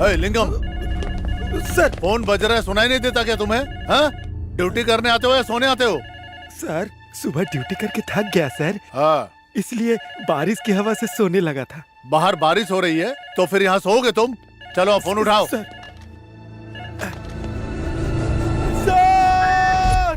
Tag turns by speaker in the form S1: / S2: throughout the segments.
S1: लिंगम
S2: sir
S1: phone बज रहा है, सुनाई नहीं देता क्या तुम्हें? हाँ, ड्यूटी करने आते हो या सोने आते हो?
S2: सर सुबह ड्यूटी करके थक गया सर,
S1: हाँ,
S2: इसलिए बारिश की हवा से सोने लगा था।
S1: बाहर बारिश हो रही है तो फिर यहाँ सोओगे तुम? चलो फोन उठाओ।
S2: सर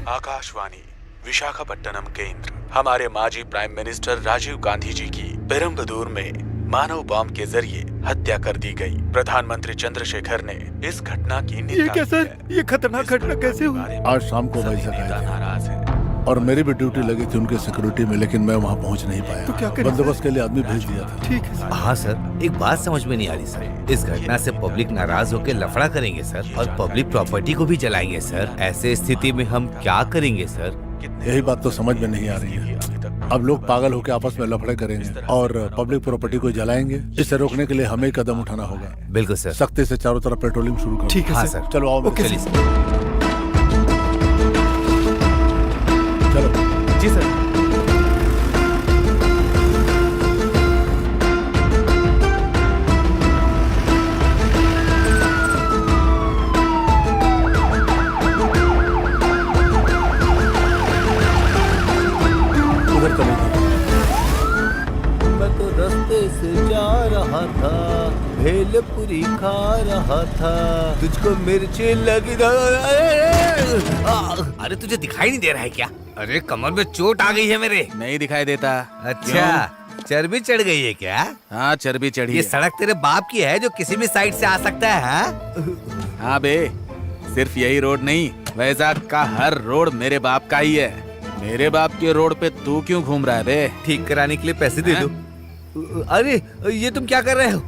S3: आकाशवाणी विशाखापट्टनम केंद्र। हमारे माजी प्राइम मिनिस्टर राजीव गांधी जी की पेरम्बदूर में मानव बॉम्ब के जरिए हत्या कर दी गई। प्रधानमंत्री चंद्रशेखर ने इस घटना की निंदा
S2: ये क्या
S3: की
S2: सर,
S3: है।
S2: ये खतरनाक घटना कैसे हुई?
S1: आज शाम को वही
S3: सभी
S1: जगह
S3: नेता
S1: है
S3: नाराज है।
S1: और मेरी भी ड्यूटी लगी थी उनके सिक्योरिटी में, लेकिन मैं वहाँ पहुँच नहीं पाया।
S2: तो क्या करें
S1: बंदोबस्त के लिए आदमी भेज दिया था।
S2: ठीक है सर।
S4: हाँ सर, एक बात समझ में नहीं आ रही सर। इस घटना से पब्लिक नाराज होकर लफड़ा करेंगे सर, और पब्लिक प्रॉपर्टी को भी जलाएंगे सर। ऐसे स्थिति में हम क्या करेंगे सर?
S1: यही बात तो समझ में नहीं आ रही है। अब लोग पागल होकर आपस में लफड़े करेंगे और पब्लिक प्रॉपर्टी को जलाएंगे। इसे रोकने के लिए हमें कदम उठाना होगा।
S4: बिल्कुल सर।
S1: सख्ती से चारों तरफ पेट्रोलिंग शुरू करो।
S2: ठीक है
S4: हाँ
S2: सर।
S4: सर।
S1: चलो आओ मेरे
S2: ओके
S1: साथ।
S2: सर।
S1: चलो।
S3: जी सर।
S1: उधर चलो इधर।
S4: मैं तो रास्ते से जा रहा था, भेलपुरी खा रहा था, तुझको मिर्ची लगी। अरे तुझे दिखाई नहीं दे रहा है क्या? अरे कमर में चोट आ गई है मेरे।
S3: नहीं दिखाई देता।
S4: अच्छा, चर्बी चढ़ गई है क्या?
S3: हाँ, चर्बी चढ़ी
S4: ये
S3: है।
S4: सड़क तेरे बाप की है जो किसी भी साइड से आ सकता है? हाँ?
S3: हाँ बे, सिर्फ यही रोड नहीं, वैजाग का हर रोड मेरे बाप का ही है। मेरे बाप के रोड पे तू क्यों घूम रहा है बे?
S4: ठीक कराने के लिए पैसे दे दो। अरे ये तुम क्या कर रहे हो?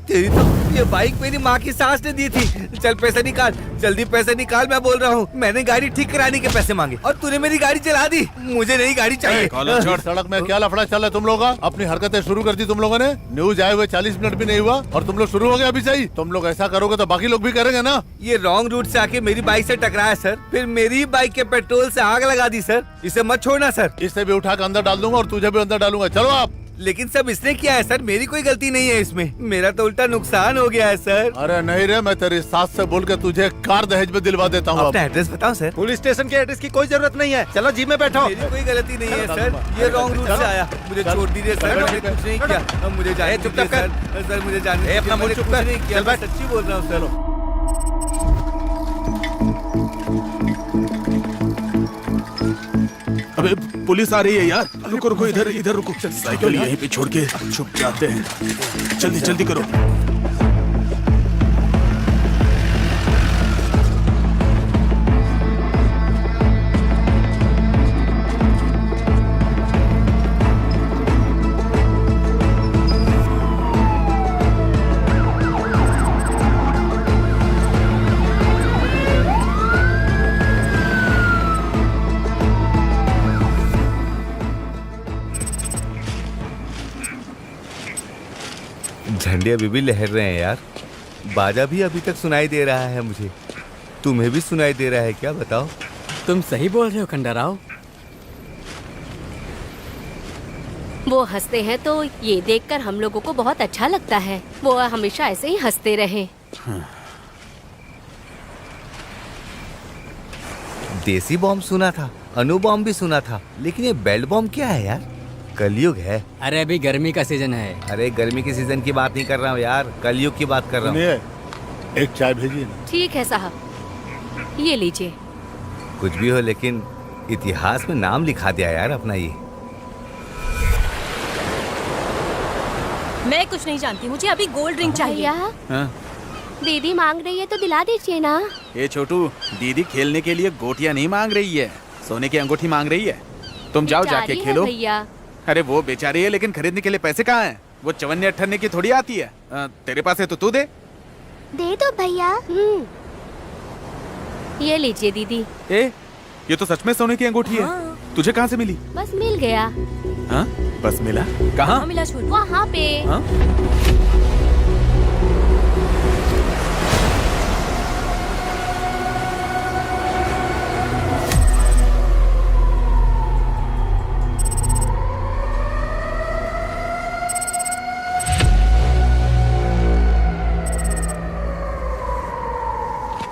S4: तेरी तो ये बाइक मेरी माँ की सास ने दी थी। चल पैसे निकाल, जल्दी पैसे निकाल, मैं बोल रहा हूँ। मैंने गाड़ी ठीक कराने के पैसे मांगे और तूने मेरी गाड़ी चला दी। मुझे नई गाड़ी चाहिए।
S1: कॉलर छोड़। सड़क में क्या लफड़ा चल रहा है तुम लोगों का? अपनी हरकतें शुरू कर दी तुम लोगों ने। न्यूज आए हुए 40 मिनट भी नहीं हुआ और तुम लोग शुरू हो गए अभी से ही। तुम लोग ऐसा करोगे तो बाकी लोग भी करेंगे ना।
S4: ये रॉन्ग रूट से आके मेरी बाइक से टकराया सर, फिर मेरी बाइक के पेट्रोल से आग लगा दी सर। इसे मत छोड़ना सर।
S1: इसे भी उठा कर अंदर डाल दूंगा और तुझे भी अंदर डालूंगा। चलो आप।
S4: लेकिन सब इसने किया है सर, मेरी कोई गलती नहीं है इसमें। मेरा तो उल्टा नुकसान हो गया है सर।
S1: अरे नहीं रे, मैं तेरी सास से बोल के तुझे कार दहेज में दिलवा देता हूँ।
S4: अपना एड्रेस बताओ सर।
S2: पुलिस स्टेशन के एड्रेस की कोई जरूरत नहीं है, चलो जीप में बैठो।
S4: मेरी कोई गलती नहीं है सर, ये रॉन्ग रूट से आया। मुझे छोड़ दीजिए सर, मैंने कुछ नहीं किया। अब मुझे जाने दीजिए सर। सर मुझे जाने दीजिए,
S2: अपना मुंह
S4: मैंने
S2: चुप
S4: कुछ
S2: कर।
S4: नहीं किया,
S2: चल
S4: मैं
S2: बैठ।
S4: सच्ची बोल रहा हूँ सर।
S3: अबे पुलिस आ रही है यार। रुको रुको, इधर इधर रुको। साइकिल यहीं पे छोड़ के छुप जाते हैं। जल्दी जल्दी करो।
S4: झंडे अभी भी लहर रहे हैं यार। बाजा भी अभी तक सुनाई दे रहा है मुझे। तुम्हें भी सुनाई दे रहा है क्या? बताओ।
S5: तुम सही बोल रहे हो खंडाराव।
S6: वो हंसते हैं तो ये देखकर हम लोगों को बहुत अच्छा लगता है। वो हमेशा ऐसे ही हंसते रहे।
S4: देसी बॉम्ब सुना था, अणु बॉम्ब भी सुना था, लेकिन ये बेल्ट बॉम्ब क्या है यार? कलयुग है।
S5: अरे अभी गर्मी का सीजन है।
S4: अरे गर्मी के सीजन की बात नहीं कर रहा हूँ यार, कलयुग की बात कर रहा हूँ।
S1: सुनिए, एक चाय भेजिए ना।
S6: ठीक है साहब, ये लीजिए।
S4: कुछ भी हो, लेकिन इतिहास में नाम लिखा दिया यार अपना ये।
S7: मैं कुछ नहीं जानती, मुझे अभी गोल्ड ड्रिंक चाहिए।
S6: भैया,
S3: हाँ?
S6: दीदी मांग रही है तो दिला दीजिए ना।
S3: ये छोटू, दीदी खेलने के लिए गोटियां नहीं मांग रही है, सोने की अंगूठी मांग रही है। तुम जाओ जाके
S6: बेचारी है
S3: खेलो।
S6: भैया।
S3: अरे वो बेचारी है, लेकिन खरीदने के लिए पैसे कहाँ हैं? वो चवन्ने अट्ठन्ने की थोड़ी आती है। तेरे पास है तो तू दे।
S6: दे दो भैया। ये लीजिए दीदी।
S3: ए, ये तो सच में सोने की अंगूठी है। तुझे कहाँ से मिली?
S6: बस मिल गया।
S3: हाँ? बस मिला? कहाँ?
S7: मिला छोटू।
S6: वहाँ पे।
S3: हाँ?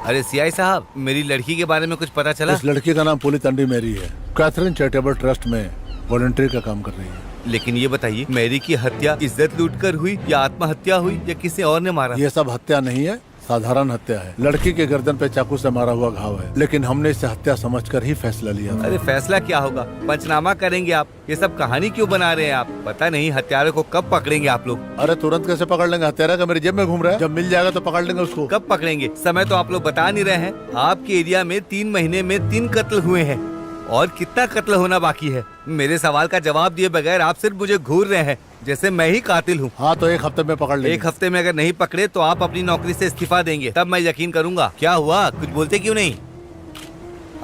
S4: अरे सीआई साहब, मेरी लड़की के बारे में कुछ पता चला?
S1: इस लड़की का नाम पुलिस अंडी मैरी है। कैथरीन चैरिटेबल ट्रस्ट में वॉलंटियर का काम कर रही है।
S4: लेकिन ये बताइए, मैरी की हत्या इज्जत लूटकर हुई या आत्महत्या हुई या किसी और ने मारा?
S1: ये सब हत्या नहीं है, साधारण हत्या है। लड़की के गर्दन पे चाकू से मारा हुआ घाव है, लेकिन हमने इसे हत्या समझकर ही फैसला लिया था।
S4: अरे फैसला क्या होगा, पंचनामा करेंगे आप। ये सब कहानी क्यों बना रहे हैं आप? पता नहीं हत्यारे को कब पकड़ेंगे आप लोग।
S1: अरे तुरंत कैसे पकड़ लेंगे? हत्यारा का मेरी जेब में घूम रहा है। जब मिल जाएगा तो पकड़ लेंगे उसको।
S4: कब पकड़ेंगे? समय तो आप लोग बता नहीं रहे हैं। आपके एरिया में 3 महीने में 3 कत्ल हुए हैं और कितना कत्ल होना बाकी है? मेरे सवाल का जवाब दिए बगैर आप सिर्फ मुझे घूर रहे हैं जैसे मैं ही कातिल हूँ।
S1: हाँ तो 1 हफ्ते में पकड़ लेंगे।
S4: 1 हफ्ते में अगर नहीं पकड़े तो आप अपनी नौकरी से इस्तीफा देंगे, तब मैं यकीन करूंगा। क्या हुआ, कुछ बोलते क्यों नहीं?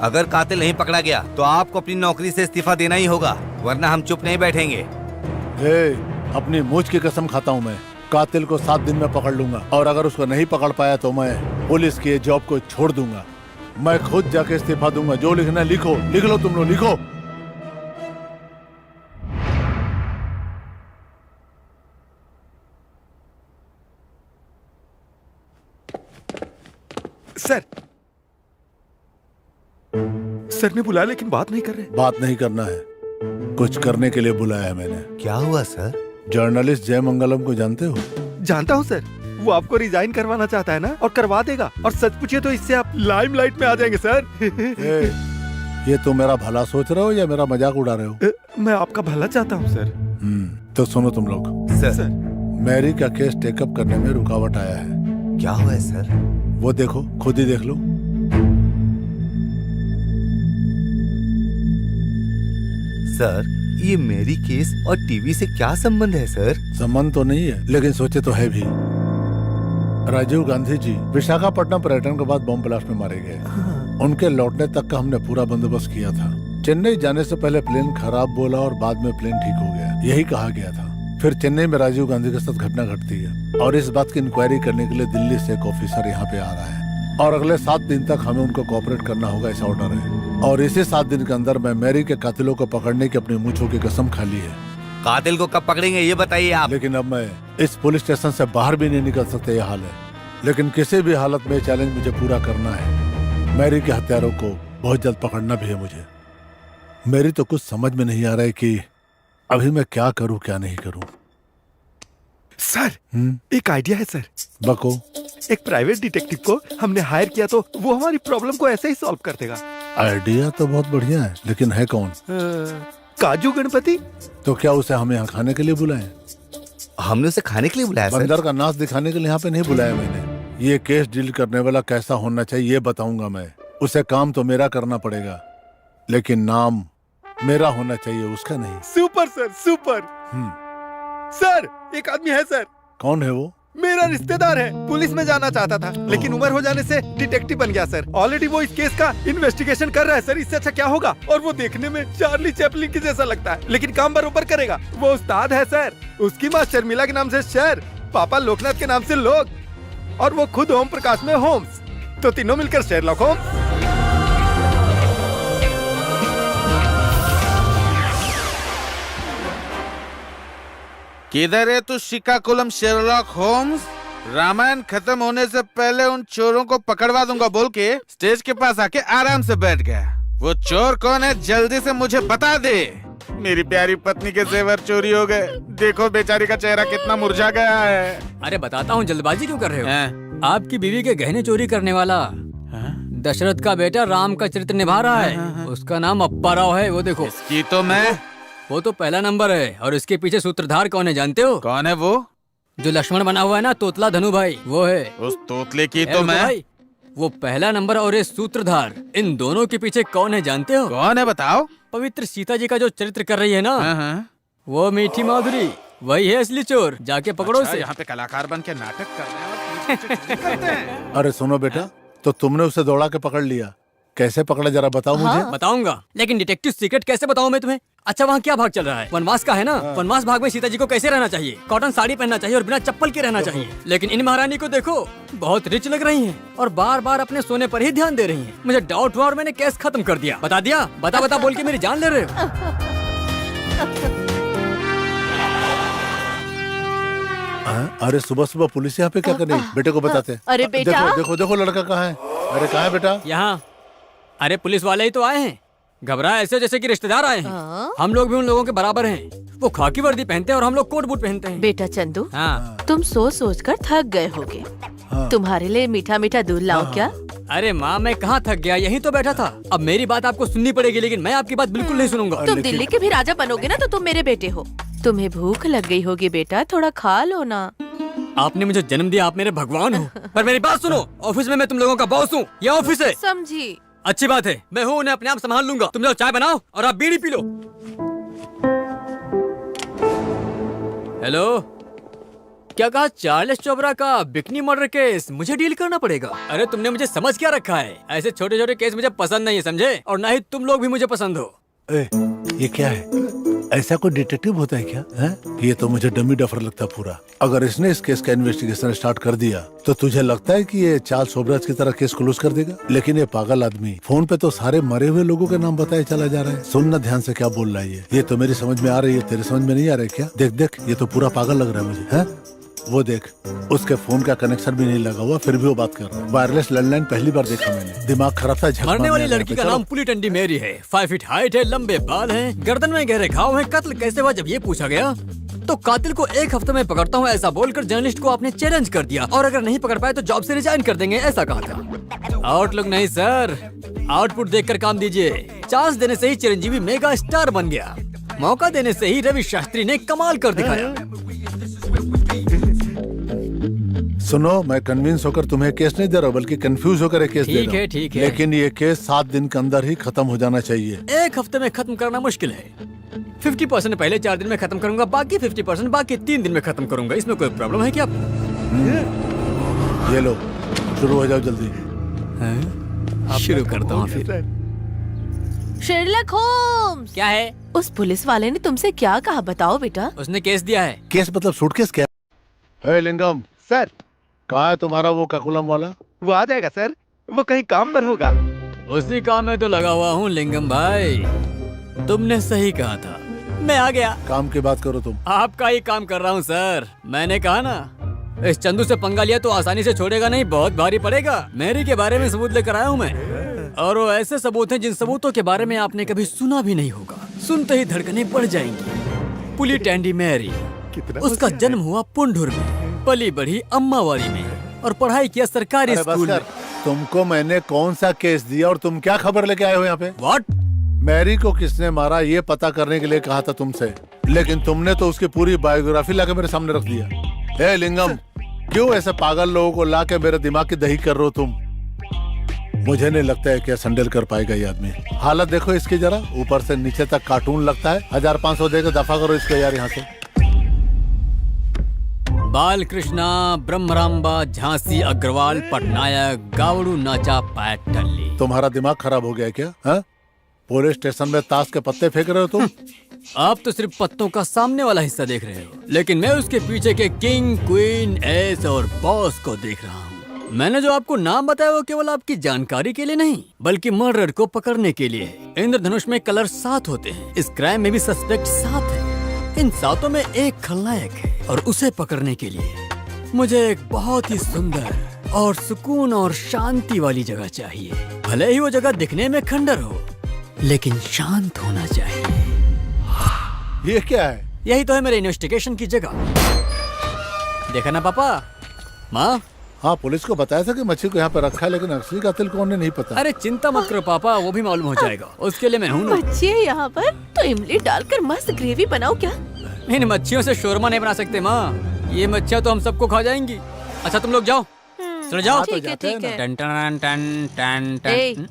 S4: अगर कातिल नहीं पकड़ा गया तो आपको अपनी नौकरी से इस्तीफा देना ही होगा, वरना हम चुप नहीं बैठेंगे।
S1: अपनी मूछ की कसम खाता हूँ मैं, कातिल को 7 दिन में पकड़ लूंगा। और अगर उसको नहीं पकड़ पाया तो मैं पुलिस की जॉब को छोड़ दूंगा। मैं खुद जाके इस्तीफा दूंगा। जो लिखना है लिखो, लिख लो तुम लोग, लिखो।
S2: सर ने बुलाया लेकिन बात नहीं कर रहे।
S1: बात नहीं करना है, कुछ करने के लिए बुलाया है मैंने।
S4: क्या हुआ सर?
S1: जर्नलिस्ट जय मंगलम को जानते हो?
S2: जानता हूँ सर, वो आपको रिजाइन करवाना चाहता है ना, और करवा देगा। और सच पूछिए तो इससे आप लाइमलाइट में आ जाएंगे सर।
S1: ये तुम मेरा भला सोच रहे हो या मेरा मजाक उड़ा रहे हो?
S2: मैं आपका भला चाहता हूँ सर।
S1: तो सुनो तुम लोग,
S4: सर
S1: मैरी का केस टेकअप करने में रुकावट आया है।
S4: क्या हुआ है सर?
S1: वो देखो, खुद ही देख लो।
S4: सर ये मेरी केस और टीवी से क्या संबंध है सर?
S1: संबंध तो नहीं है, लेकिन सोचे तो है भी। राजीव गांधी जी विशाखापट्टनम पर्यटन के बाद बम ब्लास्ट में मारे गए। उनके लौटने तक का हमने पूरा बंदोबस्त किया था। चेन्नई जाने से पहले प्लेन खराब बोला और बाद में प्लेन ठीक हो गया, यही कहा गया था। फिर चेन्नई में राजीव गांधी के साथ घटना घटती है और इस बात की इंक्वायरी करने के लिए दिल्ली से एक ऑफिसर यहाँ पे आ रहा है और अगले 7 दिन तक हमें उनको कोऑपरेट करना होगा, ऐसा ऑर्डर है। और इसी 7 दिन के अंदर मैं मैरी के कातिलों को पकड़ने की अपनी मूंछों की कसम खा ली है।
S4: कातिल को कब पकड़ेंगे ये बताइए आप।
S1: लेकिन अब मैं इस पुलिस स्टेशन से बाहर भी नहीं निकल सकते, ये हाल है। लेकिन किसी भी हालत में चैलेंज मुझे पूरा करना है। मैरी के हत्यारों को बहुत जल्द पकड़ना भी है मुझे। मेरी तो कुछ समझ में नहीं आ रहा है कि अभी मैं क्या करूं क्या नहीं करूं।
S2: सर एक आइडिया है सर।
S1: बको।
S2: एक प्राइवेट डिटेक्टिव को हमने हायर किया तो वो हमारी प्रॉब्लम को ऐसे ही सॉल्व कर देगा।
S1: आइडिया तो बहुत बढ़िया है, लेकिन है कौन?
S2: काजू गणपति।
S1: तो क्या उसे हमें यहाँ खाने के लिए बुलाएं?
S4: हमने उसे खाने के लिए बुलाया सर?
S1: बंदर का नाच दिखाने के लिए यहाँ पे नहीं बुलाया मैंने। ये केस डील करने वाला कैसा होना चाहिए ये बताऊंगा मैं। उसे काम तो मेरा करना पड़ेगा, लेकिन नाम मेरा होना चाहिए, उसका नहीं।
S2: Super sir, super. सर एक आदमी है सर।
S1: कौन है वो?
S2: मेरा रिश्तेदार है, पुलिस में जाना चाहता था लेकिन उम्र हो जाने से डिटेक्टिव बन गया सर। ऑलरेडी वो इस केस का इन्वेस्टिगेशन कर रहा है सर। इससे अच्छा क्या होगा? और वो देखने में चार्ली चैपलिन की जैसा लगता है, लेकिन काम बरोबर करेगा। वो उस्ताद है सर। उसकी माँ शर्मिला के नाम से शहर, पापा लोकनाथ के नाम से लोग, और वो खुद ओम प्रकाश में होम्स। तो तीनों मिलकर शेरलॉक होम्स।
S8: किधर है तू श्रीकाकुलम शेरलॉक होम्स? रामायण खत्म होने से पहले उन चोरों को पकड़वा दूंगा बोल के स्टेज के पास आके आराम से बैठ गया। वो चोर कौन है जल्दी से मुझे बता दे। मेरी प्यारी पत्नी के जेवर चोरी हो गए। देखो बेचारी का चेहरा कितना मुरझा गया है।
S5: अरे बताता हूँ, जल्दबाजी क्यों कर रहे हो? आपकी बीवी के गहने चोरी करने वाला दशरथ का बेटा राम का चरित्र निभा रहा है। उसका नाम अप्पा राव है। वो देखो।
S8: इसकी तो मैं।
S5: वो तो पहला नंबर है। और इसके पीछे सूत्रधार कौन है जानते हो?
S8: कौन है वो?
S5: जो लक्ष्मण बना हुआ है ना, तोतला धनु भाई, वो है।
S8: उस तोतले की तो मैं।
S5: वो पहला नंबर और ये सूत्रधार, इन दोनों के पीछे कौन है जानते हो?
S8: कौन है बताओ?
S5: पवित्र सीता जी का जो चरित्र कर रही है ना, वो मीठी माधुरी, वही है असली चोर। जाके पकड़ो उसे।
S8: यहाँ पे कलाकार बन के नाटक करते हैं।
S1: अरे सुनो बेटा, तो तुमने उसे दौड़ा के पकड़ लिया, कैसे पकड़ा जरा बताओ मुझे।
S5: बताऊंगा, लेकिन डिटेक्टिव सीक्रेट कैसे बताऊं मैं तुम्हें? अच्छा वहाँ क्या भाग चल रहा है? वनवास का है ना। वनवास भाग में सीता जी को कैसे रहना चाहिए? कॉटन साड़ी पहनना चाहिए और बिना चप्पल के रहना चाहिए। लेकिन इन महारानी को देखो, बहुत रिच लग रही हैं और बार बार अपने सोने पर ही ध्यान दे रही हैं। मुझे डाउट हुआ और मैंने केस खत्म कर दिया। बता दिया, बता बता बोल के मेरी जान ले रहे हो।
S1: अरे सुबह सुबह पुलिस यहाँ पे क्या कर रही? बेटे को बताते।
S6: अरे बेटा।
S1: देखो देखो देखो लड़का कहाँ है। अरे कहाँ है बेटा?
S5: यहाँ। अरे पुलिस वाले ही तो आए हैं। घबराए ऐसे जैसे कि रिश्तेदार आए हैं। हम लोग भी उन लोगों के बराबर हैं। वो खाकी वर्दी पहनते हैं और हम लोग कोट बूट पहनते हैं।
S9: बेटा चंदू,
S5: हाँ।
S9: तुम सोच सोच कर थक गए होगे। तुम्हारे लिए मीठा मीठा दूध लाऊं क्या?
S5: अरे माँ, मैं कहाँ थक गया, यहीं तो बैठा था। अब मेरी बात आपको सुननी पड़ेगी, लेकिन मैं आपकी बात बिल्कुल नहीं सुनूंगा।
S9: तुम दिल्ली के भी राजा बनोगे ना तो तुम मेरे बेटे हो। तुम्हें भूख लग गई होगी बेटा, थोड़ा खा लो ना।
S5: आपने मुझे जन्म दिया, आप मेरे भगवान हो। पर मेरी बात सुनो, ऑफिस में मैं तुम लोगों का बॉस हूँ। ये ऑफिस है।
S9: समझी?
S5: अच्छी बात है, मैं हूँ, उन्हें अपने आप संभाल लूंगा। तुम लोग चाय बनाओ और आप बीड़ी पी लो। हेलो, क्या कहा? चार्ल्स चोपड़ा का बिकनी मर्डर केस मुझे डील करना पड़ेगा? अरे तुमने मुझे समझ क्या रखा है? ऐसे छोटे छोटे केस मुझे पसंद नहीं है, समझे? और ना ही तुम लोग भी मुझे पसंद हो।
S1: ए, ये क्या है? ऐसा कोई डिटेक्टिव होता है क्या? है? ये तो मुझे डमी डफर लगता है पूरा। अगर इसने इस केस का इन्वेस्टिगेशन स्टार्ट कर दिया तो तुझे लगता है कि ये चार्ल्स सोबराज की तरह केस क्लोज कर देगा? लेकिन ये पागल आदमी फोन पे तो सारे मरे हुए लोगों के नाम बताए चला जा रहा है। सुनना ध्यान से क्या बोल रहा है ये तो मेरी समझ में आ रही है, तेरे समझ में नहीं आ रहा है क्या? देख देख, ये तो पूरा पागल लग रहा है मुझे। है? वो देख, उसके फोन का कनेक्शन भी नहीं लगा हुआ, फिर भी वो बात कर रहा है। वायरलेस लैंडलाइन पहली बार देखा मैंने। दिमाग खराब था। झक
S5: मरने वाली
S1: मारने
S5: लड़की
S1: लगा।
S5: का
S1: चलो।
S5: नाम पुली टंडी मेरी है। 5 फीट हाइट है, लंबे बाल हैं, गर्दन में गहरे घाव हैं। कत्ल कैसे हुआ जब ये पूछा गया तो कातिल को 1 हफ्ते में पकड़ता हूँ ऐसा बोलकर जर्नलिस्ट को आपने चैलेंज कर दिया, और अगर नहीं पकड़ पाए तो जॉब से रिजाइन कर देंगे, ऐसा कहा था। आउटलुक नहीं सर, आउटपुट देखकर काम दीजिए। चांस देने से ही चिरंजीवी मेगा स्टार बन गया, मौका देने से ही रवि शास्त्री ने कमाल कर दिखाया।
S1: सुनो, मैं कन्विंस होकर तुम्हें केस नहीं दे रहा हूँ, बल्कि कंफ्यूज होकर एक केस दे रहा हूँ।
S5: ठीक है।
S1: लेकिन ये केस 7 दिन के अंदर ही खत्म हो जाना चाहिए।
S5: 1 हफ्ते में खत्म करना मुश्किल है। 50% पहले 4 दिन में खत्म करूंगा, बाकी 50% बाकी 3 दिन में खत्म करूंगा। इसमें कोई प्रॉब्लम है क्या?
S1: ये लो, शुरू हो जाओ जल्दी।
S5: शुरू करता हूँ फिर।
S9: Sherlock Holmes!
S5: क्या है?
S9: उस पुलिस वाले ने तुमसे क्या कहा, बताओ बेटा।
S5: उसने केस दिया है।
S1: केस मतलब सूटकेस क्या? है लिंगम,
S2: सर,
S1: कहाँ है तुम्हारा वो ककुलम वाला?
S2: वो आ जाएगा सर, वो कहीं काम पर होगा।
S5: उसी काम में तो लगा हुआ हूँ लिंगम भाई। तुमने सही कहा था, मैं आ गया।
S1: काम की बात करो तुम।
S5: आपका ही काम कर रहा हूँ सर। मैंने कहा ना, इस चंदू से पंगा लिया तो आसानी से छोड़ेगा नहीं, बहुत भारी पड़ेगा। मैरी के बारे में सबूत लेकर आया हूँ मैं, और वो ऐसे सबूत हैं जिन सबूतों के बारे में आपने कभी सुना भी नहीं होगा। सुनते ही धड़कनें बढ़ जाएंगी। पुली टैंडी मैरी, उसका जन्म हुआ पुंडुर में, पली बढ़ी अम्मावारी में, और पढ़ाई किया सरकारी
S1: अरे बस
S5: स्कूल
S1: कर।
S5: में।
S1: तुमको मैंने कौन सा केस दिया और तुम क्या खबर लेके आए हो यहाँ पे?
S5: What?
S1: मैरी को किसने मारा ये पता करने के लिए कहा था तुमसे, लेकिन तुमने तो उसकी पूरी बायोग्राफी लाके मेरे सामने रख दिया। ए लिंगम, क्यों ऐसे पागल लोगों को लाके मेरे दिमाग की दही कर रहे हो तुम? मुझे नहीं लगता है कि संडेल कर पाएगा ये आदमी। हालत देखो इसकी जरा, ऊपर से नीचे तक कार्टून लगता है। 1500 देकर दफा करो इसको यार यहाँ से।
S5: बाल कृष्णा, ब्रह्मराम्बा, झांसी अग्रवाल, पटनायक, गावड़ू नाचा, पैट टल्ली।
S1: तुम्हारा दिमाग खराब हो गया है क्या? हा? पुलिस स्टेशन में ताश के पत्ते फेंक रहे हो तुम?
S5: आप तो सिर्फ पत्तों का सामने वाला हिस्सा देख रहे हो, लेकिन मैं उसके पीछे के किंग, क्वीन, एस और बॉस को देख रहा हूँ। मैंने जो आपको नाम बताया वो केवल आपकी जानकारी के लिए नहीं, बल्कि मर्डर को पकड़ने के लिए। इंद्रधनुष में कलर 7 होते हैं, इस क्राइम में भी सस्पेक्ट 7 है। इन 7 में एक खलनायक है, और उसे पकड़ने के लिए मुझे एक बहुत ही सुंदर और सुकून और शांति वाली जगह चाहिए। भले ही वो जगह दिखने में खंडर हो, लेकिन शांत होना चाहिए।
S1: ये क्या है?
S5: यही तो है मेरे इन्वेस्टिगेशन की जगह। देखा ना पापा? माँ?
S1: हाँ, पुलिस को बताया था कि मच्छी को यहाँ पे रखा है, लेकिन असली कातिल कौन है नहीं पता।
S5: अरे चिंता मत करो पापा, वो भी मालूम हो जाएगा। उसके लिए मैं हूँ ना।
S9: बच्चे यहाँ पर तो इमली डालकर मस्त ग्रेवी बनाओ क्या?
S5: इन मच्छियों से शोरमा नहीं बना सकते माँ, ये मच्छियाँ तो हम सबको खा जाएंगी। अच्छा तुम लोग जाओ, चलो जाओ।
S9: ठीक है ठीक है।
S5: टन टन टन टन
S9: ए,
S5: टन।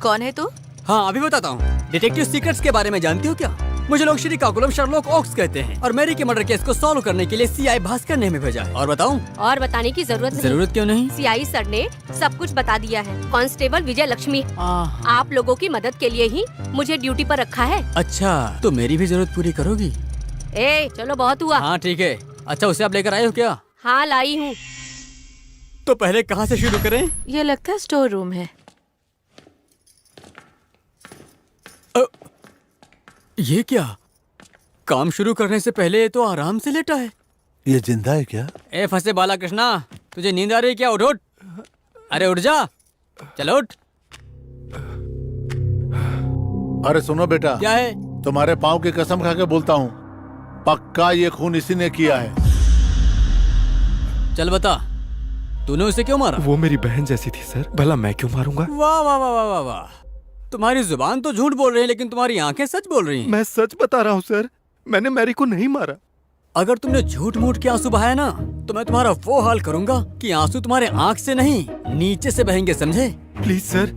S9: कौन है तू?
S5: हाँ अभी बताता हूँ। डिटेक्टिव सीक्रेट्स के बारे में जानती हो क्या? मुझे लोग श्री काकुलम शर्लॉक ओक्स कहते हैं, और मैरी के मर्डर केस को सॉल्व करने के लिए सीआई भास्कर ने हमें भेजा है। और बताऊं?
S6: और बताने की जरूरत नहीं।
S5: जरूरत क्यों नहीं?
S6: सीआई सर ने सब कुछ बता दिया है। कांस्टेबल विजय लक्ष्मी, आप लोगों की मदद के लिए ही मुझे ड्यूटी पर रखा है।
S5: अच्छा, तो मेरी भी जरूरत पूरी करोगी?
S6: ए चलो बहुत हुआ।
S5: हाँ ठीक है। अच्छा उसे आप लेकर आए हो क्या?
S6: हाँ लाई हूँ।
S5: तो पहले कहाँ से शुरू करें?
S9: ये लगता है स्टोर रूम है।
S5: ये क्या? काम शुरू करने से पहले तो आराम से लेटा है।
S1: ये जिंदा है क्या?
S5: ए फंसे बाला कृष्णा, तुझे नींद आ रही है क्या? उठ उठ। अरे उठ जा। चलो उठ।
S1: अरे सुनो बेटा,
S5: क्या है?
S1: तुम्हारे पाँव की कसम खा के बोलता हूँ, पक्का ये खून इसी ने किया है।
S5: चल बता, तूने उसे क्यों मारा?
S2: वो मेरी बहन जैसी थी सर, भला मैं क्यों मारूंगा?
S5: वाह वाह वाह वाह वाह वाह। तुम्हारी जुबान तो झूठ बोल रही है, लेकिन तुम्हारी आंखें सच बोल रही हैं।
S2: मैं सच बता रहा हूँ सर, मैंने मैरी को नहीं मारा।
S5: अगर तुमने झूठ मूठ के आंसू बहाया ना, तो मैं तुम्हारा वो हाल करूंगा कि आंसू तुम्हारे आंख से नहीं, नीचे से बहेंगे, समझे?
S2: प्लीज सर,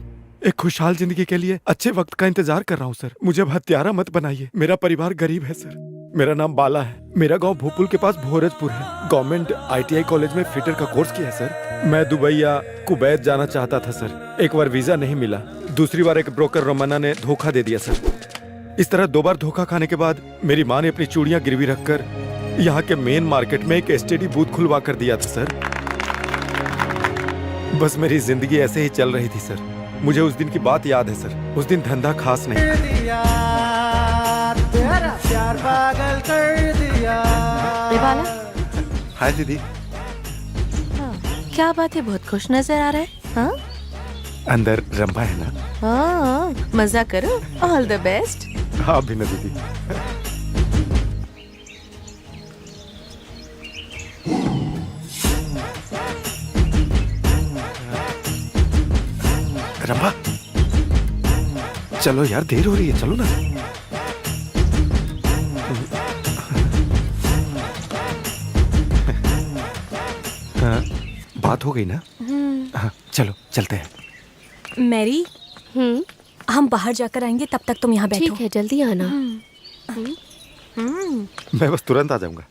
S2: एक खुशहाल जिंदगी के लिए अच्छे वक्त का इंतजार कर रहा हूँ सर। मुझे अब हत्यारा मत बनाइए। मेरा परिवार गरीब है सर। मेरा नाम बाला है। मेरा गांव भोपुल के पास भोरजपुर है। गवर्नमेंट ITI कॉलेज में फिटर का कोर्स किया है सर। मैं दुबई या कुवैत जाना चाहता था सर। एक बार वीजा नहीं मिला, दूसरी बार एक ब्रोकर रोमाना ने धोखा दे दिया सर। इस तरह 2 बार धोखा खाने के बाद मेरी माँ ने अपनी चूड़ियां गिरवी रखकर यहाँ के मेन मार्केट में एक STD बूथ खुलवा कर दिया था सर। बस मेरी जिंदगी ऐसे ही चल रही थी सर। मुझे उस दिन की बात याद है सर। उस दिन धंधा खास नहीं।
S9: बाला,
S2: हाय दीदी।
S9: क्या बात है, बहुत खुश नजर आ रहा है। हाँ
S2: अंदर रंभा है ना?
S9: हाँ, मजा करो। All the best.
S2: हाँ भी ना दीदी। रंभा, चलो यार, देर हो रही है, चलो ना। हाँ, बात हो गई ना? हाँ, चलो चलते हैं।
S7: मैरी, हम बाहर जाकर आएंगे, तब तक तुम यहाँ बैठो।
S6: ठीक है, जल्दी आना।
S2: मैं बस तुरंत आ जाऊंगा।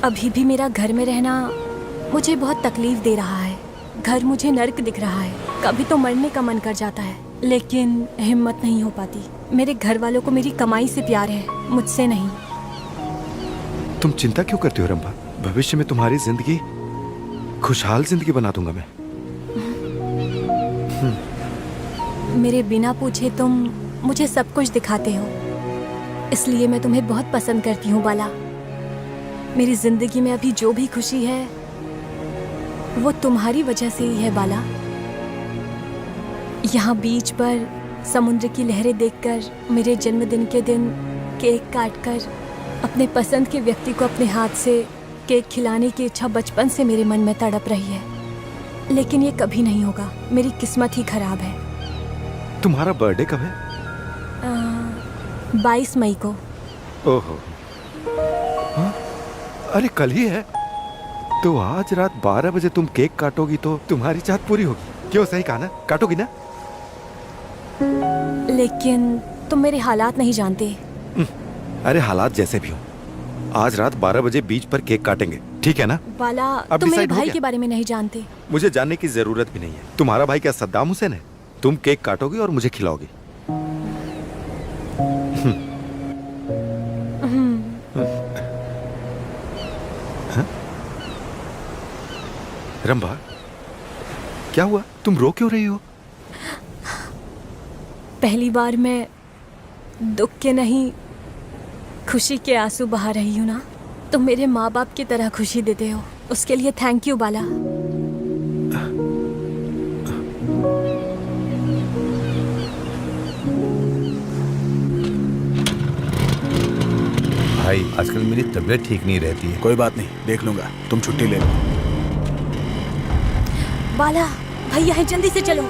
S7: अभी भी मेरा घर में रहना मुझे बहुत तकलीफ दे रहा है। घर मुझे नर्क दिख रहा है। कभी तो मरने का मन कर जाता है, लेकिन हिम्मत नहीं हो पाती। मेरे घर वालों को मेरी कमाई से प्यार है, मुझसे नहीं।
S2: तुम चिंता क्यों करती हो रंभा? भविष्य में तुम्हारी जिंदगी खुशहाल जिंदगी बना दूंगा मैं।
S7: मेरे बिना पूछे तुम मुझे सब कुछ दिखाते हो, इसलिए मैं तुम्हें बहुत पसंद करती हूँ बाला। मेरी जिंदगी में अभी जो भी खुशी है वो तुम्हारी वजह से ही है बाला। यहाँ बीच पर समुद्र की लहरें देखकर, मेरे जन्मदिन के दिन केक काटकर, अपने पसंद के व्यक्ति को अपने हाथ से केक खिलाने की इच्छा बचपन से मेरे मन में तड़प रही है, लेकिन ये कभी नहीं होगा। मेरी किस्मत ही खराब है।
S2: तुम्हारा बर्थडे कब है?
S7: 22 मई को।
S2: ओहो, हाँ? अरे कल ही है। तो आज रात 12 बजे तुम केक काटोगी तो तुम्हारी चाहत पूरी होगी। क्यों, सही कहा ना? काटोगी ना?
S7: लेकिन तुम मेरे हालात नहीं जानते।
S2: अरे हालात जैसे भी हो, आज रात 12 बजे बीच पर केक काटेंगे, ठीक है ना?
S7: बाला,
S2: अब
S7: तुम मेरे
S2: decide हो
S7: भाई
S2: गया?
S7: के बारे में नहीं जानते।
S2: मुझे जानने की जरूरत भी नहीं है। तुम्हारा भाई क्या सद्दाम हुसैन है? तुम केक काटोगी और मुझे खिलाओगी। रंभा, क्या हुआ? तुम रो क्यों रही हो?
S7: पहली बार मैं दुख के नहीं, खुशी के आंसू बहा रही हूँ ना। तुम मेरे माँ बाप की तरह खुशी देते हो, उसके लिए थैंक यू बाला।
S4: भाई, आजकल मेरी तबीयत ठीक नहीं रहती है।
S10: कोई बात नहीं, देख लूंगा, तुम छुट्टी ले लो।
S7: बाला, भैया है, जल्दी से चलो।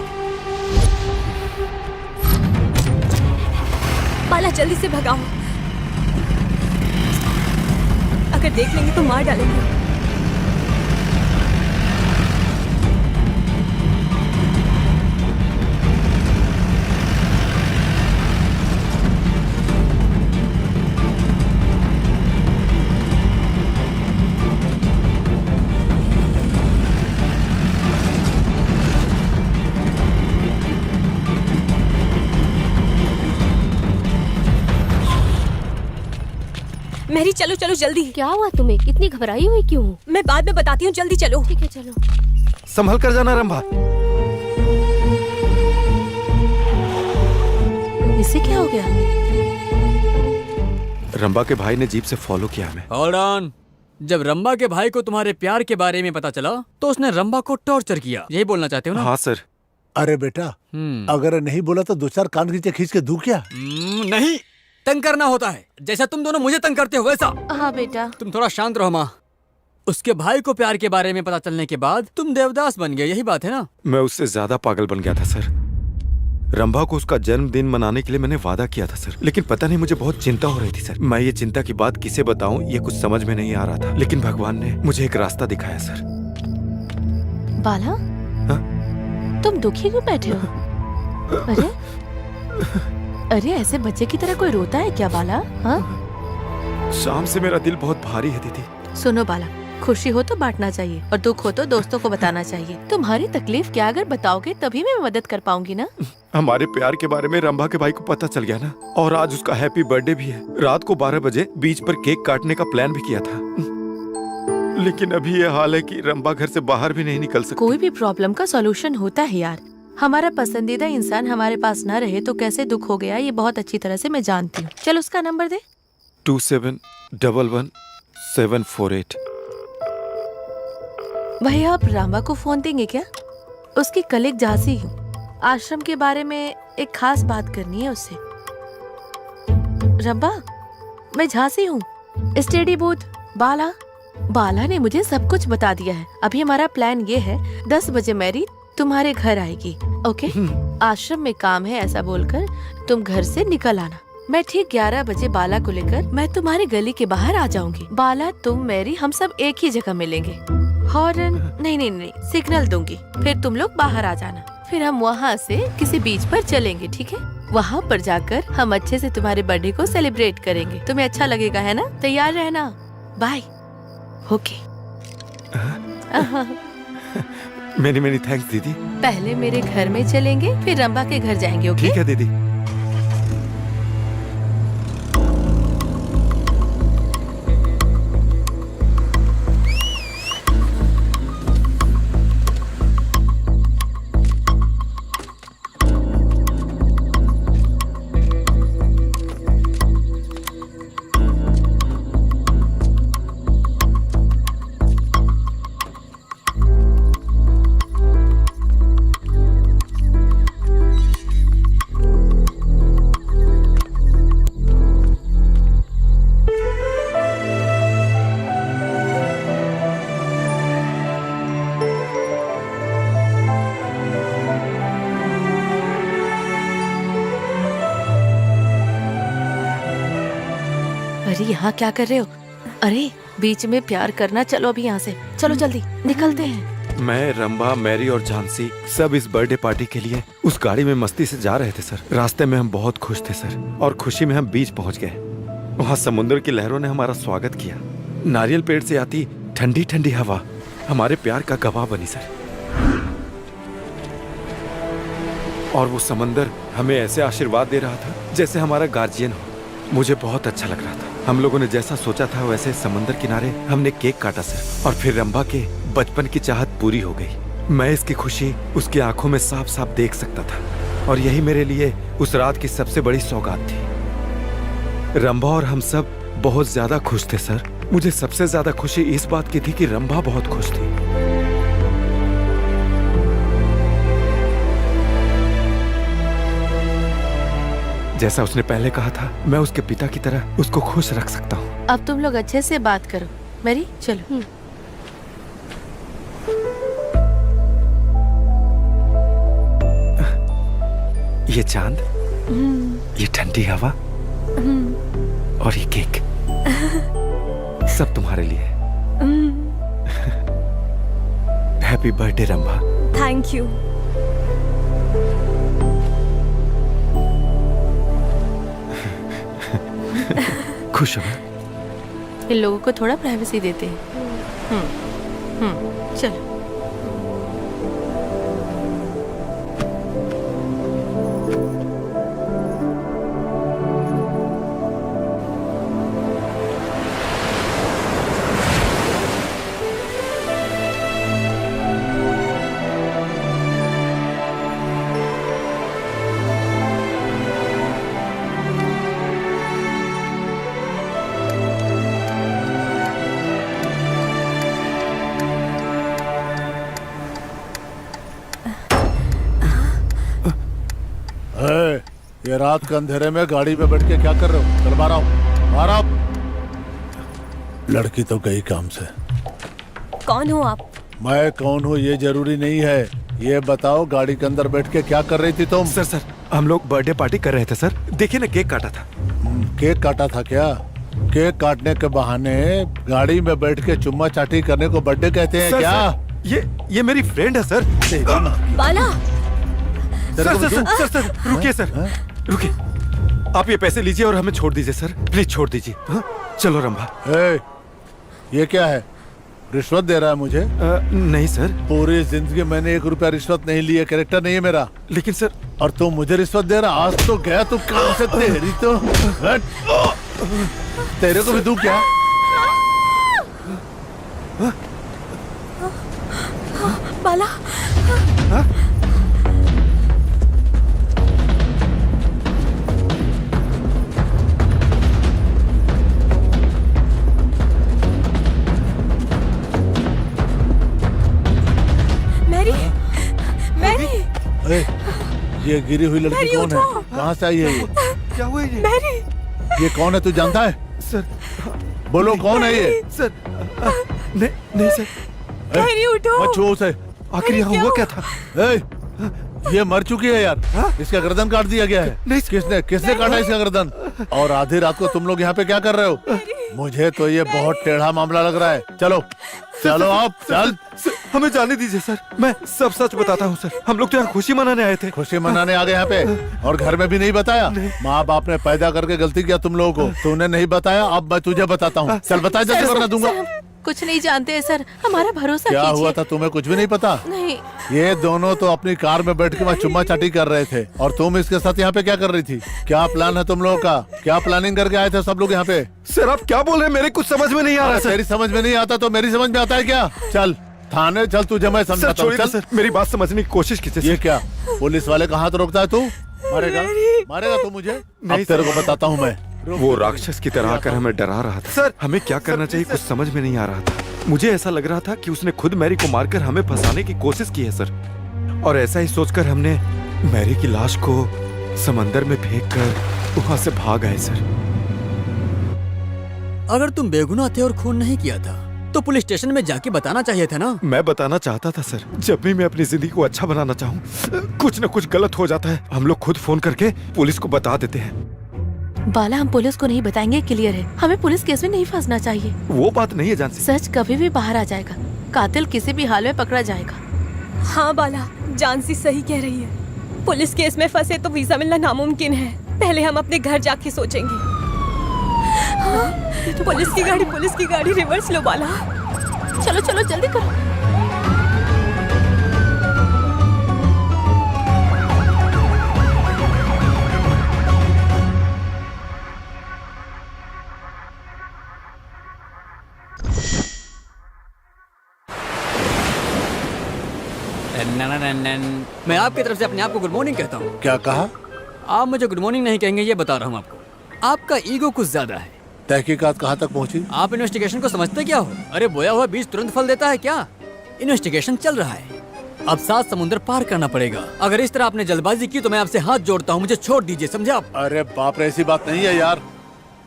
S7: बाला, जल्दी से भगाओ। अगर देख लेंगे तो मार डालेंगे। मैरी, चलो चलो जल्दी।
S6: क्या हुआ तुम्हें? इतनी घबराई हुई क्यों?
S7: मैं बाद में बताती हूँ, जल्दी चलो।
S6: ठीक है, चलो।
S2: संभल कर जाना रंभा।
S9: इसे क्या हो गया?
S10: रंबा के भाई ने जीप से फॉलो किया हमें।
S5: Hold on. जब रंबा के भाई को तुम्हारे प्यार के बारे में पता चला तो उसने रंबा को टॉर्चर किया, यही बोलना चाहते हो ना?
S10: हाँ सर।
S1: अरे बेटा, अगर नहीं बोला तो 2-4 कान खींचे खींच के दूं क्या?
S5: नहीं, तंग करना होता है, जैसा तुम दोनों मुझे तंग करते हो वैसा।
S9: हाँ बेटा।
S5: तुम थोड़ा शांत रहो माँ। उसके भाई को प्यार के बारे में पता चलने के बाद तुम देवदास बन गए, यही बात है ना?
S10: मैं उससे ज्यादा पागल बन गया था सर। रंभा को उसका जन्मदिन मनाने के लिए मैंने वादा किया था सर, लेकिन पता नहीं मुझे बहुत चिंता हो रही थी सर। मैं ये चिंता की बात किसे बताऊं ये कुछ समझ में नहीं आ रहा था, लेकिन भगवान ने मुझे एक रास्ता दिखाया सर।
S9: बाला, तुम दुखी क्यों बैठे हो? अरे अरे, ऐसे बच्चे की तरह कोई रोता है क्या बाला? हाँ,
S10: शाम से मेरा दिल बहुत भारी है दीदी।
S9: सुनो बाला, खुशी हो तो बांटना चाहिए और दुख हो तो दोस्तों को बताना चाहिए। तुम्हारी तकलीफ क्या अगर बताओगे तभी मैं मदद कर पाऊंगी ना।
S10: हमारे प्यार के बारे में रंभा के भाई को पता चल गया ना, और आज उसका हैप्पी बर्थडे भी है। रात को 12 बजे बीच पर केक काटने का प्लान भी किया था, लेकिन अभी ये हाल है कि रंभा घर से बाहर भी नहीं निकल सकती।
S9: कोई भी प्रॉब्लम का सॉल्यूशन होता है यार। हमारा पसंदीदा इंसान हमारे पास न रहे तो कैसे दुख हो गया ये बहुत अच्छी तरह से मैं जानती हूँ। चल उसका नंबर दे।
S10: 27111748।
S9: भैया आप रामा को फोन देंगे क्या? उसकी कलीग झांसी हूँ। आश्रम के बारे में एक खास बात करनी है उससे। रंबा, मैं झांसी हूँ। स्टडी बूथ बाला ने मुझे सब कुछ बता दिया है। अभी हमारा प्लान ये है 10 बजे मैरी तुम्हारे घर आएगी। ओके? आश्रम में काम है ऐसा बोलकर तुम घर से निकल आना। मैं ठीक 11 बजे बाला को लेकर मैं तुम्हारी गली के बाहर आ जाऊंगी। बाला, तुम, मैरी, हम सब एक ही जगह मिलेंगे। हॉर्न नहीं, सिग्नल दूंगी, फिर तुम लोग बाहर आ जाना। फिर हम वहाँ से किसी बीच पर चलेंगे, ठीक है? वहाँ पर जाकर हम अच्छे से तुम्हारे बर्थडे को सेलिब्रेट करेंगे। तुम्हें अच्छा लगेगा है ना? तैयार रहना। बाय। ओके।
S10: मेनी थैंक्स दीदी।
S9: पहले मेरे घर में चलेंगे, फिर रंबा के घर जाएंगे। ओके?
S10: ठीक है दीदी।
S9: अरे यहाँ क्या कर रहे हो? अरे बीच में प्यार करना। चलो अभी यहाँ से चलो, जल्दी निकलते हैं।
S10: मैं, रंभा, मैरी और झांसी सब इस बर्थडे पार्टी के लिए उस गाड़ी में मस्ती से जा रहे थे सर। रास्ते में हम बहुत खुश थे सर, और खुशी में हम बीच पहुंच गए। वहाँ समुद्र की लहरों ने हमारा स्वागत किया। नारियल पेड़ से आती ठंडी ठंडी हवा हमारे प्यार का गवाह बनी सर। और वो समंदर हमें ऐसे आशीर्वाद दे रहा था जैसे हमारा गार्जियन हो। मुझे बहुत अच्छा लग रहा था। हम लोगों ने जैसा सोचा था वैसे समंदर किनारे हमने केक काटा सर, और फिर रंभा के बचपन की चाहत पूरी हो गई। मैं इसकी खुशी उसकी आंखों में साफ साफ देख सकता था, और यही मेरे लिए उस रात की सबसे बड़ी सौगात थी। रंभा और हम सब बहुत ज्यादा खुश थे सर। मुझे सबसे ज्यादा खुशी इस बात की थी कि रंभा बहुत खुश थी। जैसा उसने पहले कहा था, मैं उसके पिता की तरह उसको खुश रख सकता हूँ।
S9: अब तुम लोग अच्छे से बात करो। मैरी चलो।
S10: ये चांद, ये ठंडी हवा और ये केक सब तुम्हारे लिए। Happy birthday Rambha.
S7: Thank you.
S10: खुश हो?
S9: इन लोगों को थोड़ा प्राइवेसी देते हैं। चलो।
S1: ये रात के अंधेरे में गाड़ी में बैठ के क्या कर रहे हो? चल बाहर आओ। लड़की तो गई काम से।
S7: कौन हो आप?
S1: मैं कौन हूँ ये जरूरी नहीं है, ये बताओ गाड़ी के अंदर बैठ के क्या कर रही थी तुम?
S10: सर हम लोग बर्थडे पार्टी कर रहे थे सर। देखिए ना, केक काटा था।
S1: केक काटा था क्या? केक काटने के बहाने गाड़ी में बैठ के चुम्मा चाटी करने को बर्थडे कहते हैं क्या?
S10: ये मेरी फ्रेंड है सर।
S7: बाला,
S10: सर रुकिए सर, रुकिए। आप ये पैसे लीजिए और हमें छोड़ दीजिए सर, प्लीज छोड़ दीजिए। हाँ? चलो रंभा।
S1: ये क्या है? रिश्वत दे रहा है मुझे?
S10: नहीं सर।
S1: पूरी जिंदगी मैंने 1 रुपया रिश्वत नहीं ली है, कैरेक्टर नहीं है मेरा।
S10: लेकिन सर।
S1: और तू मुझे रिश्वत दे रहा? आज तो गया तू काम से, तेरी तो तेरे को भी दूं क्या?
S7: बाला,
S1: ये गिरी हुई लड़की कौन है? कहाँ से आई है ये?
S10: क्या हुआ ये?
S7: मैरी।
S1: ये कौन है, तू जानता है?
S10: सर
S1: बोलो कौन है ये?
S10: सर नहीं सर।
S7: मैरी उठो।
S1: मत छुओ उसे।
S10: आखिर यहाँ हुआ क्या था?
S1: ये मर चुकी है यार। इसका गर्दन काट दिया गया है।
S10: नहीं
S1: किसने काटा इसका गर्दन? और आधी रात को तुम लोग यहाँ पे क्या कर रहे हो? मुझे तो ये बहुत टेढ़ा मामला लग रहा है। चलो आप चल।
S10: हमें जाने दीजिए सर, मैं सब सच बताता हूँ सर। हम लोग तो यहाँ खुशी मनाने आए थे।
S1: खुशी मनाने आ गए यहाँ पे? और घर में भी नहीं बताया? माँ बाप ने पैदा करके गलती किया तुम लोगों को, तूने नहीं बताया। अब मैं तुझे बताता हूँ। चल बता, जल्दी करना दूंगा।
S9: कुछ नहीं जानते हैं सर, हमारा भरोसा
S1: क्या
S9: कीजिए।
S1: हुआ था तुम्हें कुछ भी नहीं पता?
S9: नहीं।
S1: ये दोनों तो अपनी कार में बैठ के वहाँ चुम्मा चाटी कर रहे थे, और तुम इसके साथ यहाँ पे क्या कर रही थी? क्या प्लान है तुम लोगों का? क्या प्लानिंग करके आए थे सब लोग यहाँ पे?
S10: सर आप क्या बोल रहे हैं? मेरे कुछ समझ में नहीं आ रहा सर।
S1: तेरी समझ में नहीं आता तो मेरी समझ में आता है क्या? चल थाने चल, तुझे मैं समझाता हूँ।
S10: सर मेरी बात समझने की कोशिश कीजिए।
S1: ये क्या पुलिस वाले का हाथ रोकता है? तू मारेगा तू मुझे? नहीं, तेरे को बताता हूँ मैं।
S10: वो राक्षस की तरह आकर हमें डरा रहा था सर। हमें क्या करना चाहिए कुछ समझ में नहीं आ रहा था। मुझे ऐसा लग रहा था कि उसने खुद मैरी को मारकर हमें फंसाने की कोशिश की है सर। और ऐसा ही सोचकर हमने मैरी की लाश को समंदर में फेंककर वहां से भाग आए सर।
S5: अगर तुम बेगुनाह थे और खून नहीं किया था तो पुलिस स्टेशन में जाके बताना चाहिए था ना।
S10: मैं बताना चाहता था सर। जब भी मैं अपनी जिंदगी को अच्छा बनाना चाहूँ, कुछ न कुछ गलत हो जाता है। हम लोग खुद फोन करके पुलिस को बता देते हैं।
S9: बाला, हम पुलिस को नहीं बताएंगे, क्लियर है। हमें पुलिस केस में नहीं फंसना चाहिए।
S10: वो बात नहीं है जानसी।
S9: सच कभी भी बाहर आ जाएगा, कातिल किसी भी हाल में पकड़ा जाएगा।
S7: हाँ बाला, जानसी सही कह रही है। पुलिस केस में फंसे तो वीजा मिलना नामुमकिन है। पहले हम अपने घर जाके सोचेंगे। हाँ, तो पुलिस की गाड़ी रिवर्स लो बाला।
S9: चलो जल्दी करो।
S5: मैं आपकी तरफ से अपने आप को गुड मॉर्निंग कहता हूँ।
S1: क्या कहा?
S5: आप मुझे गुड मॉर्निंग नहीं कहेंगे, ये बता रहा हूँ आपको। आपका ईगो कुछ ज्यादा है।
S1: तहकीकात कहाँ तक पहुँची?
S5: आप इन्वेस्टिगेशन को समझते क्या हो? अरे बोया हुआ बीज तुरंत फल देता है क्या? इन्वेस्टिगेशन चल रहा है, अब 7 समुद्र पार करना पड़ेगा। अगर इस तरह आपने जल्दबाजी की तो मैं आपसे हाथ जोड़ता हूँ, मुझे छोड़ दीजिए, समझे आप?
S1: अरे बाप रे, ऐसी बात नहीं है यार।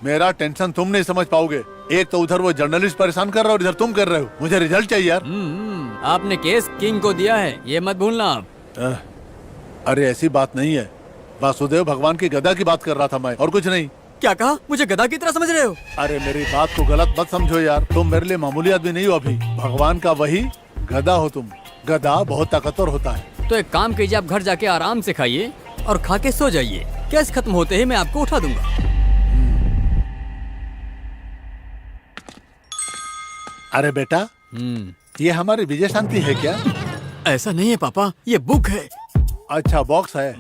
S1: मेरा टेंशन तुम नहीं समझ पाओगे। एक तो उधर वो जर्नलिस्ट परेशान कर रहा है और इधर तुम कर रहे हो। मुझे रिजल्ट चाहिए यार।
S5: आपने केस किंग को दिया है, ये मत भूलना आप।
S1: अरे ऐसी बात नहीं है, वासुदेव भगवान की गदा की बात कर रहा था मैं, और कुछ नहीं।
S5: क्या कहा? मुझे गधा की तरह समझ रहे हो?
S1: अरे मेरी बात को गलत मत समझो यार, तुम मेरे लिए मामूली आदमी नहीं हो अभी। भगवान का वही गधा हो तुम। गधा बहुत ताकतवर होता है।
S5: तो एक काम कीजिए, आप घर जाके आराम से खाइए और खा के सो जाइए। केस खत्म होते ही मैं आपको उठा दूंगा।
S1: अरे बेटा, ये हमारी विजय शांति है क्या?
S5: ऐसा नहीं है पापा, ये बुक है।
S1: अच्छा बॉक्स है?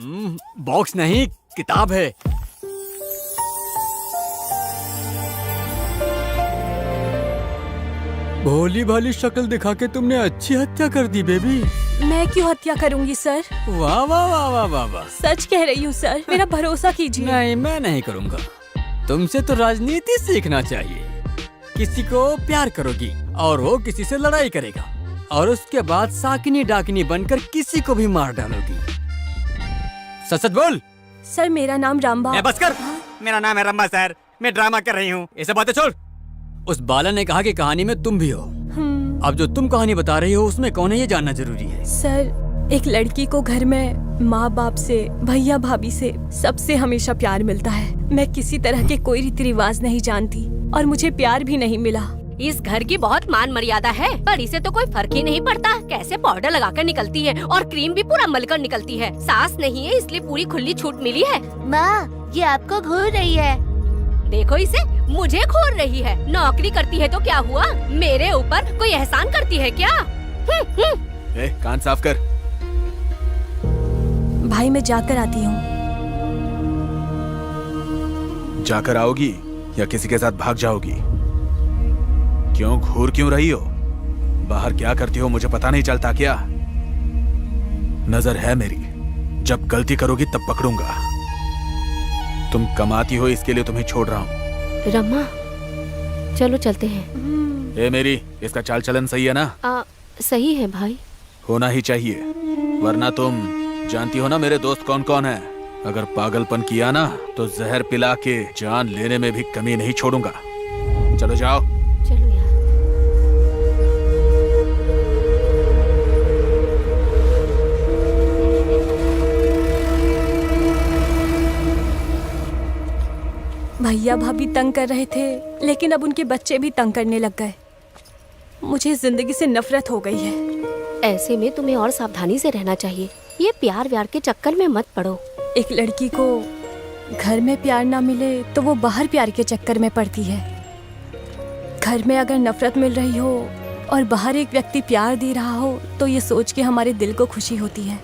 S5: बॉक्स नहीं, किताब है। भोली भाली शक्ल दिखा के तुमने अच्छी हत्या कर दी बेबी।
S7: मैं क्यों हत्या करूंगी सर?
S5: वाह वाह वाह वाह वाह वाह।
S7: सच कह रही हूँ सर, मेरा भरोसा कीजिए।
S5: नहीं, मैं नहीं करूंगा। तुमसे तो राजनीति सीखना चाहिए। किसी को प्यार करोगी और वो किसी से लड़ाई करेगा, और उसके बाद साकिनी डाकिनी बनकर किसी को भी मार डालोगी। सच सच बोल।
S7: सर मेरा नाम रामबा।
S5: बस कर। मेरा नाम है रंबा सर, मैं ड्रामा कर रही हूँ, ये सब बातें छोड़। उस बाला ने कहा कि कहानी में तुम भी हो। अब जो तुम कहानी बता रही हो उसमें कौन है ये जानना जरूरी है।
S7: सर एक लड़की को घर में माँ बाप से, भैया भाभी से, सबसे हमेशा प्यार मिलता है। मैं किसी तरह के कोई रीति रिवाज नहीं जानती और मुझे प्यार भी नहीं मिला।
S6: इस घर की बहुत मान मर्यादा है, पर इसे तो कोई फर्क ही नहीं पड़ता। कैसे पाउडर लगाकर निकलती है और क्रीम भी पूरा मलकर निकलती है। सास नहीं है इसलिए पूरी खुली छूट मिली है।
S9: माँ ये आपको घूर रही है।
S6: देखो इसे, मुझे घूर रही है। नौकरी करती है तो क्या हुआ, मेरे ऊपर कोई एहसान करती है क्या?
S3: कान साफ कर।
S7: भाई मैं जाकर आती हूँ।
S3: जाकर आओगी या किसी के साथ भाग जाओगी? क्यों घूर क्यों रही हो? बाहर क्या करती हो मुझे पता नहीं चलता क्या? नजर है मेरी, जब गलती करोगी तब पकड़ूंगा। तुम कमाती हो इसके लिए तुम्हें छोड़ रहा हूँ।
S6: रम्मा चलो चलते हैं।
S3: ए मेरी, इसका चाल चलन सही है ना?
S6: सही है भाई।
S3: होना ही चाहिए, वरना तुम जानती हो ना मेरे दोस्त कौन कौन है। अगर पागलपन किया ना तो जहर पिला के जान लेने में भी कमी नहीं छोड़ूंगा। चलो जाओ।
S6: चलो यार।
S7: भैया भाभी तंग कर रहे थे, लेकिन अब उनके बच्चे भी तंग करने लग गए। मुझे जिंदगी से नफरत हो गई है।
S6: ऐसे में तुम्हें और सावधानी से रहना चाहिए। ये प्यार व्यार के चक्कर में मत पड़ो।
S7: एक लड़की को घर में प्यार ना मिले तो वो बाहर प्यार के चक्कर में पड़ती है। घर में अगर नफरत मिल रही हो और बाहर एक व्यक्ति प्यार दे रहा हो तो ये सोच के हमारे दिल को खुशी होती है।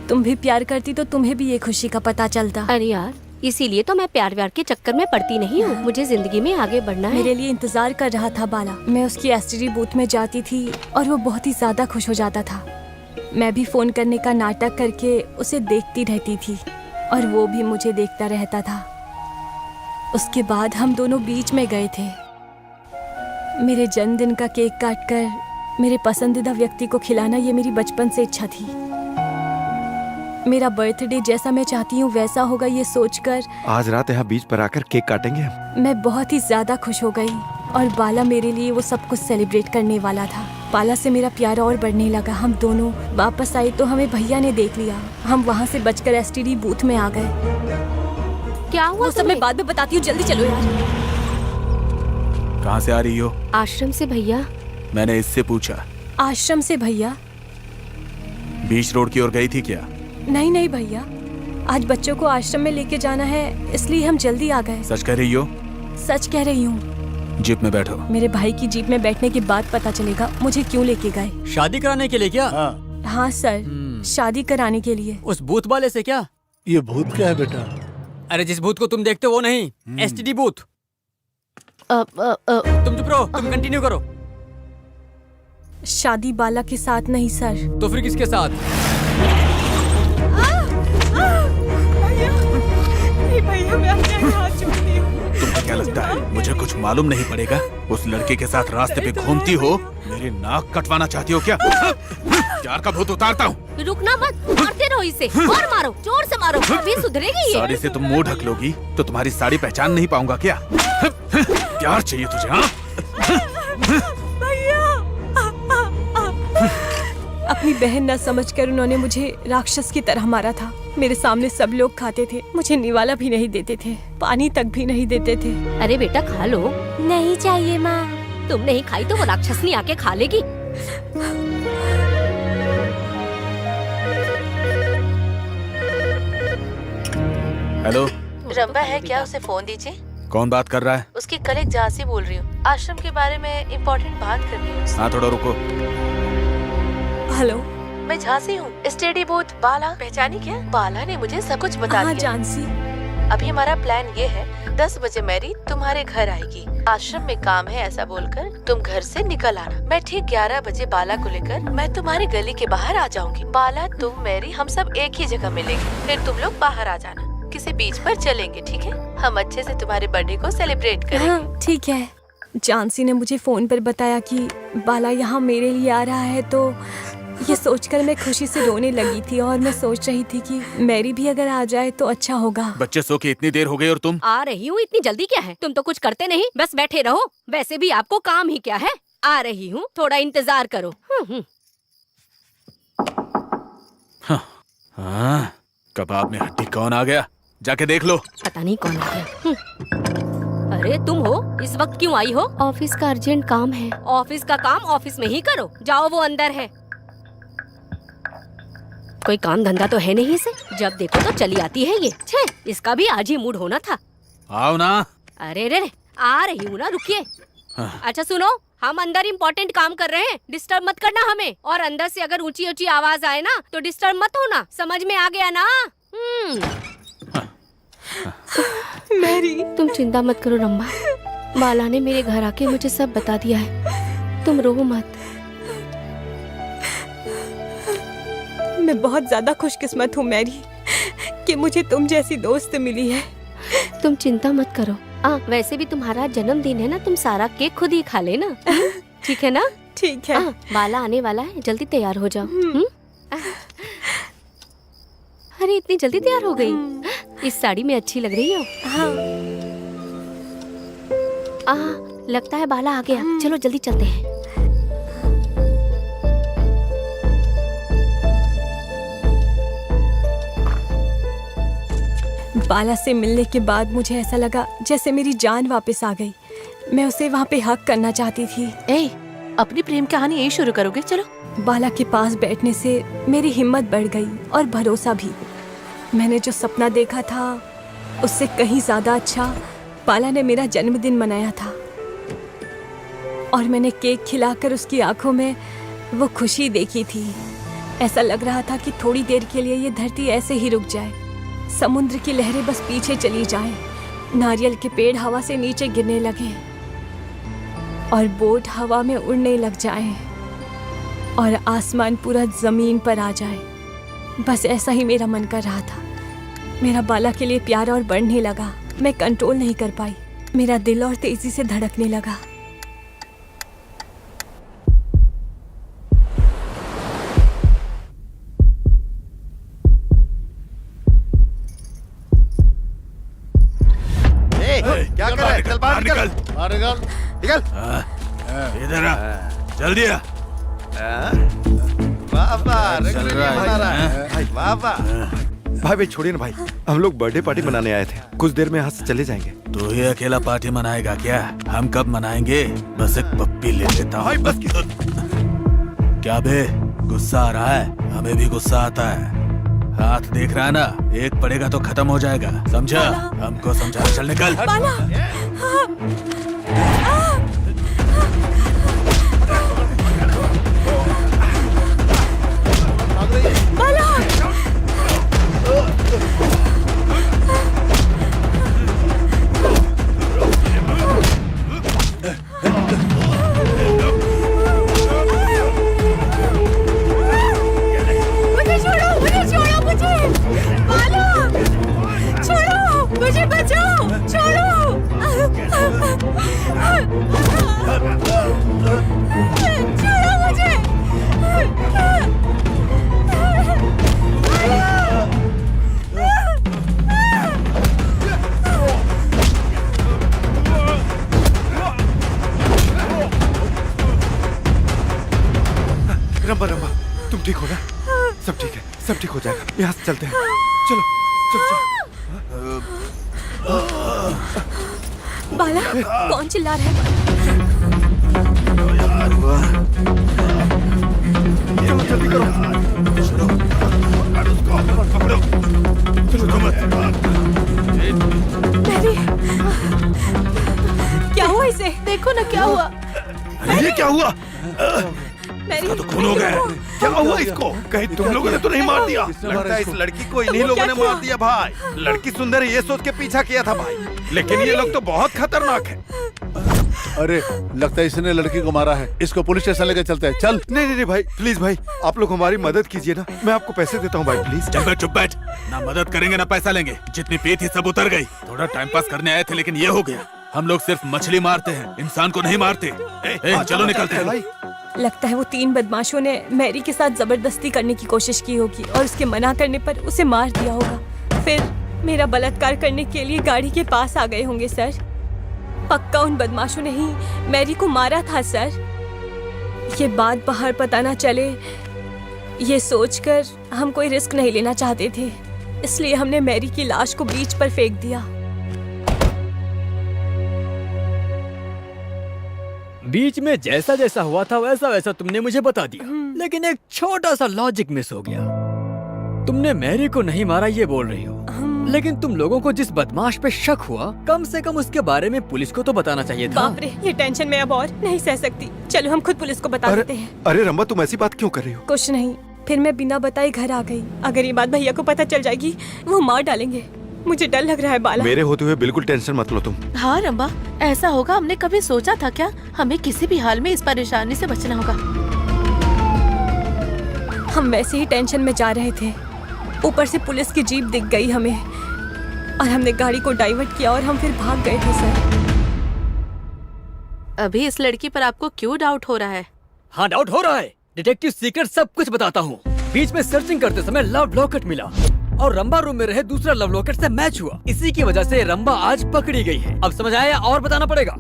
S7: तुम भी प्यार करती तो तुम्हें भी ये खुशी का पता चलता।
S6: अरे यार, इसीलिए तो मैं प्यार व्यार के चक्कर में पड़ती नहीं हूँ। मुझे जिंदगी में आगे बढ़ना है।
S7: मेरे लिए इंतजार कर रहा था बाला। मैं उसकी एसटीडी बूथ में जाती थी और वो बहुत ही ज्यादा खुश हो जाता था। मैं भी फोन करने का नाटक करके उसे देखती रहती थी और वो भी मुझे देखता रहता था। उसके बाद हम दोनों बीच में गए थे। मेरे जन्मदिन का केक काटकर मेरे पसंदीदा व्यक्ति को खिलाना ये मेरी बचपन से इच्छा थी। मेरा बर्थडे जैसा मैं चाहती हूँ वैसा होगा ये सोचकर
S10: आज रात यहाँ बीच पर आकर केक काटेंगे हम।
S7: मैं बहुत ही ज्यादा खुश हो गई और बाला मेरे लिए वो सब कुछ सेलिब्रेट करने वाला था। बाला से मेरा प्यार और बढ़ने लगा। हम दोनों वापस आए तो हमें भैया ने देख लिया। हम वहाँ से बचकर एसटीडी बूथ में आ गए।
S6: क्या हुआ?
S7: वो सब मैं बाद में बताती हूँ, जल्दी चलो यार।
S3: कहाँ से आ रही हो?
S6: आश्रम से भैया।
S3: मैंने इससे पूछा।
S7: आश्रम से भैया?
S3: बीच रोड की ओर गई थी क्या?
S7: नहीं नहीं भैया, आज बच्चों को आश्रम में लेके जाना है इसलिए हम जल्दी आ गए।
S3: सच कह रही हो?
S7: सच कह रही हूँ।
S3: जीप में बैठो।
S7: मेरे भाई की जीप में बैठने के बाद पता चलेगा मुझे क्यों लेके गए।
S5: शादी कराने के लिए क्या?
S7: हाँ सर, शादी कराने के लिए।
S5: उस भूत वाले से क्या?
S1: ये भूत क्या है बेटा?
S5: अरे जिस भूत को तुम देखते हो वो नहीं, एसटीडी बूथ। तुम चुप रहो, तुम कंटिन्यू करो।
S7: शादी बाला के साथ नहीं सर।
S5: तो फिर किसके साथ?
S7: भैया मैं आपके हाथ जोड़ती हूँ।
S3: तुमको क्या लगता है मुझे कुछ मालूम नहीं पड़ेगा? उस लड़के के साथ रास्ते पे घूमती हो, मेरी नाक कटवाना चाहती हो क्या? प्यार का भूत उतारता हूँ।
S6: रुकना मत, मारते रहो इसे और मारो, जोर से मारो, अभी सुधरेगी ये।
S3: साड़ी से तुम मुंह ढक लोगी तो तुम्हारी साड़ी पहचान नहीं पाऊंगा क्या? प्यार चाहिए तुझे? हाँ,
S7: अपनी बहन न समझकर उन्होंने मुझे राक्षस की तरह मारा था। मेरे सामने सब लोग खाते थे, मुझे निवाला भी नहीं देते थे, पानी तक भी नहीं देते थे।
S6: अरे बेटा खा लो।
S7: नहीं चाहिए माँ।
S6: तुम नहीं खाई तो वो राक्षसनी आके खा लेगी।
S3: हेलो,
S9: रंबा है क्या? उसे फोन दीजिए।
S3: कौन बात कर रहा है?
S9: उसकी कलीग झांसी बोल रही हूँ। आश्रम के बारे में इम्पोर्टेंट बात करनी है उससे।
S3: हाँ थोड़ा रुको।
S7: हेलो,
S9: मैं झांसी हूँ। स्टडी बूथ बाला पहचानी क्या? बाला ने मुझे सब कुछ बता
S7: हाँ
S9: दिया।
S7: जानसी।
S9: अभी हमारा प्लान ये है, 10 बजे मैरी तुम्हारे घर आएगी। आश्रम में काम है ऐसा बोलकर तुम घर से निकल आना। मैं ठीक 11 बजे बाला को लेकर मैं तुम्हारी गली के बाहर आ जाऊंगी। बाला, तुम, मैरी, हम सब एक ही जगह मिलेंगे। फिर तुम लोग बाहर आ जाना, किसी बीच पर चलेंगे, ठीक है? हम अच्छे से तुम्हारे बर्थडे को सेलिब्रेट करेंगे।
S7: हाँ ठीक है। जानसी ने मुझे फोन पर बताया कि बाला यहाँ मेरे लिए आ रहा है तो ये सोचकर मैं खुशी से रोने लगी थी और मैं सोच रही थी कि मैरी भी अगर आ जाए तो अच्छा होगा।
S3: बच्चे सो के इतनी देर हो गई और तुम?
S6: आ रही हूँ, इतनी जल्दी क्या है? तुम तो कुछ करते नहीं, बस बैठे रहो। वैसे भी आपको काम ही क्या है। आ रही हूँ, थोड़ा इंतजार करो।
S3: हाँ, कबाब में हड्डी कौन आ गया? जाके देख लो।
S6: पता नहीं कौन आ गया। अरे तुम हो, इस वक्त क्यों आई हो? ऑफिस का अर्जेंट काम है। ऑफिस का काम ऑफिस में ही करो। जाओ, वो अंदर है। कोई काम धंधा तो है नहीं इसे, जब देखो तो चली आती है ये। छे, इसका भी आज ही मूड होना था।
S3: आओ ना।
S6: अरे रे, आ रही हूँ ना, रुकिए। अच्छा सुनो, हम अंदर इम्पोर्टेंट काम कर रहे हैं, डिस्टर्ब मत करना हमें। और अंदर से अगर ऊंची ऊंची आवाज आए ना तो डिस्टर्ब मत होना, समझ में आ गया ना?
S7: मैरी,
S6: तुम चिंता मत करो रंबा, बाला ने मेरे घर आके मुझे सब बता दिया है। तुम रो मत।
S7: मैं बहुत ज्यादा खुशकिस्मत हूँ मैरी कि मुझे तुम जैसी दोस्त मिली है।
S6: तुम चिंता मत करो। वैसे भी तुम्हारा जन्मदिन है ना, तुम सारा केक खुद ही खा लेना। ठीक है ना?
S7: ठीक है।
S6: बाला आने वाला है, जल्दी तैयार हो जाओ। अरे इतनी जल्दी तैयार हो गई? इस साड़ी में अच्छी लग रही हो।
S7: हाँ।
S6: लगता है बाला आ गया। चलो जल्दी चलते हैं।
S7: बाला से मिलने के बाद मुझे ऐसा लगा जैसे मेरी जान वापस आ गई। मैं उसे वहाँ पे हक करना चाहती थी।
S9: अपनी प्रेम कहानी यही शुरू करोगे? चलो।
S7: बाला के पास बैठने से मेरी हिम्मत बढ़ गई और भरोसा भी। मैंने जो सपना देखा था उससे कहीं ज्यादा अच्छा बाला ने मेरा जन्मदिन मनाया था। और मैंने केक खिलाकर उसकी आंखों में वो खुशी देखी थी। ऐसा लग रहा था कि थोड़ी देर के लिए ये धरती ऐसे ही रुक जाए, समुद्र की लहरें बस पीछे चली जाएं, नारियल के पेड़ हवा से नीचे गिरने लगे और बोट हवा में उड़ने लग जाएं और आसमान पूरा जमीन पर आ जाए। बस ऐसा ही मेरा मन कर रहा था। मेरा बाला के लिए प्यार और बढ़ने लगा। मैं कंट्रोल नहीं कर पाई। मेरा दिल और तेजी से धड़कने लगा।
S2: क्या कर रहा है? चल बाहर निकल।
S1: बाहर निकल।
S2: निकल।
S3: इधर आ, जल्दी आ।
S10: भाई छोड़िए ना भाई, हम लोग बर्थडे पार्टी मनाने आए थे। कुछ देर में यहाँ से चले जाएंगे।
S3: तू ही अकेला पार्टी मनाएगा क्या? हम कब मनाएंगे? बस एक पप्पी ले लेता हूँ।
S2: बस
S3: क्या बे, गुस्सा आ रहा है? हमें भी गुस्सा आता है। हाथ देख रहा है ना, एक पड़ेगा तो खत्म हो जाएगा, समझा? हमको समझा। चल निकल।
S7: मुझे बचाओ, छोड़ो। छोड़ो मुझे।
S10: रंबा रंबा, तुम ठीक हो ना? सब ठीक है, सब ठीक हो जाएगा। यहाँ से चलते हैं। चलो चलो चलो।
S7: बाला, कौन चिल्ला रहा है?
S10: चलो जल्दी करो।
S7: मैरी, क्या हुआ इसे?
S9: देखो ना क्या हुआ।
S3: ये क्या हुआ?
S7: मैरी,
S3: तो खून हो गया।
S2: क्या हुआ इसको? कहीं तुम लोगों ने तो नहीं मार दिया? लगता है इस लड़की को इन्हीं लोगों ने मार दिया भाई। लड़की सुंदर है ये सोच के पीछा किया था भाई, लेकिन ये लोग तो बहुत खतरनाक है।
S1: अरे लगता है इसने लड़की को मारा है। इसको पुलिस स्टेशन लेके चलते हैं। चल।
S10: नहीं नहीं भाई, प्लीज भाई, आप लोग हमारी मदद कीजिए ना। मैं आपको पैसे देता हूँ भाई, प्लीज।
S3: चुप बैठ, चुप बैठ। ना मदद करेंगे ना पैसा लेंगे। जितनी पी थी सब उतर गई। थोड़ा टाइम पास करने आए थे लेकिन ये हो गया। हम लोग सिर्फ मछली मारते हैं, इंसान को नहीं मारते। चलो निकलते हैं।
S7: लगता है वो 3 बदमाशों ने मैरी के साथ जबरदस्ती करने की कोशिश की होगी और उसके मना करने पर उसे मार दिया होगा। फिर मेरा बलात्कार करने के लिए गाड़ी के पास आ गए होंगे सर। पक्का उन बदमाशों ने ही मैरी को मारा था सर। ये बात बाहर पता ना चले, ये सोचकर हम कोई रिस्क नहीं लेना चाहते थे, इसलिए हमने मैरी की लाश को बीच पर फेंक दिया।
S5: बीच में जैसा जैसा हुआ था वैसा वैसा तुमने मुझे बता दिया, लेकिन एक छोटा सा लॉजिक मिस हो गया। तुमने मैरी को नहीं मारा ये बोल रही हो, लेकिन तुम लोगों को जिस बदमाश पे शक हुआ कम से कम उसके बारे में पुलिस को तो बताना चाहिए था।
S7: बाप रे, ये टेंशन मैं अब और नहीं सह सकती। चलो हम खुद पुलिस को बता देते हैं।
S10: अरे रंबा, तुम ऐसी बात क्यों कर रही हो?
S7: कुछ नहीं, फिर मैं बिना बताए घर आ गई। अगर ये बात भैया को पता चल जाएगी वो मार डालेंगे। मुझे डर लग रहा है बाला।
S10: मेरे होते हुए बिल्कुल टेंशन मत लो तुम।
S9: हाँ रंबा, ऐसा होगा हमने कभी सोचा था क्या? हमें किसी भी हाल में इस परेशानी से बचना होगा।
S7: हम वैसे ही टेंशन में जा रहे थे, ऊपर से पुलिस की जीप दिख गई हमें और हमने गाड़ी को डाइवर्ट किया और हम फिर भाग गए थे सर।
S9: अभी इस लड़की पर आपको क्यों डाउट हो रहा है?
S5: हाँ, डाउट हो रहा है। डिटेक्टिव सीक्रेट सब कुछ बताता हूँ। बीच में सर्चिंग करते समय लव लॉकेट मिला और रंबा रूम में रहे दूसरा लव लॉकेट से मैच हुआ। इसी की वजह से रंबा आज पकड़ी गई है। अब समझ आया और बताना पड़ेगा?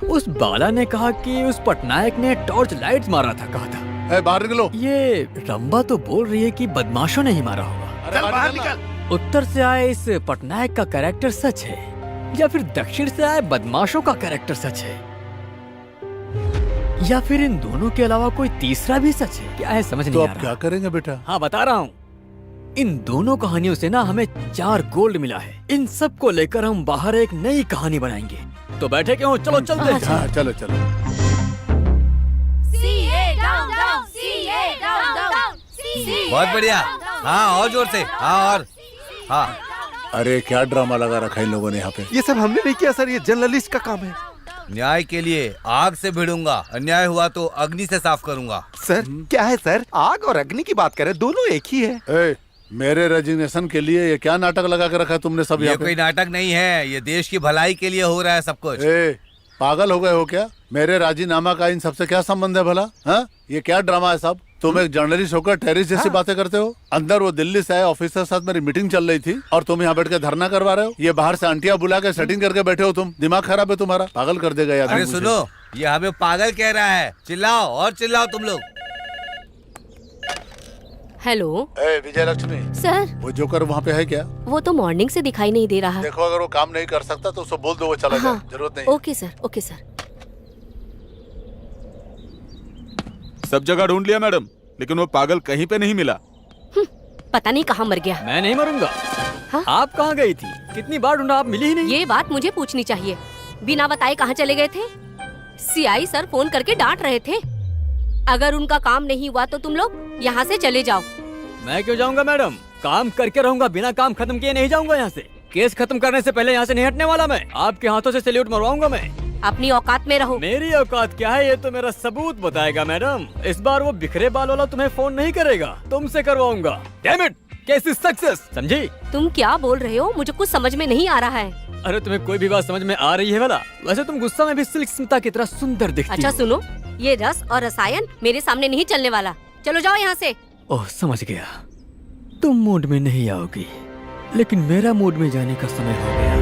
S5: उस बाला ने कहा कि उस पटनायक ने टॉर्च लाइट्स मारा था, कहा था।
S1: बाहर निकलो।
S5: ये रंबा तो बोल रही है कि बदमाशों ने ही मारा होगा।
S2: चल बाहर निकल।
S5: उत्तर से आए इस पटनायक का कैरेक्टर सच है या फिर दक्षिण से आए बदमाशों का कैरेक्टर सच है, या फिर इन दोनों के अलावा कोई तीसरा भी सच है? क्या है समझ नहीं
S1: तो
S5: आ
S1: अब
S5: रहा।
S1: क्या करेंगे बेटा?
S5: हाँ, बता रहा हूँ। इन दोनों कहानियों से ना हमें 4 गोल्ड मिला है। इन सब को लेकर हम बाहर एक नई कहानी बनाएंगे। तो बैठे क्यों? चलो चलते हैं।
S1: हाँ, चलो चलो।
S4: बहुत बढ़िया। हाँ, और जोर से। हाँ, और हाँ।
S1: अरे क्या ड्रामा लगा रखा है इन लोगों ने यहाँ पे।
S2: ये सब हमने नहीं किया सर, ये जर्नलिस्ट का काम है।
S4: न्याय के लिए आग से भिड़ूंगा, अन्याय हुआ तो अग्नि से साफ करूंगा।
S2: सर क्या है सर, आग और अग्नि की बात करें, दोनों एक ही है।
S1: ए, मेरे रेजिग्नेशन के लिए ये क्या नाटक लगा के रखा है तुमने सब
S4: ये
S1: यहाँ
S4: कोई
S1: पे?
S4: नाटक नहीं है, ये देश की भलाई के लिए हो रहा है सब कुछ।
S1: ए, पागल हो गए हो क्या? मेरे राजीनामा का इन सबसे क्या संबंध है भला? हाँ, ये क्या ड्रामा है सब? तुम एक जर्नलिस्ट होकर टेररिस्ट जैसी बातें करते हो। अंदर वो दिल्ली से आए ऑफिसर साथ मेरी मीटिंग चल रही थी और तुम यहाँ बैठ के धरना करवा रहे हो। ये बाहर से आंटिया बुला के सेटिंग करके बैठे हो तुम। दिमाग खराब है तुम्हारा, पागल कर देगा यार।
S4: अरे सुनो, ये हमें पागल कह रहा है। चिल्लाओ और चिल्लाओ तुम लोग।
S6: हेलो
S1: विजय लक्ष्मी,
S6: सर,
S1: वो जोकर वहाँ पे है क्या?
S6: वो तो मॉर्निंग से दिखाई नहीं दे रहा।
S1: देखो, अगर वो काम नहीं कर सकता तो उसको बोल दो वो चला जाए।
S6: हाँ,
S1: जरूरत नहीं है।
S6: Okay sir, okay sir.
S8: सब जगह ढूंढ लिया मैडम, लेकिन वो पागल कहीं पे नहीं मिला।
S6: पता नहीं कहाँ मर गया।
S5: मैं नहीं मरूंगा।
S6: हाँ?
S5: आप कहाँ गई थी? कितनी बार ढूंढा, आप मिली ही नहीं।
S6: ये बात मुझे पूछनी चाहिए। बिना बताए कहाँ चले गए थे? सीआई सर फोन करके डांट रहे थे। अगर उनका काम नहीं हुआ तो तुम लोग यहाँ से चले जाओ।
S5: मैं क्यों जाऊंगा मैडम? काम करके रहूंगा, बिना काम खत्म किए नहीं जाऊंगा यहाँ से। केस खत्म करने से पहले यहाँ से नहीं हटने वाला मैं। आपके हाथों से सैल्यूट मरवाऊंगा मैं।
S6: अपनी औकात में रहो।
S5: मेरी औकात क्या है ये तो मेरा सबूत बताएगा मैडम। इस बार वो बिखरे बाल वाला तुम्हें फोन नहीं करेगा, तुमसे करवाऊंगा। Damn it, case is success, समझी?
S6: तुम क्या बोल रहे हो? मुझे कुछ समझ में नहीं आ रहा है।
S5: अरे तुम्हें कोई भी बात समझ में आ रही है वाला? वैसे तुम गुस्सा में भी सिल्क स्मिता की तरह सुंदर दिखती
S6: अच्छा
S5: हो।
S6: सुनो, ये रस और रसायन मेरे सामने नहीं चलने वाला। चलो जाओ यहाँ से।
S5: ओह, समझ गया। तुम मूड में नहीं आओगी, लेकिन मेरा मूड में जाने का समय हो गया।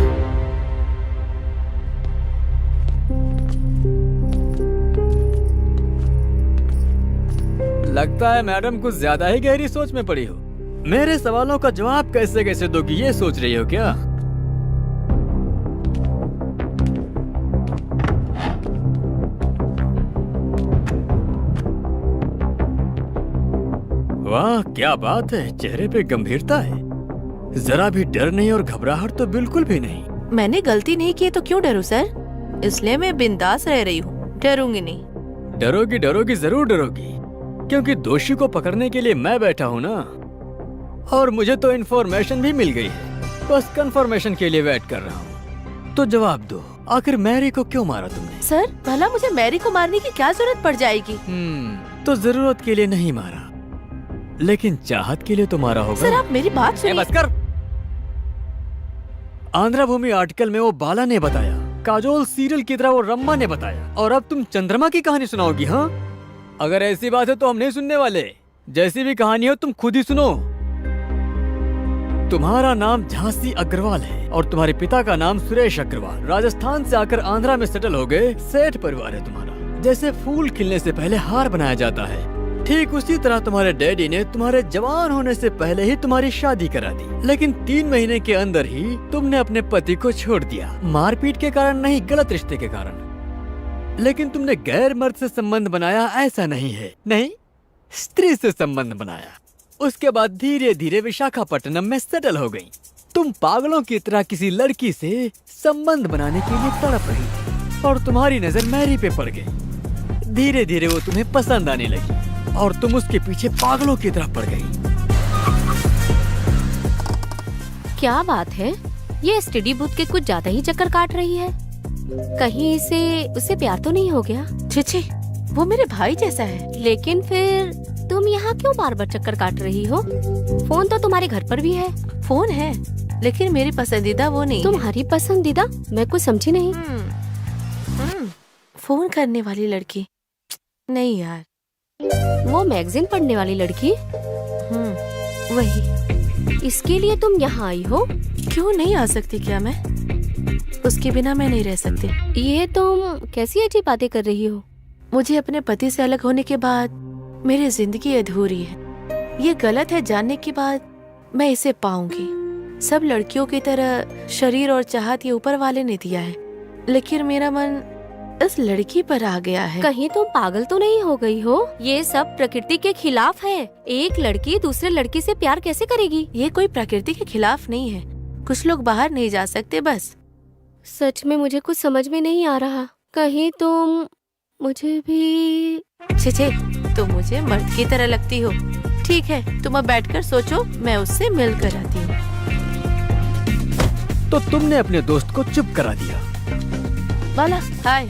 S5: लगता है मैडम कुछ ज्यादा ही गहरी सोच में पड़ी हो। मेरे सवालों का जवाब कैसे कैसे दोगी ये सोच रही हो क्या? वाह, क्या बात है, चेहरे पे गंभीरता है। जरा भी डर नहीं और घबराहट तो बिल्कुल भी नहीं।
S9: मैंने गलती नहीं की तो क्यों डरूं सर? इसलिए मैं बिंदास रह रही हूँ, डरूंगी नहीं।
S5: डरोगी डरोगी जरूर डरोगी, क्योंकि दोषी को पकड़ने के लिए मैं बैठा हूँ ना। और मुझे तो इन्फॉर्मेशन भी मिल गई है, बस कंफर्मेशन के लिए वेट कर रहा हूँ। तो जवाब दो, आखिर मैरी को क्यों मारा तुमने?
S9: सर भला मुझे मैरी को मारने की क्या जरूरत पड़ जाएगी?
S5: तो जरूरत के लिए नहीं मारा, लेकिन चाहत के लिए तो मारा होगा।
S9: सर आप मेरी बात सुनिए।
S5: बस कर। आंध्रा भूमि आर्टिकल में वो बाला ने बताया काजोल सीरियल की तरह वो रम्मा ने बताया, और अब तुम चंद्रमा की कहानी सुनाओगी? हाँ, अगर ऐसी बात है तो हम नहीं सुनने वाले। जैसी भी कहानी हो तुम खुद ही सुनो। तुम्हारा नाम झांसी अग्रवाल है और तुम्हारे पिता का नाम सुरेश अग्रवाल। राजस्थान से आकर आंध्रा में सेटल हो गए। सेठ परिवार है तुम्हारा। जैसे फूल खिलने से पहले हार बनाया जाता है, ठीक उसी तरह तुम्हारे डैडी ने तुम्हारे जवान होने से पहले ही तुम्हारी शादी करा दी। लेकिन 3 महीने के अंदर ही तुमने अपने पति को छोड़ दिया। मारपीट के कारण नहीं, गलत रिश्ते के कारण। लेकिन तुमने गैर मर्द से संबंध बनाया, ऐसा नहीं है। नहीं, स्त्री से संबंध बनाया। उसके बाद धीरे धीरे विशाखापट्टनम में सेटल हो गई। तुम पागलों की तरह किसी लड़की से संबंध बनाने के लिए तड़प रही थी और तुम्हारी नजर मैरी पे पड़ गई। धीरे धीरे वो तुम्हें पसंद आने लगी और तुम उसके पीछे पागलों की तरह पड़ गई।
S6: क्या बात है, ये स्टडी बूथ के कुछ ज्यादा ही चक्कर काट रही है। कहीं उसे प्यार तो नहीं हो गया?
S9: छिछी, वो मेरे भाई जैसा है।
S6: लेकिन फिर तुम यहाँ क्यों बार बार चक्कर काट रही हो? फोन तो तुम्हारे घर पर भी है।
S9: फोन है, लेकिन मेरी पसंदीदा वो नहीं।
S6: तुम्हारी पसंदीदा? मैं कुछ समझी नहीं।
S9: फोन करने वाली लड़की नहीं यार,
S6: वो मैगजीन पढ़ने वाली लड़की?
S9: वही।
S6: इसके लिए तुम यहाँ आई हो?
S9: क्यों नहीं आ सकती क्या मैं? उसके बिना मैं नहीं रह सकती।
S6: ये तुम कैसी अजीब बातें कर रही हो?
S9: मुझे अपने पति से अलग होने के बाद मेरी जिंदगी अधूरी है। ये गलत है जानने के बाद मैं इसे पाऊंगी। सब लड़कियों की तरह शरीर और चाहत ये ऊपर वाले ने दिया है, लेकिन मेरा मन इस लड़की पर आ गया है।
S6: कहीं तुम पागल तो नहीं हो गई हो? ये सब प्रकृति के खिलाफ है। एक लड़की दूसरे लड़की से प्यार कैसे करेगी?
S9: ये कोई प्रकृति के खिलाफ नहीं है। कुछ लोग बाहर नहीं जा सकते बस।
S6: सच में मुझे कुछ समझ में नहीं आ रहा। कहीं तुम मुझे भी...
S9: छे, तुम मुझे मर्द की तरह लगती हो। ठीक है, तुम अब बैठकर सोचो, मैं उससे मिल कर आती हूँ।
S5: तो तुमने अपने दोस्त को चुप करा दिया।
S9: बाला, हाय।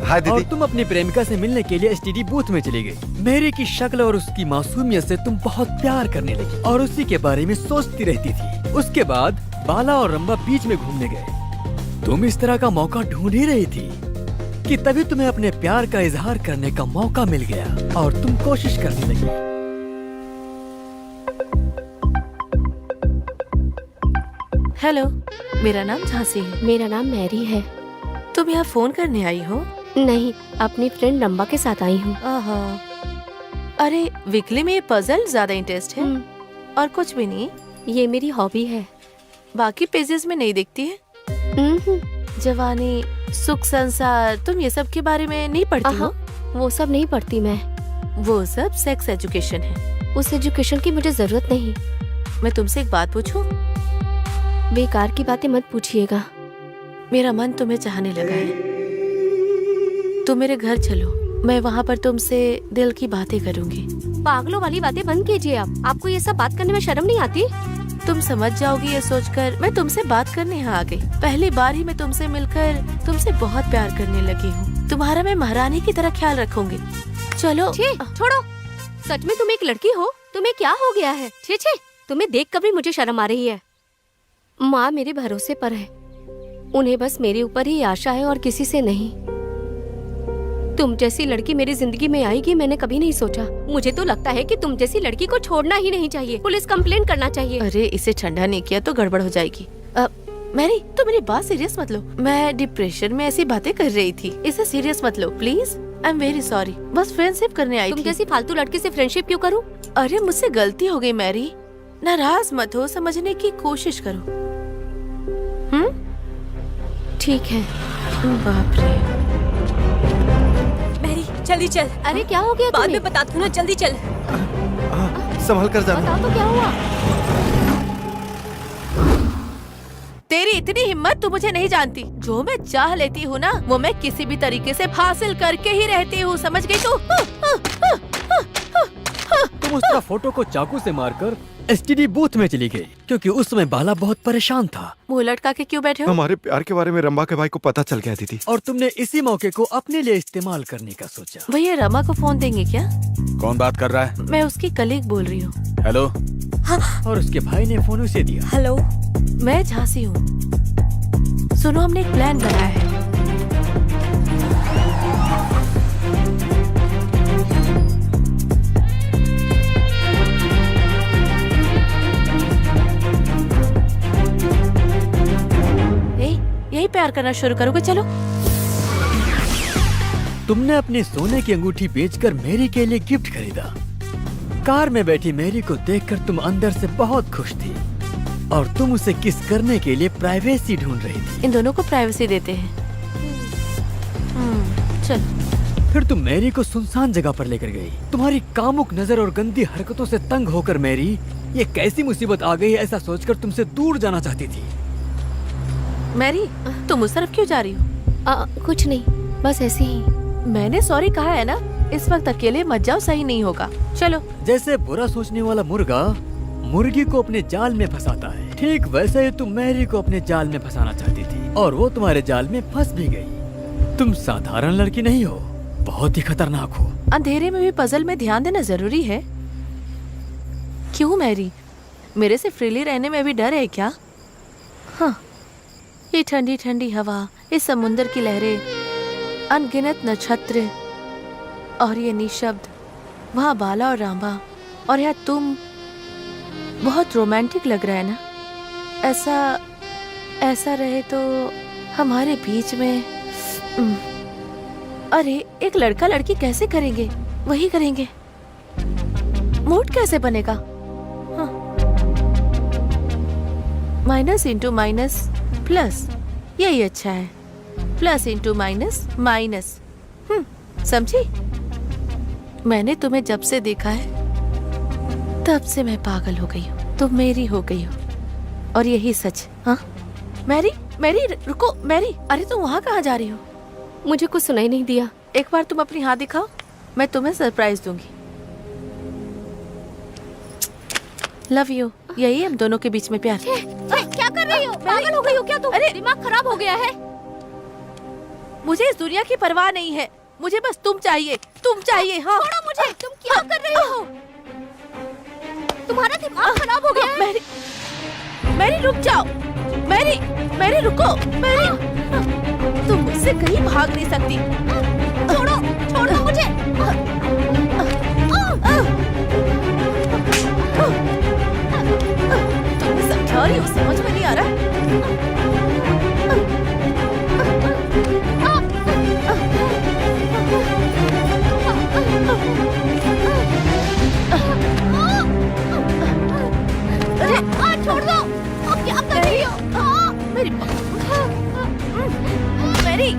S2: हाय दीदी।
S5: और तुम अपनी प्रेमिका से मिलने के लिए एसटीडी बूथ में चली गई। मेरी की शक्ल और उसकी मासूमियत से तुम बहुत प्यार करने लगी और उसी के बारे में सोचती रहती थी। उसके बाद बाला और रंबा बीच में घूमने गए। तुम इस तरह का मौका ढूंढ ही रही थी कि तभी तुम्हें अपने प्यार का इजहार करने का मौका मिल गया और तुम कोशिश करने लगी।
S9: हेलो, मेरा नाम झांसी है।
S6: मेरा नाम मैरी है।
S9: तुम यहाँ फोन करने आई हो?
S6: नहीं, अपनी फ्रेंड रंबा के साथ आई हूँ।
S9: अरे वीकली में ये पजल ज्यादा इंटरेस्ट है और कुछ भी नहीं।
S6: ये मेरी हॉबी है।
S9: बाकी पेजेस में नहीं दिखती है। जवानी, सुख, संसार, तुम ये सब के बारे में नहीं पढ़ती हो?
S6: वो सब नहीं पढ़ती मैं।
S9: वो सब सेक्स एजुकेशन है।
S6: उस एजुकेशन की मुझे जरूरत नहीं।
S9: मैं तुमसे एक बात पूछूं?
S6: बेकार की बातें मत पूछिएगा।
S9: मेरा मन तुम्हें चाहने लगा है। तुम मेरे घर चलो, मैं वहाँ पर तुमसे दिल की बातें करूँगी।
S6: पागलों वाली बातें बंद कीजिए आप। आपको ये सब बात करने में शर्म नहीं आती?
S9: तुम समझ जाओगी ये सोचकर मैं तुमसे बात करने यहाँ आ गई। पहली बार ही मैं तुमसे मिलकर तुमसे बहुत प्यार करने लगी हूँ। तुम्हारा मैं महारानी की तरह ख्याल रखूंगी। चलो।
S6: छोड़ो, सच में तुम एक लड़की हो? तुम्हें क्या हो गया है? छे, तुम्हें देख कर भी मुझे शर्म आ रही है। माँ मेरे भरोसे पर है। उन्हें बस मेरे ऊपर ही आशा है और किसी से नहीं। तुम जैसी लड़की मेरी जिंदगी में आएगी मैंने कभी नहीं सोचा। मुझे तो लगता है कि तुम जैसी लड़की को छोड़ना ही नहीं चाहिए। पुलिस कंप्लेन करना चाहिए।
S9: अरे इसे ठंडा नहीं किया तो गड़बड़ हो जाएगी। मैरी, तो मेरी बात सीरियस मत लो। मैं डिप्रेशन में ऐसी बातें कर रही थी। इसे सीरियस मत लो please. I am very sorry. बस फ्रेंडशिप करने आई थी।
S6: तुम जैसी फालतू लड़की से फ्रेंडशिप क्यों करूं?
S9: अरे मुझसे गलती हो गई मैरी। नाराज मत हो, समझने की कोशिश करो।
S6: ठीक है।
S9: बाप रे।
S7: मैरी, जल्दी चल।
S6: अरे क्या हो गया?
S7: बाद में बताती हूँ ना, जल्दी चल।
S2: संभल कर जाना।
S6: बताओ तो क्या हुआ?
S9: तेरी इतनी हिम्मत तू मुझे नहीं जानती। जो मैं चाह लेती हूँ ना, वो मैं किसी भी तरीके से हासिल करके ही रहती हूँ। समझ गई तू?
S5: तुम उस तरह फोटो को चाकू से मारकर एसटीडी बूथ में चली गई क्योंकि उस समय बाला बहुत परेशान था।
S9: मुँह लटका के क्यों बैठे हो?
S10: हमारे प्यार के बारे में रंबा के भाई को पता चल गया दीदी।
S5: और तुमने इसी मौके को अपने लिए इस्तेमाल करने का सोचा।
S9: भैया रमा को फोन देंगे क्या?
S3: कौन बात कर रहा है?
S9: मैं उसकी कलीग बोल रही हूँ।
S3: हेलो।
S5: और उसके भाई ने फोन उसे दिया।
S7: हेलो,
S9: मैं झांसी हूँ। सुनो, हमने एक प्लान बनाया है। यही प्यार करना शुरू करोगे? चलो।
S5: तुमने अपनी सोने की अंगूठी बेचकर मेरी के लिए गिफ्ट खरीदा। कार में बैठी मेरी को देखकर तुम अंदर से बहुत खुश थी और तुम उसे किस करने के लिए प्राइवेसी ढूंढ रही थी।
S9: इन दोनों को प्राइवेसी देते हैं। चल।
S5: फिर तुम मेरी को सुनसान जगह पर लेकर गई। तुम्हारी कामुक नजर और गंदी हरकतों से तंग होकर मेरी ये कैसी मुसीबत आ गई ऐसा सोचकर तुमसे दूर जाना चाहती थी।
S9: मैरी, तुम उस तरफ क्यों जा रही हो?
S6: कुछ नहीं, बस ऐसे ही।
S9: मैंने सॉरी कहा है ना। इस वक्त अकेले मत जाओ, सही नहीं होगा। चलो।
S5: जैसे बुरा सोचने वाला मुर्गा मुर्गी को अपने जाल में फंसाता है, ठीक वैसे ही तुम मैरी को अपने जाल में फंसाना चाहती थी और वो तुम्हारे जाल में फंस भी गई। तुम साधारण लड़की नहीं हो, बहुत ही खतरनाक हो।
S9: अंधेरे में भी पजल में ध्यान देना जरूरी है। क्यों मैरी, मेरे से फ्रीली रहने में भी डर है क्या? हाँ, ये ठंडी ठंडी हवा, इस समुंदर की लहरें, अनगिनत नक्षत्र और ये निशब्द, वहाँ बाला और रामा और यहाँ तुम, बहुत रोमांटिक लग रहा है ना? ऐसा रहे तो हमारे बीच में। अरे एक लड़का लड़की कैसे करेंगे? वही करेंगे। मूड कैसे बनेगा? हाँ। माइनस इंटू माइनस प्लस, यही अच्छा है। Plus into minus minus. समझी? मैंने तुम्हें जब से देखा है तब से मैं पागल हो गई हूँ। तुम मेरी हो गई हो और यही सच। हाँ मैरी, मैरी रुको। मैरी, अरे तुम वहाँ कहाँ जा रही हो?
S6: मुझे कुछ सुनाई नहीं दिया।
S9: एक बार तुम अपनी हाथ दिखाओ, मैं तुम्हें सरप्राइज दूंगी। Love you. यही हम दोनों के बीच में प्यार।
S6: क्या कर रही हो? पागल हो गई हो क्या तुम?
S9: अरे
S6: दिमाग खराब हो गया है।
S9: मुझे इस दुनिया की परवाह नहीं है, मुझे बस तुम चाहिए। तुम चाहिए। हाँ
S6: छोड़ो मुझे। तुम क्या कर रही हो? तुम्हारा दिमाग खराब हो गया है।
S9: मैरी, मैरी रुक जाओ। मैरी, मैरी रुको। मैरी, तुम मुझसे कहीं भाग नहीं सकती।
S6: छोड़ो, छोड़ो मुझे।
S9: तुम्हें समझा रही हूँ, समझ में नहीं आ रहा।
S6: अरे छोड़ दो। अब क्या कर रही हो?
S9: मेरी मैरी,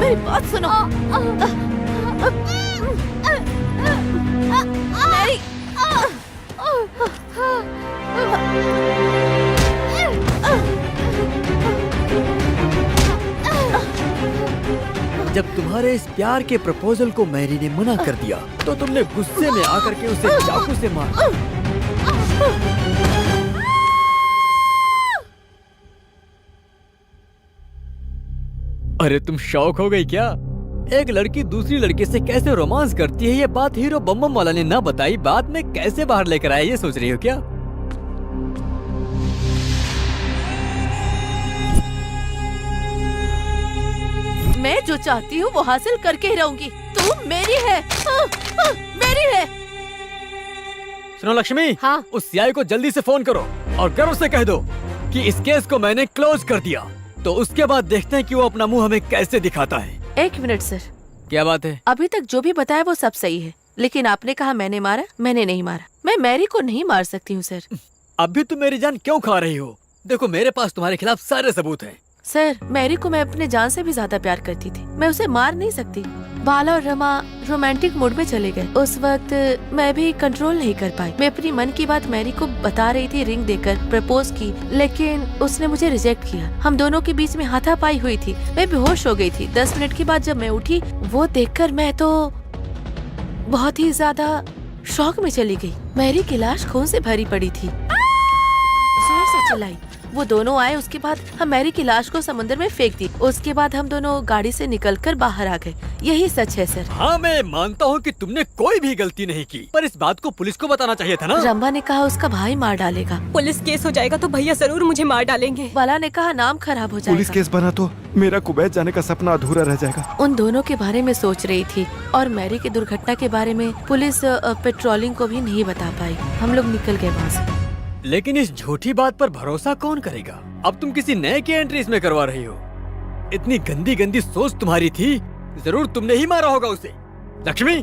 S9: मेरी बात सुनो। मैरी,
S5: जब तुम्हारे इस प्यार के प्रपोजल को मैरी ने मना कर दिया तो तुमने गुस्से में आकर के उसे चाकू से मारा। अरे तुम शौक हो गई क्या? एक लड़की दूसरी लड़की से कैसे रोमांस करती है ये बात हीरो बम बम वाला ने ना बताई, बाद में कैसे बाहर लेकर आया ये सोच रही हो क्या?
S9: मैं जो चाहती हूँ वो हासिल करके ही रहूंगी। तुम मेरी है। मेरी है।
S5: सुनो लक्ष्मी,
S6: हाँ?
S5: उस सीआई को जल्दी से फोन करो और गर्व से कह दो कि इस केस को मैंने क्लोज कर दिया। तो उसके बाद देखते हैं कि वो अपना मुंह हमें कैसे दिखाता है।
S9: एक मिनट सर।
S5: क्या बात है?
S9: अभी तक जो भी बताया वो सब सही है, लेकिन आपने कहा मैंने मारा। मैंने नहीं मारा। मैं मैरी को नहीं मार सकती हूँ सर।
S5: अभी तुम मेरी जान क्यों खा रही हो? देखो मेरे पास तुम्हारे खिलाफ सारे सबूत हैं।
S9: सर, मैरी को मैं अपने जान से भी ज्यादा प्यार करती थी। मैं उसे मार नहीं सकती। बाला और रमा रोमांटिक मूड में चले गए। उस वक्त मैं भी कंट्रोल नहीं कर पाई। मैं अपनी मन की बात मैरी को बता रही थी, रिंग देकर प्रपोज की, लेकिन उसने मुझे रिजेक्ट किया। हम दोनों के बीच में हाथापाई हुई थी। मैं बेहोश हो गई थी। 10 मिनट के बाद जब मैं उठी, वो देखकर मैं तो बहुत ही ज्यादा शॉक में चली गई। मैरी की लाश खून से भरी पड़ी थी। जोर से चिल्लाई। वो दोनों आए, उसके बाद हम मैरी की लाश को समुद्र में फेंक दी। उसके बाद हम दोनों गाड़ी से निकलकर बाहर आ गए। यही सच है सर।
S5: हाँ, मैं मानता हूँ कि तुमने कोई भी गलती नहीं की, पर इस बात को पुलिस को बताना चाहिए था ना।
S9: रंभा ने कहा उसका भाई मार डालेगा।
S7: पुलिस केस हो जाएगा तो भैया जरूर मुझे मार डालेंगे।
S9: बाला ने कहा नाम खराब हो
S10: पुलिस
S9: जाएगा।
S10: केस बना तो मेरा कुवैत जाने का सपना अधूरा रह जाएगा।
S9: उन दोनों के बारे में सोच रही थी और मैरी की दुर्घटना के बारे में पुलिस पेट्रोलिंग को भी नहीं बता पाई। हम लोग निकल गए वहाँ से।
S5: लेकिन इस झूठी बात पर भरोसा कौन करेगा? अब तुम किसी नए की एंट्री इसमें करवा रही हो। इतनी गंदी गंदी सोच तुम्हारी थी, जरूर तुमने ही मारा होगा उसे। लक्ष्मी,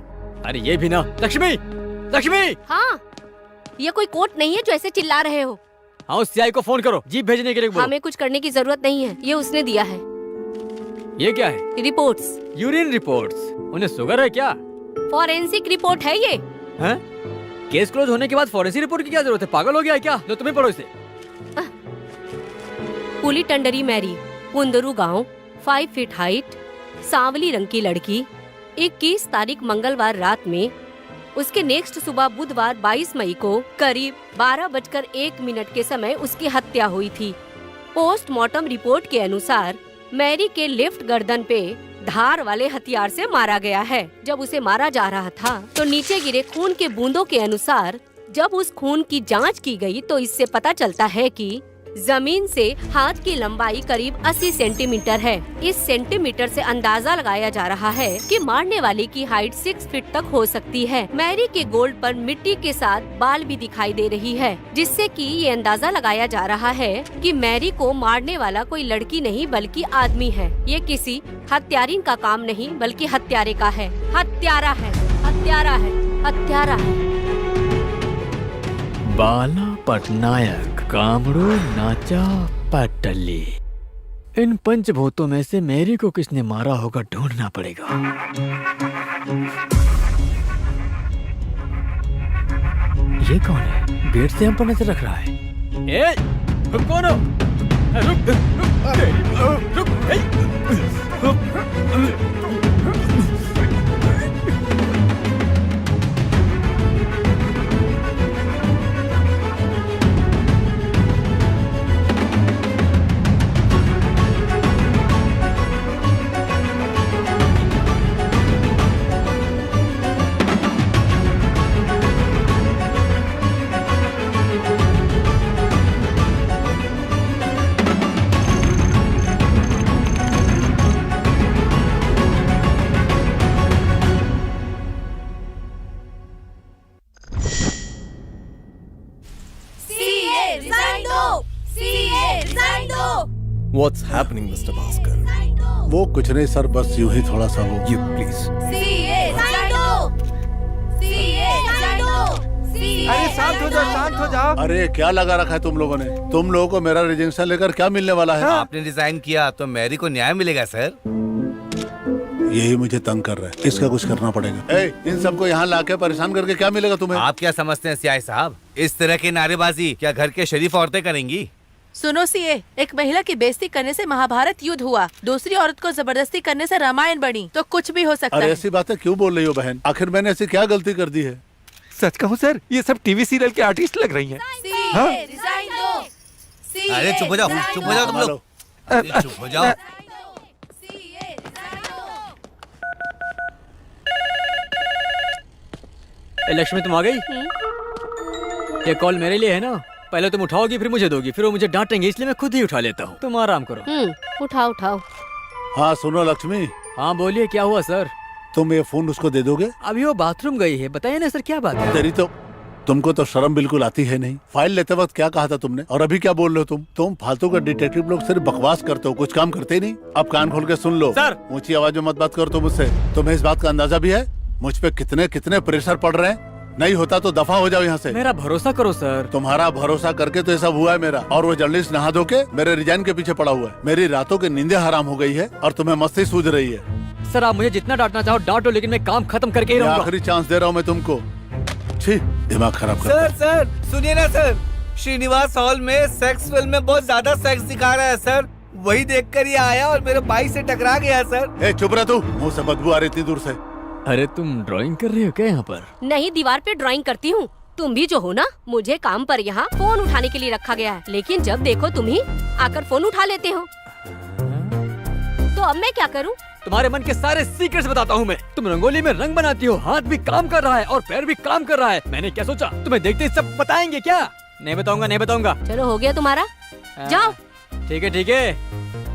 S5: अरे ये भी ना। लक्ष्मी, लक्ष्मी।
S6: हाँ, ये कोई कोर्ट नहीं है जो ऐसे चिल्ला रहे हो।
S5: हाँ, उस सीआई को फोन करो, जीप भेजने के लिए बोलो।
S6: हमें कुछ करने की जरूरत नहीं है, ये उसने दिया है।
S5: ये क्या है?
S6: रिपोर्ट्स।
S5: Urine reports. उन्हें शुगर है क्या?
S6: फॉरेंसिक रिपोर्ट है ये।
S5: हैं? केस क्लोज होने के बाद फॉरेंसिक रिपोर्ट की क्या जरूरत है? पागल हो गया है क्या? लो तुम्हें पढ़ो इसे।
S6: पुली टंडरी मैरी, कुंदरू गांव, 5 फीट हाइट, सांवली रंग की लड़की। 21 तारीख मंगलवार रात में, उसके नेक्स्ट सुबह बुधवार 22 मई को करीब 12:01 के समय उसकी हत्या हुई थी। पोस्टमार्टम रिपोर्ट के अनुसार मैरी के लेफ्ट गर्दन पे धार वाले हथियार से मारा गया है। जब उसे मारा जा रहा था तो नीचे गिरे खून के बूंदों के अनुसार जब उस खून की जांच की गई तो इससे पता चलता है कि जमीन से हाथ की लंबाई करीब 80 सेंटीमीटर है। इस सेंटीमीटर से अंदाजा लगाया जा रहा है कि मारने वाले की हाइट 6 फीट तक हो सकती है। मैरी के गोल्ड पर मिट्टी के साथ बाल भी दिखाई दे रही है, जिससे कि ये अंदाजा लगाया जा रहा है कि मैरी को मारने वाला कोई लड़की नहीं बल्कि आदमी है। ये किसी हत्यारिन का काम नहीं बल्कि हत्यारे का है। हत्यारा है, हत्यारा है, हत्यारा है।
S5: बाला पटनायक, कामड़ू, नाचा, पटली। इन पंचभूतों में से मैरी को किसने मारा होगा ढूंढना पड़ेगा। ये कौन है? गेट से हम पर नजर रख रहा है। ए, तुम कौन हो? रुक, रुक, रुक,
S2: What's happening, Mr. Bhaskar?
S1: वो कुछ नहीं सर, बस यूं ही थोड़ा सा वो।
S2: You please. अरे शांत हो जाओ, शांत हो जाओ।
S1: अरे क्या लगा रखा है तुम लोगों ने? तुम लोगों को मेरा रिजेक्शन लेकर क्या मिलने वाला है?
S4: आपने रिजाइन किया तो मैरी को न्याय मिलेगा सर।
S1: यही मुझे तंग कर रहा है, इसका कुछ करना पड़ेगा। ए, इन सबको यहाँ लाके परेशान करके क्या मिलेगा तुम्हें?
S4: आप क्या समझते हैं सीआई साहब, इस तरह की नारेबाजी क्या घर के शरीफ औरतें करेंगी?
S9: सुनो सीए, एक महिला की बेइज्जती करने से महाभारत युद्ध हुआ, दूसरी औरत को जबरदस्ती करने से रामायण बनी, तो कुछ भी हो सकता
S1: अरे
S9: है।
S1: ऐसी बातें क्यों बोल रही हो बहन? आखिर मैंने ऐसी क्या गलती कर दी है?
S10: सच कहूँ सर, ये सब टीवी सीरियल के आर्टिस्ट लग रही हैं। हाँ?
S4: अरे चुप हो जाओ, चुप हो जाओ तुम लोग। अरे चुप हो जाओ।
S5: ए, लक्ष्मी तुम आ गई? ये कॉल मेरे लिए है ना? पहले तुम उठाओगी फिर मुझे दोगी, फिर वो मुझे डांटेंगे, इसलिए मैं खुद ही उठा लेता हूँ। तुम आराम करो।
S6: उठाओ उठाओ।
S1: हाँ सुनो लक्ष्मी।
S5: हाँ बोलिए, क्या हुआ सर?
S1: तुम ये फोन उसको दे दोगे?
S5: अभी वो बाथरूम गई है। बताइए ना सर, क्या बात है?
S1: तेरी तो, तुमको तो शर्म बिल्कुल आती है नहीं। फाइल लेते वक्त क्या कहा था तुमने और अभी क्या बोल रहे हो तुम फालतू का डिटेक्टिव लोग सिर्फ बकवास करते हो, कुछ काम करते ही नहीं। अब कान खोल के सुन लो
S5: सर।
S1: ऊंची आवाज में मत बात करो तुम मुझसे। तुम्हें इस बात का अंदाजा भी है मुझ पे कितने कितने प्रेशर पड़ रहे हैं? नहीं होता तो दफा हो जाओ यहाँ से।
S5: मेरा भरोसा करो सर।
S1: तुम्हारा भरोसा करके तो ये सब हुआ है मेरा। और वो जर्नलिस्ट नहा धो के मेरे रिजाइन के पीछे पड़ा हुआ है। मेरी रातों की नींदें हराम हो गई है और तुम्हें मस्ती सूझ रही है।
S5: सर आप मुझे जितना डांटना चाहो डांटो, लेकिन मैं काम खत्म करके ही
S1: ये
S5: रहूंगा।
S1: आखिरी चांस दे रहा हूँ मैं तुमको। छी, दिमाग खराब कर।
S4: सर सुनिए ना सर, श्रीनिवास हॉल में सेक्स फिल्म में बहुत ज्यादा सेक्स दिखा रहा है सर, वही देखकर ये आया और मेरे बाइक से टकरा गया सर।
S1: ए चुप रह तू, मुंह से बदबू आ रही इतनी दूर से।
S5: अरे तुम ड्राइंग कर रही हो क्या यहाँ पर?
S6: नहीं, दीवार पे ड्राइंग करती हूँ। तुम भी जो हो ना, मुझे काम पर यहाँ फोन उठाने के लिए रखा गया है, लेकिन जब देखो तुम ही आकर फोन उठा लेते हो। तो अब मैं क्या करूँ?
S5: तुम्हारे मन के सारे सीक्रेट्स बताता हूँ मैं। तुम रंगोली में रंग बनाती हो, हाथ भी काम कर रहा है और पैर भी काम कर रहा है। मैंने क्या सोचा, तुम्हें देखते ही सब बताएंगे क्या? नहीं बताऊंगा, नहीं बताऊंगा।
S6: चलो हो गया तुम्हारा, जाओ।
S5: ठीक है ठीक है,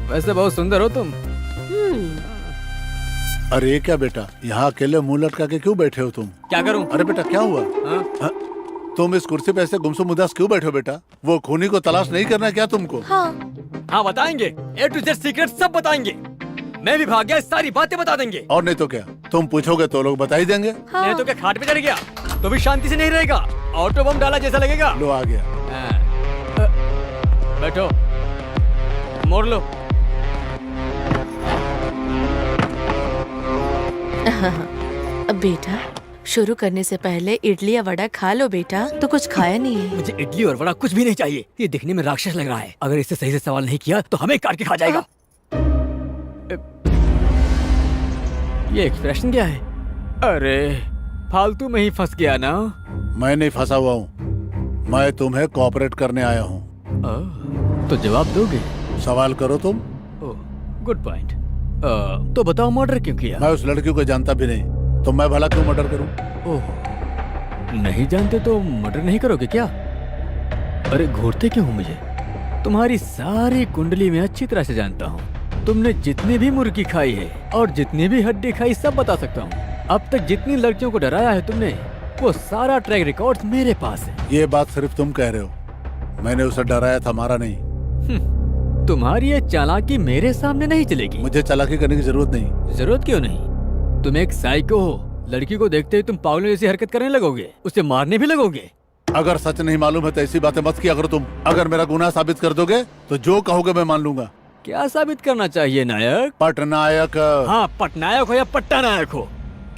S5: वैसे बहुत सुंदर हो तुम।
S1: अरे ये क्या बेटा, यहाँ अकेले मुंह लटका के क्यों बैठे हो तुम?
S5: क्या करूं?
S1: अरे बेटा क्या हुआ? हाँ? तुम इस कुर्सी पे ऐसे गुमसुम उदास क्यों बैठे हो बेटा? वो खूनी को तलाश नहीं करना क्या तुमको?
S5: हाँ बताएंगे, A to Z सीक्रेट सब बताएंगे। मैं भी भाग गया, सारी बातें बता देंगे।
S1: और नहीं तो क्या, तुम पूछोगे तो लोग बता ही देंगे।
S5: नहीं तो क्या खाट पे चढ़ गया तो भी शांति से नहीं रहेगा, ऑटो बम डाला जैसा लगेगा।
S1: लो आ गया।
S5: बैठो, मोड़ लो।
S9: बेटा, शुरू करने से पहले इडली या वड़ा खा लो बेटा। तो कुछ खाया नहीं है।
S5: मुझे इडली और वड़ा कुछ भी नहीं चाहिए। ये दिखने में राक्षस लग रहा है, अगर इससे सही से सवाल नहीं किया तो हमें काट के खा जाएगा। ये एक्सप्रेशन क्या है? अरे फालतू में ही फंस गया ना।
S1: मैं नहीं फंसा हुआ हूँ, मैं तुम्हें कोऑपरेट करने आया हूँ।
S5: तो जवाब दोगे?
S1: सवाल करो तुम।
S5: Good point. तो बताओ मर्डर क्यों किया?
S1: मैं उस लड़की को जानता भी नहीं, तो मैं भला क्यों मर्डर करूं?
S5: ओह, नहीं जानते तो मर्डर नहीं करोगे क्या? अरे घूरते क्यों हो मुझे? तुम्हारी सारी कुंडली में अच्छी तरह से जानता हूँ। तुमने जितनी भी मुर्गी खाई है और जितनी भी हड्डी खाई सब बता सकता हूँ। अब तक जितनी लड़कियों को डराया है तुमने, वो सारा ट्रैक रिकॉर्ड मेरे पास है।
S1: ये बात सिर्फ तुम कह रहे हो, मैंने उसे डराया था, मारा नहीं।
S5: तुम्हारी ये चालाकी मेरे सामने नहीं चलेगी।
S1: मुझे चालाकी करने की जरूरत नहीं।
S5: जरूरत क्यों नहीं? तुम एक साइको हो, लड़की को देखते ही तुम पागलों जैसी हरकत करने लगोगे, उसे मारने भी लगोगे।
S1: अगर सच नहीं मालूम है तो ऐसी बातें मत किया करो तुम। अगर मेरा गुनाह साबित कर दोगे तो जो कहोगे मैं मान लूंगा।
S5: क्या साबित करना चाहिए नायक?
S1: पटनायक।
S5: हाँ, पटनायक हो या पट्टा नायक हो।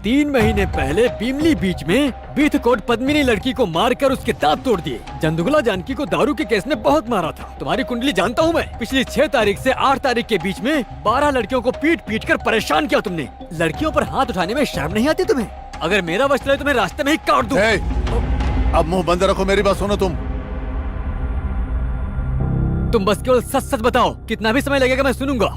S5: 3 महीने पहले बीमली बीच में बीथकोट पद्मिनी लड़की को मारकर उसके दांत तोड़ दिए। जंदुगला जानकी को दारू के केस में बहुत मारा था। तुम्हारी कुंडली जानता हूँ मैं। पिछली 6 तारीख से 8 तारीख के बीच में 12 लड़कियों को पीट पीट कर परेशान किया तुमने। लड़कियों पर हाथ उठाने में शर्म नहीं आती तुम्हें? अगर मेरा वश चले तो मैं रास्ते में ही काट दूं।
S1: अब मुंह बंद रखो, मेरी बात सुनो
S5: तुम बस केवल सच सच बताओ, कितना भी समय लगेगा मैं सुनूंगा।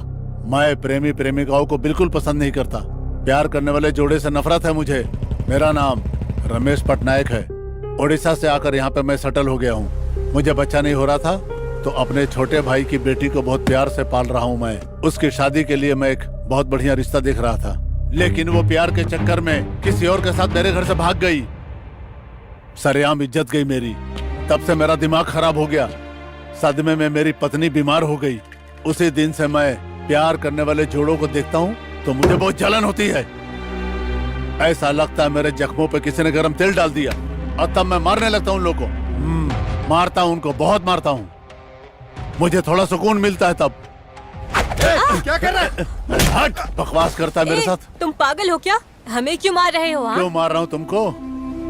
S1: मैं प्रेमी प्रेमिकाओं को बिल्कुल पसंद नहीं करता। प्यार करने वाले जोड़े से नफरत है मुझे। मेरा नाम रमेश पटनायक है। ओडिशा से आकर यहाँ पे मैं सेटल हो गया हूँ। मुझे बच्चा नहीं हो रहा था तो अपने छोटे भाई की बेटी को बहुत प्यार से पाल रहा हूँ मैं। उसकी शादी के लिए मैं एक बहुत बढ़िया रिश्ता देख रहा था, लेकिन वो प्यार के चक्कर में किसी और के साथ मेरे घर से भाग गई। सरेआम इज्जत गई मेरी। तब से मेरा दिमाग खराब हो गया। सदमे में मेरी पत्नी बीमार हो गई। उसी दिन से मैं प्यार करने वाले जोड़ों को देखता हूँ तो मुझे बहुत जलन होती है। ऐसा लगता है मेरे जख्मों पे किसी ने गरम तेल डाल दिया और तब मैं मारने लगता हूँ उन लोगों को। मारता हूँ उनको, बहुत मारता हूँ। मुझे थोड़ा सुकून मिलता है तब।
S2: क्या कर रहा है?
S1: हट, बकवास करता है मेरे साथ।
S7: तुम पागल हो क्या? हमें क्यों मार रहे हो?
S1: क्यों मार रहा हूँ तुमको?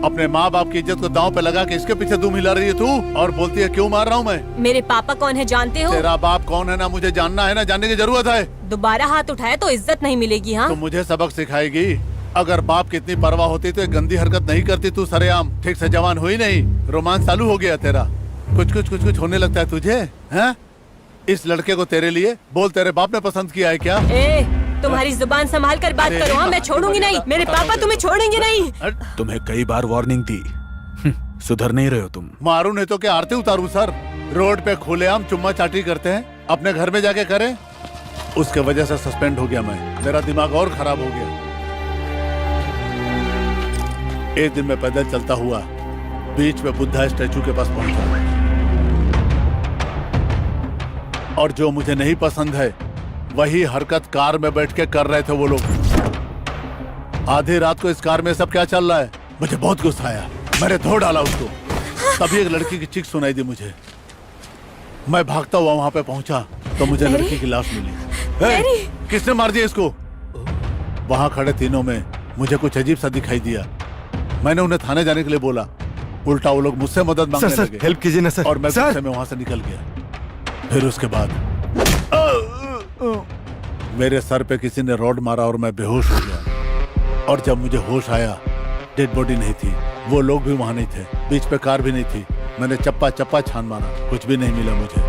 S1: अपने माँ बाप की इज्जत को दांव पे लगा के इसके पीछे तुम हिला रही है तू, और बोलती है क्यों मार रहा हूँ मैं?
S7: मेरे पापा कौन है जानते हो?
S1: तेरा बाप कौन है ना मुझे जानना है ना जानने की जरूरत है।
S7: दोबारा हाथ उठाए तो इज्जत नहीं मिलेगी। हाँ,
S1: तो मुझे सबक सिखाएगी? अगर बाप की इतनी परवाह होती तो एक गंदी हरकत नहीं करती तू। सरेआम ठीक से जवान हुई नहीं, रोमांस चालू हो गया तेरा। कुछ होने लगता है तुझे, हैं? इस लड़के को तेरे लिए बोल तेरे बाप ने पसंद किया है क्या?
S7: तुम्हारी जुबान संभाल कर बात करो। हाँ, मैं छोड़ूंगी नहीं। मेरे पापा तुम्हें छोड़ेंगे नहीं।
S3: तुम्हें कई बार वार्निंग दी, सुधर नहीं रहे हो तुम।
S1: मारू नहीं तो क्या आरती उतारू सर? रोड पे खुलेआम चुम्मा चाटी करते हैं, अपने घर में जाके करें। उसके वजह से सस्पेंड हो गया मैं। मेरा दिमाग और खराब हो गया। एक दिन मैं पैदल चलता हुआ बीच में बुद्धा स्टैचू के पास पहुंचा, और जो मुझे नहीं पसंद है वही हरकत कार में बैठ के कर रहे थे वो लोग। आधी रात को इस कार में सब क्या चल रहा है? मुझे बहुत गुस्सा आया, मैंने धो डाला उसको। तभी एक लड़की की चीख सुनाई दी मुझे। मैं भागता हुआ वहां पे पहुंचा तो मुझे लड़की की लाश मिली। किसने मार दिया इसको? वहां खड़े तीनों में मुझे कुछ अजीब सा दिखाई दिया। मैंने उन्हें थाने जाने के लिए बोला, उल्टा वो लोग मुझसे मदद मांगने लगे।
S10: हेल्प कीजिए ना सर।
S1: और मैं गुस्से में वहां से निकल गया। फिर उसके बाद मेरे सर पे किसी ने रॉड मारा और मैं बेहोश हो गया। और जब मुझे होश आया डेड बॉडी नहीं थी। वो लोग भी वहाँ नहीं थे, बीच पे कार भी नहीं थी। मैंने चप्पा चप्पा छान मारा, कुछ भी नहीं मिला मुझे।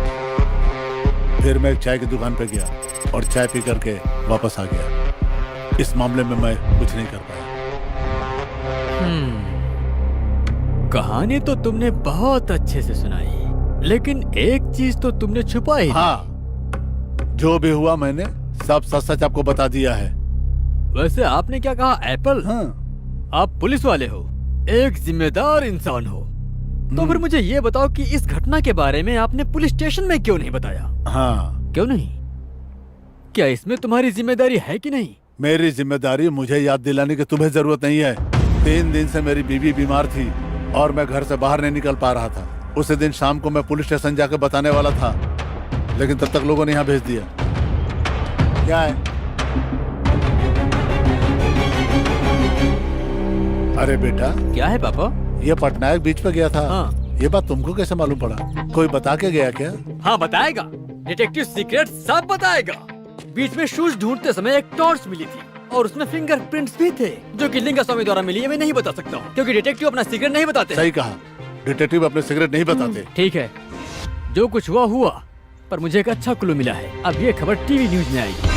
S1: फिर मैं एक चाय की दुकान पे गया और चाय पी करके वापस आ गया। इस मामले में मैं कुछ नहीं कर पाया।
S5: कहानी तो तुमने बहुत अच्छे से सुनाई, लेकिन एक चीज तो तुमने छुपाई।
S1: हाँ, जो भी हुआ मैंने सब सच सच आपको बता दिया है।
S5: वैसे आपने क्या कहा, एप्पल?
S1: हाँ।
S5: आप पुलिस वाले हो, एक जिम्मेदार इंसान हो, तो फिर मुझे ये बताओ कि इस घटना के बारे में आपने पुलिस स्टेशन में क्यों नहीं बताया?
S1: हाँ।
S5: क्यों नहीं? क्या इसमें तुम्हारी जिम्मेदारी है कि नहीं?
S1: मेरी जिम्मेदारी मुझे याद दिलाने की तुम्हें जरूरत नहीं है। 3 दिन से मेरी बीवी बीमार थी और मैं घर से बाहर नहीं निकल पा रहा था। उसी दिन शाम को मैं पुलिस स्टेशन जाकर बताने वाला था, लेकिन तब तक लोगों ने यहाँ भेज दिया। क्या है? अरे बेटा।
S5: क्या है पापा?
S1: ये पटनायक बीच पे गया था।
S5: हाँ।
S1: ये बात तुमको कैसे मालूम पड़ा? कोई बता के गया क्या?
S5: हाँ बताएगा, डिटेक्टिव सीक्रेट सब बताएगा। बीच में शूज ढूंढते समय एक टॉर्च मिली थी और उसमें फिंगरप्रिंट्स भी थे, जो कि लिंगास्वामी द्वारा मिली है। मैं नहीं बता सकता हूँ क्योंकि डिटेक्टिव अपना सीक्रेट नहीं बताते।
S1: सही कहा, डिटेक्टिव अपने सीक्रेट नहीं बताते।
S5: ठीक है, जो कुछ हुआ हुआ, पर मुझे एक अच्छा क्लू मिला है। अब ये खबर टीवी न्यूज में आएगी।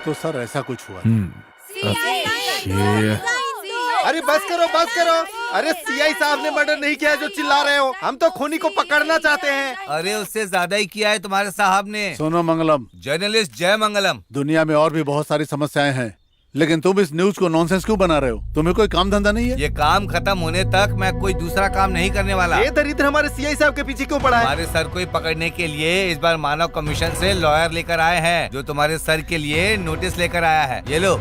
S1: तो सर ऐसा कुछ हुआ।
S2: अरे बस करो। अरे सीआई साहब ने मर्डर नहीं किया है जो चिल्ला रहे हो। हम तो खूनी को पकड़ना चाहते हैं।
S4: अरे उससे ज्यादा ही किया है तुम्हारे साहब ने।
S1: सुनो मंगलम,
S4: जर्नलिस्ट जय मंगलम।
S1: दुनिया में और भी बहुत सारी समस्याएं हैं, लेकिन तुम इस न्यूज को नॉनसेंस क्यों बना रहे हो? तुम्हें कोई काम धंधा नहीं है?
S4: ये काम खत्म होने तक मैं कोई दूसरा काम नहीं करने वाला।
S2: ये दरिद्र हमारे सीआई साहब के पीछे क्यों पड़ा है?
S4: हमारे सर को ही पकड़ने के लिए इस बार मानव कमीशन से लॉयर लेकर आए हैं, जो तुम्हारे सर के लिए नोटिस लेकर आया है। ये लो।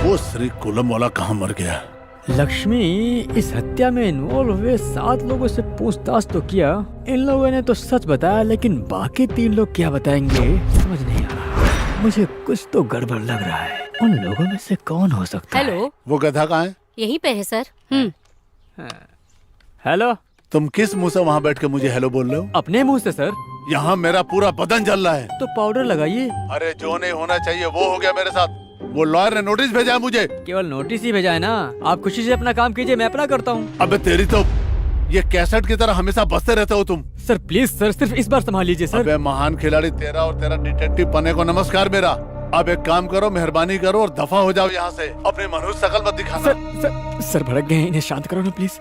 S1: वो श्री कुलम वाला कहाँ मर गया?
S5: लक्ष्मी, इस हत्या में इन्वॉल्व हुए 7 लोगों से पूछताछ तो किया। इन लोगों ने तो सच बताया, लेकिन बाकी 3 लोग क्या बताएंगे समझ नहीं आ रहा। मुझे कुछ तो गड़बड़ लग रहा है। उन लोगों में से कौन हो सकता है?
S6: हेलो,
S1: वो गधा कहाँ है?
S6: यहीं पे है सर।
S5: हेलो।
S1: तुम किस मुंह से वहाँ बैठ के मुझे हेलो बोल रहे हो?
S5: अपने मुंह से सर।
S1: यहाँ मेरा पूरा बदन जल रहा है।
S5: तो पाउडर लगाइए।
S1: अरे जो नहीं होना चाहिए वो हो गया मेरे साथ। वो लॉयर ने नोटिस भेजा है मुझे।
S5: केवल नोटिस ही भेजा है ना? आप खुशी से अपना काम कीजिए, मैं अपना करता हूँ।
S1: अबे तेरी तो ये कैसेट की तरह हमेशा बसते रहते हो तुम।
S5: सर प्लीज सर, सिर्फ इस बार संभाल लीजिए सर।
S1: अबे महान खिलाड़ी तेरा और तेरा डिटेक्टिव पने को नमस्कार मेरा। अब एक काम करो, मेहरबानी करो और दफा हो जाओ यहाँ से। अपनी मनुष्य शकल मत दिखाना।
S5: सर भड़क गए हैं, इन्हें शांत करो ना प्लीज।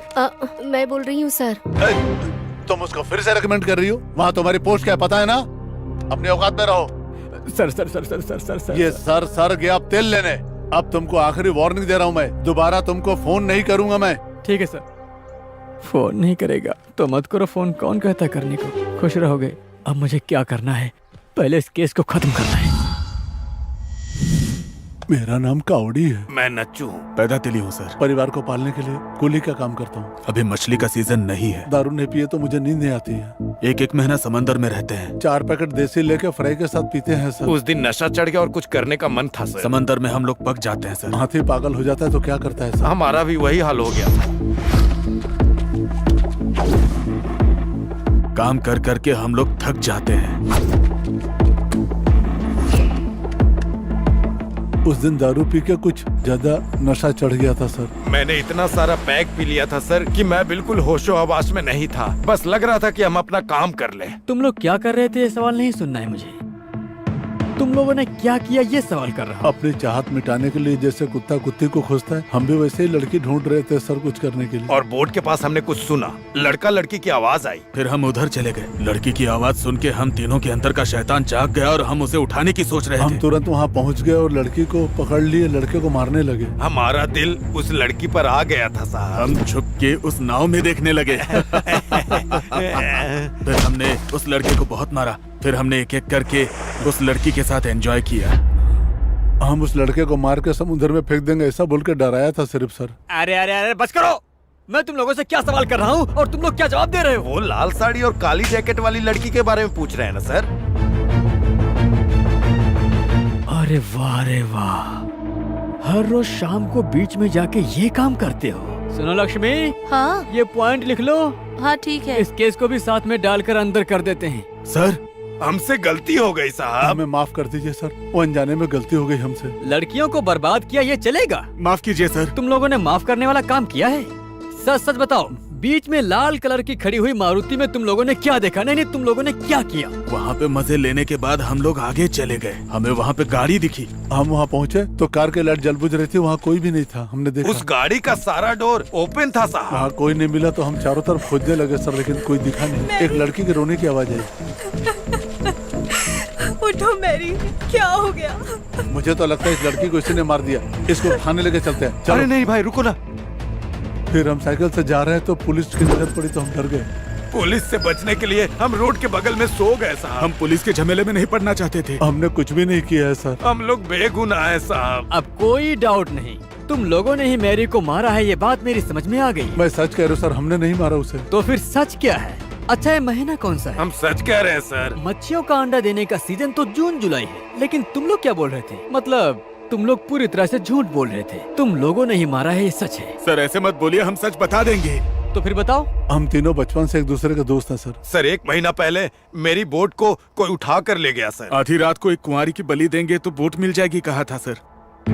S6: मैं बोल रही हूँ सर।
S1: तुम उसको फिर से रेकमेंड कर रही हो? वहाँ तुम्हारी पोस्ट क्या है पता है ना? अपने औकात में रहो।
S5: Sir sir sir sir sir sir sir
S1: ये सर गया अब तेल लेने। अब तुमको आखिरी वार्निंग दे रहा हूँ मैं, दोबारा तुमको फोन नहीं करूंगा मैं।
S5: ठीक है सर। फोन नहीं करेगा तो मत करो फोन। कौन कहता करने को? खुश रहोगे। अब मुझे क्या करना है? पहले इस केस को खत्म करना है।
S1: मेरा नाम कावड़ी है।
S3: मैं नच्चू हूँ, पैदा तिली हूँ सर।
S1: परिवार को पालने के लिए कुली का काम करता हूँ।
S3: अभी मछली का सीजन नहीं है।
S1: दारू नहीं पिए तो मुझे नींद नहीं आती है।
S3: एक महीना समंदर में रहते हैं।
S1: 4 पैकेट देसी लेके फ्राई के साथ पीते हैं सर।
S10: उस दिन नशा चढ़ गया और कुछ करने का मन था सर।
S3: समंदर में हम लोग पक जाते हैं सर।
S1: हाथी पागल हो जाता है तो क्या करता है सर?
S10: हमारा भी वही हाल हो गया था।
S3: काम कर करके हम लोग थक जाते हैं।
S1: उस दिन दारू पी के कुछ ज्यादा नशा चढ़ गया था सर।
S10: मैंने इतना सारा पैक पी लिया था सर कि मैं बिल्कुल होशो हवास में नहीं था। बस लग रहा था कि हम अपना काम कर लें।
S5: तुम लोग क्या कर रहे थे ये सवाल नहीं सुनना है मुझे। तुम लोगों ने क्या किया ये सवाल कर रहा हूँ।
S1: अपनी चाहत मिटाने के लिए जैसे कुत्ता कुत्ते को खोजता है, हम भी वैसे ही लड़की ढूंढ रहे थे सर कुछ करने के लिए।
S10: और बोर्ड के पास हमने कुछ सुना, लड़का लड़की की आवाज आई।
S3: फिर हम उधर चले गए। लड़की की आवाज सुन के हम तीनों के अंदर का शैतान जाग गया और हम उसे उठाने की सोच रहे
S1: हम
S3: थे।
S1: तुरंत वहाँ पहुँच गए और लड़की को पकड़ लिए, लड़के को मारने लगे।
S10: हमारा दिल उस लड़की पर आ गया था साहब।
S3: हम छुप के उस नाव में देखने लगे। फिर हमने उस लड़के को बहुत मारा। फिर हमने एक एक करके उस लड़की के साथ एंजॉय किया।
S1: हम उस लड़के को मार के समुद्र में फेंक देंगे ऐसा बोल के डराया था सिर्फ सर।
S5: अरे अरे अरे बस करो। मैं तुम लोगों से क्या सवाल कर रहा हूँ और तुम लोग क्या जवाब दे रहे हो?
S2: वो लाल साड़ी और काली जैकेट वाली लड़की के बारे में पूछ रहे हैं ना सर?
S5: अरे वाह रे वाह, हर रोज शाम को बीच में जाके ये काम करते हो। सुनो लक्ष्मी,
S9: हाँ
S5: ये पॉइंट लिख लो।
S9: हाँ ठीक है।
S5: इस केस को भी साथ में डालकर अंदर कर देते हैं।
S2: सर हमसे गलती हो गई साहब।
S1: हमें माफ कर दीजिए सर, वो अनजाने में गलती हो गई हमसे।
S5: लड़कियों को बर्बाद किया ये चलेगा?
S2: माफ कीजिए सर।
S5: तुम लोगों ने माफ करने वाला काम किया है? सच सच बताओ, बीच में लाल कलर की खड़ी हुई मारुति में तुम लोगों ने क्या देखा? नहीं नहीं, तुम लोगों ने क्या किया?
S3: वहाँ पे मजे लेने के बाद हम लोग आगे चले गए, हमें वहाँ पे गाड़ी दिखी।
S1: हम वहाँ पहुँचे तो कार की लाइट जल बुझ रही थी, वहाँ कोई भी नहीं था। हमने देखा
S2: उस गाड़ी का सारा डोर ओपन था साहब।
S1: वहाँ कोई नहीं मिला तो हम चारों तरफ खोजने लगे सर, लेकिन कोई दिखा नहीं। एक लड़की के रोने की आवाज आई।
S7: उठो मैरी, क्या हो गया?
S1: मुझे तो लगता है इस लड़की को इसी ने मार दिया। इसको थाने लेके चलते हैं। चलो।
S2: अरे नहीं भाई रुको ना।
S1: फिर हम साइकिल से जा रहे हैं तो पुलिस की नजर पड़ी तो हम डर गए।
S2: पुलिस से बचने के लिए हम रोड के बगल में सो गए साहब।
S3: हम पुलिस के झमेले में नहीं पड़ना चाहते थे।
S1: हमने कुछ भी नहीं किया है सर।
S2: हम लोग बेगुनाह है साहब।
S5: अब कोई डाउट नहीं, तुम लोगों ने ही मैरी को मारा है, ये बात मेरी समझ में आ गई।
S1: मैं सच कह रहा हूँ सर, हमने नहीं मारा उसे।
S5: तो फिर सच क्या है? अच्छा, ये महीना कौन सा है?
S2: हम सच कह रहे हैं सर।
S5: मच्छियों का अंडा देने का सीजन तो जून जुलाई है, लेकिन तुम लोग क्या बोल रहे थे? मतलब तुम लोग पूरी तरह से झूठ बोल रहे थे। तुम लोगों ने ही मारा है, ये सच है?
S3: सर ऐसे मत बोलिए, हम सच बता देंगे।
S5: तो फिर बताओ।
S1: हम तीनों बचपन से एक दूसरे के दोस्त हैं सर।
S2: सर 1 महीना पहले मेरी बोट को कोई उठा कर ले गया सर।
S3: आधी रात को एक कुंवारी की बलि देंगे तो बोट मिल जाएगी कहा था सर।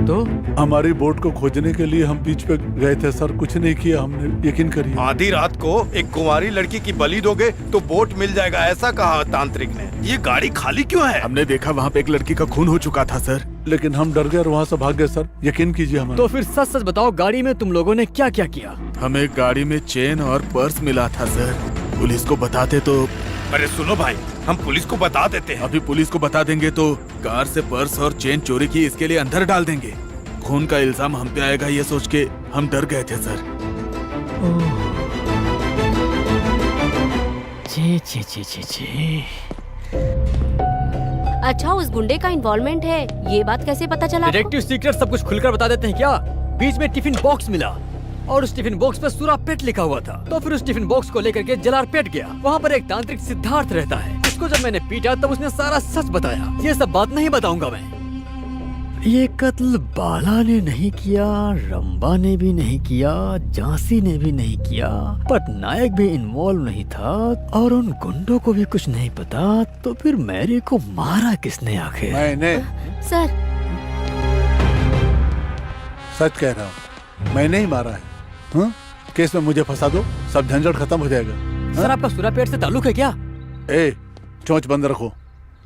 S5: तो
S1: हमारी बोट को खोजने के लिए हम बीच पे गए थे सर, कुछ नहीं किया हमने, यकीन करिए।
S2: आधी रात को एक कुंवारी लड़की की बलि दोगे तो बोट मिल जाएगा ऐसा कहा तांत्रिक ने। ये गाड़ी खाली क्यों है?
S3: हमने देखा वहाँ पे एक लड़की का खून हो चुका था सर।
S1: लेकिन हम डर गए और वहाँ से भाग गए सर, यकीन कीजिए हमारा।
S5: तो फिर सच सच बताओ, गाड़ी में तुम लोगों ने क्या क्या किया?
S3: हमें गाड़ी में चेन और पर्स मिला था सर। पुलिस को बताते तो।
S2: अरे सुनो भाई, हम पुलिस को बता देते हैं।
S3: अभी पुलिस को बता देंगे तो कार से पर्स और चेन चोरी की इसके लिए अंदर डाल देंगे। खून का इल्जाम हम पे आएगा ये सोच के हम डर गए थे सर।
S5: छी छी छी छी छी।
S6: अच्छा, उस गुंडे का इन्वॉल्वमेंट है, ये बात कैसे पता चला आपको?
S5: डिटेक्टिव सीक्रेट सब कुछ खुलकर बता देते हैं क्या? बीच में टिफिन बॉक्स मिला और उस टिफिन बॉक्स पे सुरापेट लिखा हुआ था। तो फिर उस टिफिन बॉक्स को लेकर के जलारपेट गया। वहाँ पर एक तांत्रिक सिद्धार्थ रहता है। उसको जब मैंने पीटा तब उसने सारा सच बताया। ये सब बात नहीं बताऊंगा मैं। ये कत्ल बाला ने नहीं किया, रंबा ने भी नहीं किया, झांसी ने भी नहीं किया, पटनायक भी इन्वॉल्व नहीं था और उन गुंडों को भी कुछ नहीं पता। तो फिर मैरी को मारा किसने आखिर?
S1: मैंने।
S6: सर
S1: सच कह रहा हूँ, मैंने ही मारा है। हाँ? केस में मुझे फंसा दो, सब झंझट खत्म हो जाएगा।
S5: सर आपका सुरापेट से ताल्लुक है क्या?
S1: ए, चोंच बंद रखो।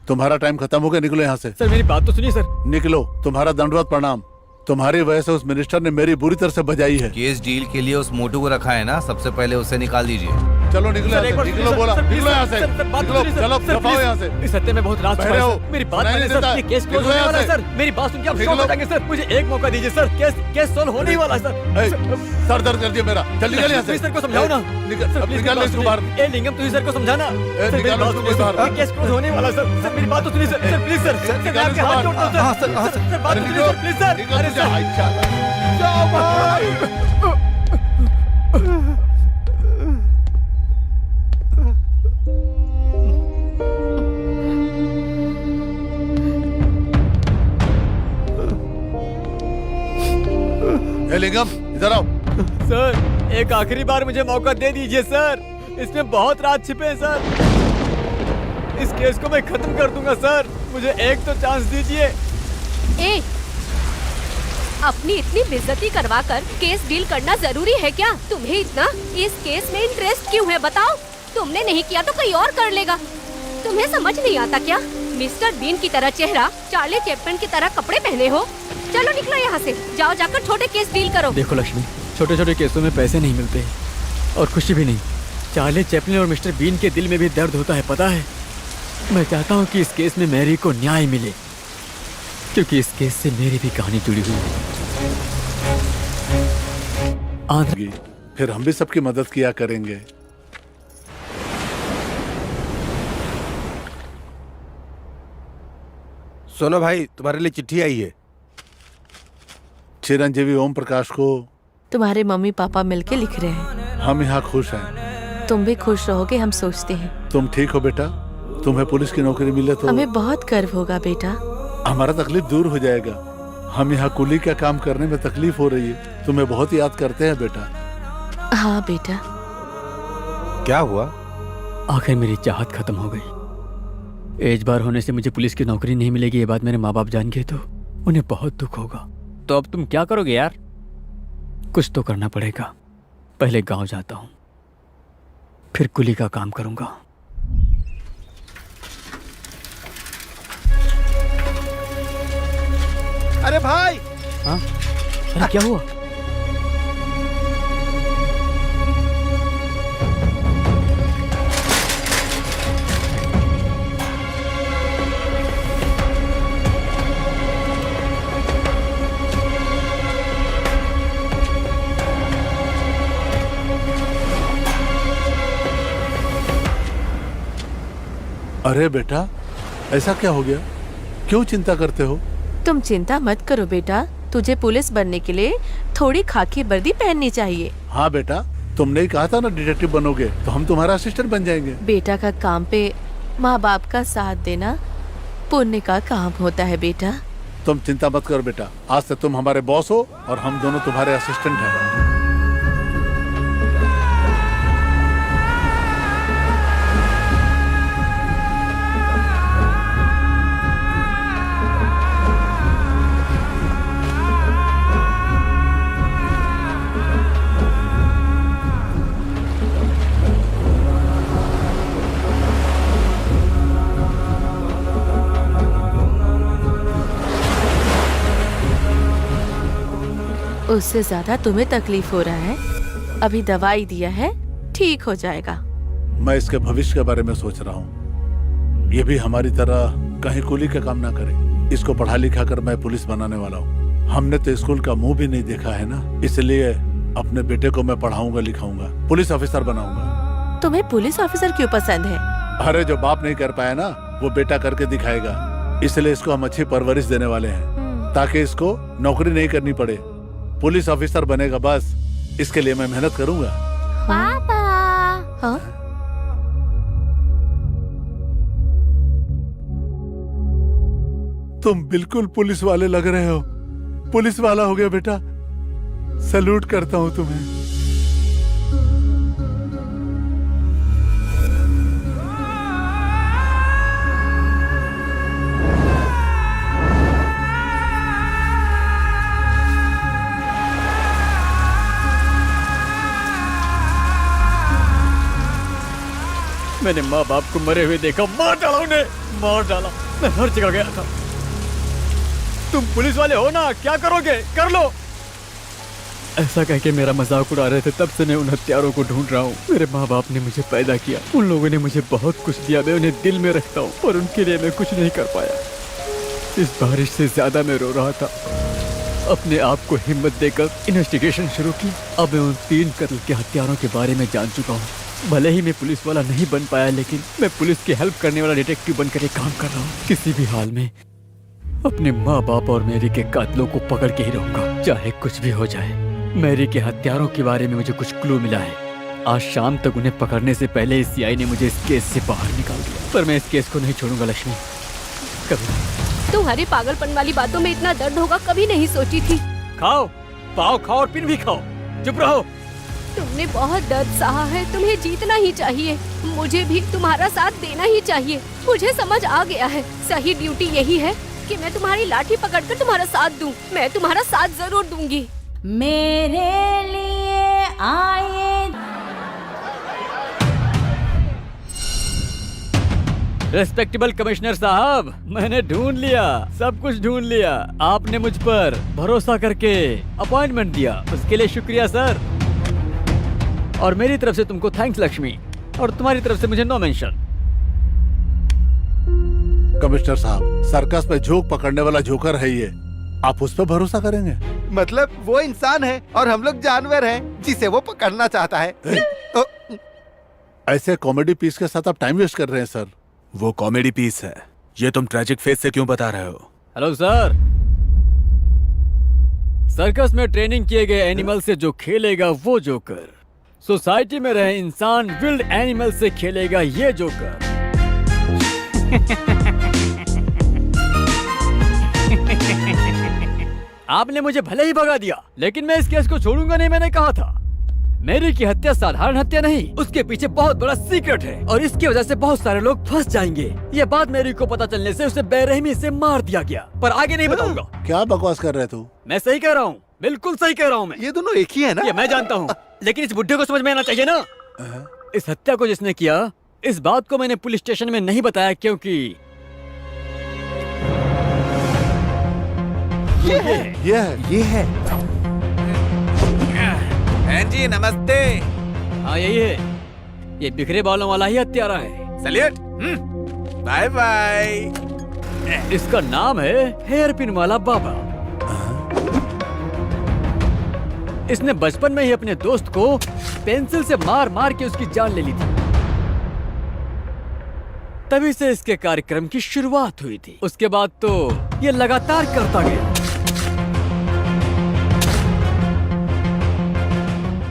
S1: तुम्हारा टाइम खत्म हो गया, निकलो यहाँ से।
S5: सर मेरी बात तो सुनिए सर।
S1: निकलो, तुम्हारा दंडवत प्रणाम। तुम्हारी वजह से उस मिनिस्टर ने मेरी बुरी तरह से बजाई है।
S4: केस डील के लिए उस मोटू को रखा है ना, सबसे पहले उसे निकाल दीजिए।
S1: चलो निकलो यहाँ से, निकलो बोला, निकलो यहाँ से, निकलो, चलो दफाओ यहाँ से।
S5: इस हत्या में बहुत राज छुपा है,
S1: बहरे हो,
S5: सर। मेरी बात
S1: सुनाई
S5: मानिए
S1: नहीं
S5: सर,
S1: देता।
S5: ये केस क्लोज
S1: निकलो
S5: होने
S1: यहाँ
S5: वाला है
S1: से।
S5: सर। मेरी बात सुन के आप शॉक
S1: निकलो।
S5: हो जाएंगे सर। मुझे एक मौका दीजिए सर, केस सोल्व होने ही वाला है सर।
S1: ए, सर दर्द कर दिया मेरा, चल निकल यहाँ से।
S5: सर को समझाओ ना।
S1: निकल,
S5: सर,
S1: अब
S5: प्लीज
S1: निकाल
S5: मेरी
S1: इसको
S5: बात
S1: बाहर।
S5: सुनिए। ए लिंगम, तुझे सर को समझाना। सर मेरी
S1: निकालो
S5: बात
S1: इसको
S5: सुनिए
S1: बाहर।
S5: सर, ये केस क्लोज होने वाला है सर। सर मेरी बात तो सुनिए sir, sir please sir, sir मैं
S1: निकालो
S5: आपके
S1: इसको
S5: हाथ
S1: बाहर।
S5: जोड़ता हूँ
S2: हाँ,
S5: सर।
S2: सर, हाँ, सर।
S5: सर बात
S1: अरे
S5: सुनिए सर, प्लीज सर।
S1: निकल
S5: अरे
S1: तुझे,
S5: सर,
S1: अच्छा। जाओ भाई। ए लिंगम, इधर आओ।
S5: सर एक आखिरी बार मुझे मौका दे दीजिए सर। इसमें बहुत राज छिपे हैं सर। इस केस को मैं खत्म कर दूंगा सर। मुझे एक तो चांस दीजिए।
S6: ए, अपनी इतनी बेइज्जती करवा कर केस डील करना जरूरी है क्या? तुम्हें इतना इस केस में इंटरेस्ट क्यों है बताओ? तुमने नहीं किया तो कोई और कर लेगा। तुम्हें समझ नहीं आता क्या? मिस्टर बीन की तरह चेहरा, चार्ली चैपमैन की तरह कपड़े पहने हो। चलो निकलो यहाँ से, जाओ जाकर छोटे केस डील करो।
S5: देखो लक्ष्मी, छोटे छोटे केसों में पैसे नहीं मिलते और खुशी भी नहीं। चार्ली चैपलिन और मिस्टर बीन के दिल में भी दर्द होता है, पता है। मैं चाहता हूँ कि इस केस में मैरी को न्याय मिले, क्योंकि इस केस से मेरी भी कहानी जुड़ी हुई है। आंध्र
S1: फिर हम भी सबकी मदद किया करेंगे।
S11: सुनो भाई, तुम्हारे लिए चिट्ठी आई है।
S1: चिरंजीवी ओम प्रकाश को
S9: तुम्हारे मम्मी पापा मिलके लिख रहे हैं।
S1: हम यहाँ खुश हैं।
S9: तुम भी खुश रहोगे हम सोचते हैं।
S1: तुम ठीक हो बेटा? तुम्हें पुलिस की नौकरी मिले तो
S9: हमें बहुत गर्व होगा बेटा।
S1: हमारा तकलीफ दूर हो जाएगा। हम यहाँ कुली का काम करने में तकलीफ हो रही है। तुम्हें बहुत याद करते हैं बेटा।
S9: हाँ बेटा।
S10: क्या हुआ?
S5: आखिर मेरी चाहत खत्म हो गई। एज बार होने से मुझे पुलिस की नौकरी नहीं मिलेगी, ये बात मेरे माँ बाप जान गए तो उन्हें बहुत दुख होगा। तो अब तुम क्या करोगे यार? कुछ तो करना पड़ेगा। पहले गांव जाता हूँ, फिर कुली का काम करूंगा।
S2: अरे भाई,
S5: हाँ? अरे क्या हुआ?
S1: अरे बेटा, ऐसा क्या हो गया? क्यों चिंता करते हो?
S9: तुम चिंता मत करो बेटा। तुझे पुलिस बनने के लिए थोड़ी खाकी वर्दी पहननी चाहिए।
S1: हाँ बेटा, तुमने ही कहा था ना डिटेक्टिव बनोगे तो हम तुम्हारा असिस्टेंट बन जाएंगे।
S9: बेटा का काम पे माँ बाप का साथ देना पुण्य का काम होता है बेटा।
S1: तुम चिंता मत करो बेटा, आज से तुम हमारे बॉस हो और हम दोनों तुम्हारे असिस्टेंट हैं।
S9: उससे ज्यादा तुम्हें तकलीफ हो रहा है। अभी दवाई दिया है, ठीक हो जाएगा।
S1: मैं इसके भविष्य के बारे में सोच रहा हूँ। ये भी हमारी तरह कहीं कुली का काम ना करे। इसको पढ़ा लिखा कर मैं पुलिस बनाने वाला हूँ। हमने तो स्कूल का मुंह भी नहीं देखा है ना, इसलिए अपने बेटे को मैं पढ़ाऊंगा लिखाऊंगा, पुलिस ऑफिसर बनाऊंगा।
S9: तुम्हें पुलिस ऑफिसर क्यों पसंद है?
S1: अरे जो बाप नहीं कर पाया ना, वो बेटा करके दिखाएगा। इसलिए इसको हम अच्छी परवरिश देने वाले हैं ताकि इसको नौकरी नहीं करनी पड़े। पुलिस ऑफिसर बनेगा बस, इसके लिए मैं मेहनत करूंगा।
S6: पापा।
S9: हाँ?
S1: तुम बिल्कुल पुलिस वाले लग रहे हो। पुलिस वाला हो गया बेटा। सैल्यूट करता हूँ तुम्हें।
S5: मैंने माँ बाप को मरे हुए देखा, मार डाला उन्हें, मार डाला। मैं हर जगह गया था। तुम पुलिस वाले हो ना, क्या करोगे? कर लो। ऐसा कह के मेरा मजाक उड़ा रहे थे, तब से मैं उन हत्यारों को ढूंढ रहा हूँ। मेरे माँ बाप ने मुझे पैदा किया, उन लोगों ने मुझे बहुत कुछ दिया, मैं उन्हें दिल में रखता हूँ, पर उनके लिए मैं कुछ नहीं कर पाया। इस बारिश से ज्यादा मैं रो रहा था। अपने आप को हिम्मत देकर इन्वेस्टिगेशन शुरू की। अब मैं उन 3 कत्ल के हत्यारों के बारे में जान चुका हूँ। भले ही मैं पुलिस वाला नहीं बन पाया, लेकिन मैं पुलिस की हेल्प करने वाला डिटेक्टिव बनकर एक काम कर रहा हूँ। किसी भी हाल में अपने माँ बाप और मैरी के कातलों को पकड़ के ही रहूंगा, चाहे कुछ भी हो जाए। मैरी के हत्यारों के बारे में मुझे कुछ क्लू मिला है। आज शाम तक उन्हें पकड़ने से पहले इस सीआई ने मुझे इस केस से बाहर निकाल दिया, पर मैं इस केस को नहीं छोड़ूंगा लक्ष्मी, कभी नहीं।
S6: तुम्हारी पागलपन वाली बातों में इतना दर्द होगा कभी नहीं सोची थी।
S5: खाओ, पाव खाओ और पिन भी खाओ, चुप रहो।
S6: तुमने बहुत दर्द सहा है, तुम्हें जीतना ही चाहिए। मुझे भी तुम्हारा साथ देना ही चाहिए। मुझे समझ आ गया है, सही ड्यूटी यही है कि मैं तुम्हारी लाठी पकड़कर तुम्हारा साथ दूं। मैं तुम्हारा साथ जरूर दूंगी।
S11: मेरे लिए आए।
S5: रेस्पेक्टेबल कमिश्नर साहब, मैंने ढूंढ लिया, सब कुछ ढूंढ लिया। आपने मुझ पर भरोसा करके अपॉइंटमेंट दिया, उसके लिए शुक्रिया सर। और मेरी तरफ से तुमको थैंक्स लक्ष्मी, और तुम्हारी तरफ से मुझे नो मेंशन।
S1: कमिश्नर साहब, सर्कस में जोक पकड़ने वाला जोकर है ये, आप उस पर भरोसा करेंगे?
S2: मतलब वो इंसान है और हम लोग जानवर हैं जिसे वो पकड़ना चाहता है। तो
S1: ऐसे कॉमेडी पीस के साथ आप टाइम वेस्ट कर रहे हैं सर।
S3: वो कॉमेडी पीस है, ये तुम ट्रेजिक फेस से क्यों बता रहे हो?
S5: हेलो सर, सर्कस में ट्रेनिंग किए गए एनिमल से जो खेलेगा वो जोकर, सोसाइटी में रहे इंसान विल्ड एनिमल से खेलेगा ये जोकर। आपने मुझे भले ही भगा दिया, लेकिन मैं इस केस को छोड़ूंगा नहीं। मैंने कहा था मेरी की हत्या साधारण हत्या नहीं, उसके पीछे बहुत बड़ा सीक्रेट है और इसकी वजह से बहुत सारे लोग फंस जाएंगे। ये बात मेरी को पता चलने से उसे बेरहमी से मार दिया गया, पर आगे नहीं बताऊंगा।
S1: क्या बकवास कर रहे तू?
S5: मैं सही कह रहा हूँ, बिल्कुल सही कह रहा हूँ मैं।
S2: ये दोनों एक ही है ना?
S5: ये मैं जानता हूँ, लेकिन इस बुड्ढे को समझ में आना चाहिए ना। इस हत्या को जिसने किया, इस बात को मैंने पुलिस स्टेशन में नहीं बताया क्योंकि
S1: ये है।
S4: जी नमस्ते।
S5: हाँ यही है, ये बिखरे बालों वाला ही हत्यारा है।
S4: सैल्यूट। Bye bye.
S5: इसका नाम है हेयर पिन वाला बाबा। इसने बचपन में ही अपने दोस्त को पेंसिल से मार मार के उसकी जान ले ली थी। तभी से इसके कार्यक्रम की शुरुआत हुई थी। उसके बाद तो ये लगातार करता गया।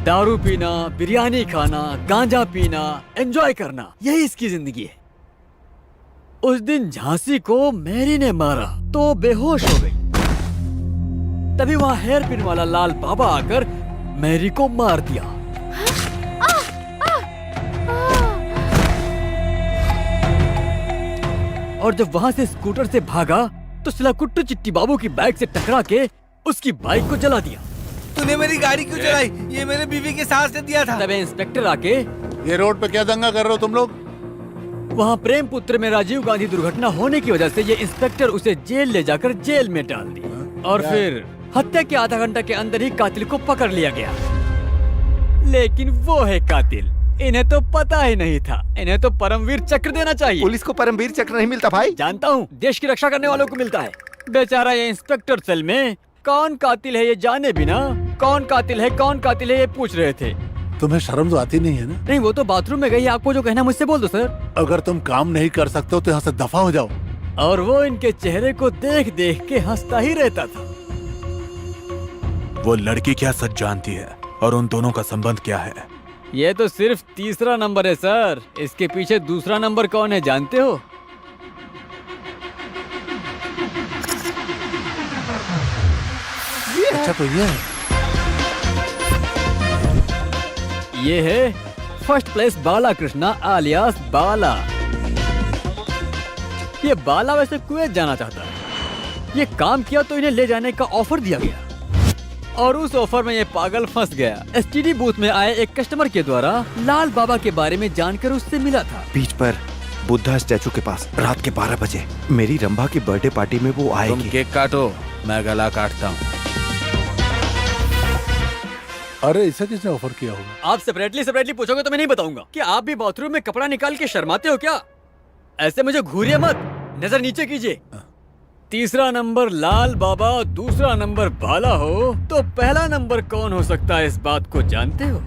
S5: दारू पीना, बिरयानी खाना, गांजा पीना, एंजॉय करना, यही इसकी जिंदगी है। उस दिन झांसी को मैरी ने मारा तो बेहोश हो गई। तभी वहाँ हेयर पिन वाला लाल बाबा आकर मैरी को मार दिया। और जब वहाँ से स्कूटर से भागा तो सिलाकुट्टू चिट्टी बाबू की बाइक से टकरा के उसकी बाइक को जला दिया।
S4: तूने मेरी गाड़ी क्यों चलाई? ये मेरे बीवी के सास ने दिया था।
S5: तब इंस्पेक्टर आके,
S1: ये रोड पे क्या दंगा कर रहे हो तुम लोग?
S5: वहाँ प्रेम पुत्र में राजीव गांधी दुर्घटना होने की वजह से ये इंस्पेक्टर उसे जेल ले जाकर जेल में डाल दिया और फिर हत्या के आधा घंटा के अंदर ही कातिल को पकड़ लिया गया। लेकिन वो है कातिल, इन्हें तो पता ही नहीं था। इन्हें तो परमवीर चक्र देना चाहिए।
S2: पुलिस को परमवीर चक्र नहीं मिलता भाई।
S5: जानता हूँ, देश की रक्षा करने वालों को मिलता है। बेचारा ये इंस्पेक्टर सेल में कौन कातिल है ये जाने बिना कौन कातिल है ये पूछ रहे थे।
S1: तुम्हें शर्म तो आती नहीं है ना?
S5: नहीं, वो तो बाथरूम में गई। आपको जो कहना मुझसे बोल दो सर।
S1: अगर तुम काम नहीं कर सकते हो तो यहाँ से दफा हो जाओ।
S5: और वो इनके चेहरे को देख देख के हंसता ही रहता था।
S3: वो लड़की क्या सच जानती है और उन दोनों का संबंध क्या है?
S5: ये तो सिर्फ तीसरा नंबर है सर। इसके पीछे दूसरा नंबर कौन है जानते हो?
S1: अच्छा तो ये है।
S5: ये है फर्स्ट प्लेस बाला कृष्णा आलियास बाला। ये बाला वैसे कुवैत जाना चाहता है। ये काम किया तो इन्हें ले जाने का ऑफर दिया गया और उस ऑफर में ये पागल फंस गया। एसटीडी बूथ में आए एक कस्टमर के द्वारा लाल बाबा के बारे में जानकर उससे मिला था।
S10: बीच पर बुद्धा स्टैचू के पास रात के 12 बजे मेरी रंभा की बर्थडे पार्टी में वो आएगी।
S3: तुम केक काटो, मैं गला काटता हूँ।
S1: अरे इसे किसने ऑफर किया होगा?
S5: आप सेपरेटली पूछोगे तो मैं नहीं बताऊंगा। क्या आप भी बाथरूम में कपड़ा निकाल के शर्माते हो क्या? ऐसे मुझे घूरिए मत, नजर नीचे कीजिए। तीसरा नंबर लाल बाबा, दूसरा नंबर बाला हो तो पहला नंबर कौन हो सकता है, इस बात को जानते हो?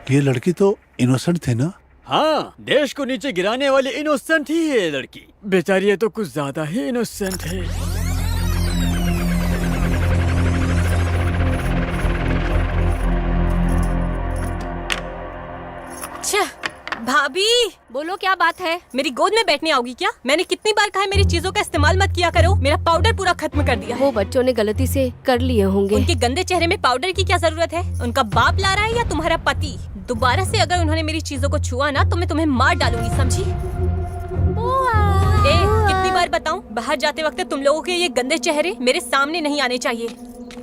S1: ये लड़की तो इनोसेंट थी ना?
S5: हाँ, देश को नीचे गिराने वाली इनोसेंट ही है ये लड़की। बेचारी ये तो कुछ ज्यादा ही इनोसेंट है।
S7: भाभी,
S6: बोलो क्या बात है?
S7: मेरी गोद में बैठने आओगी क्या? मैंने कितनी बार कहा है मेरी चीजों का इस्तेमाल मत किया करो। मेरा पाउडर पूरा खत्म कर दिया है।
S6: वो बच्चों ने गलती से कर लिए होंगे।
S7: उनके गंदे चेहरे में पाउडर की क्या जरूरत है? उनका बाप ला रहा है या तुम्हारा पति? दोबारा से अगर उन्होंने मेरी चीजों को छुआ ना तो मैं तुम्हें मार डालूंगी, समझी? कितनी बार बताऊं, बाहर जाते वक्त तुम लोगों के ये गंदे चेहरे मेरे सामने नहीं आने चाहिए।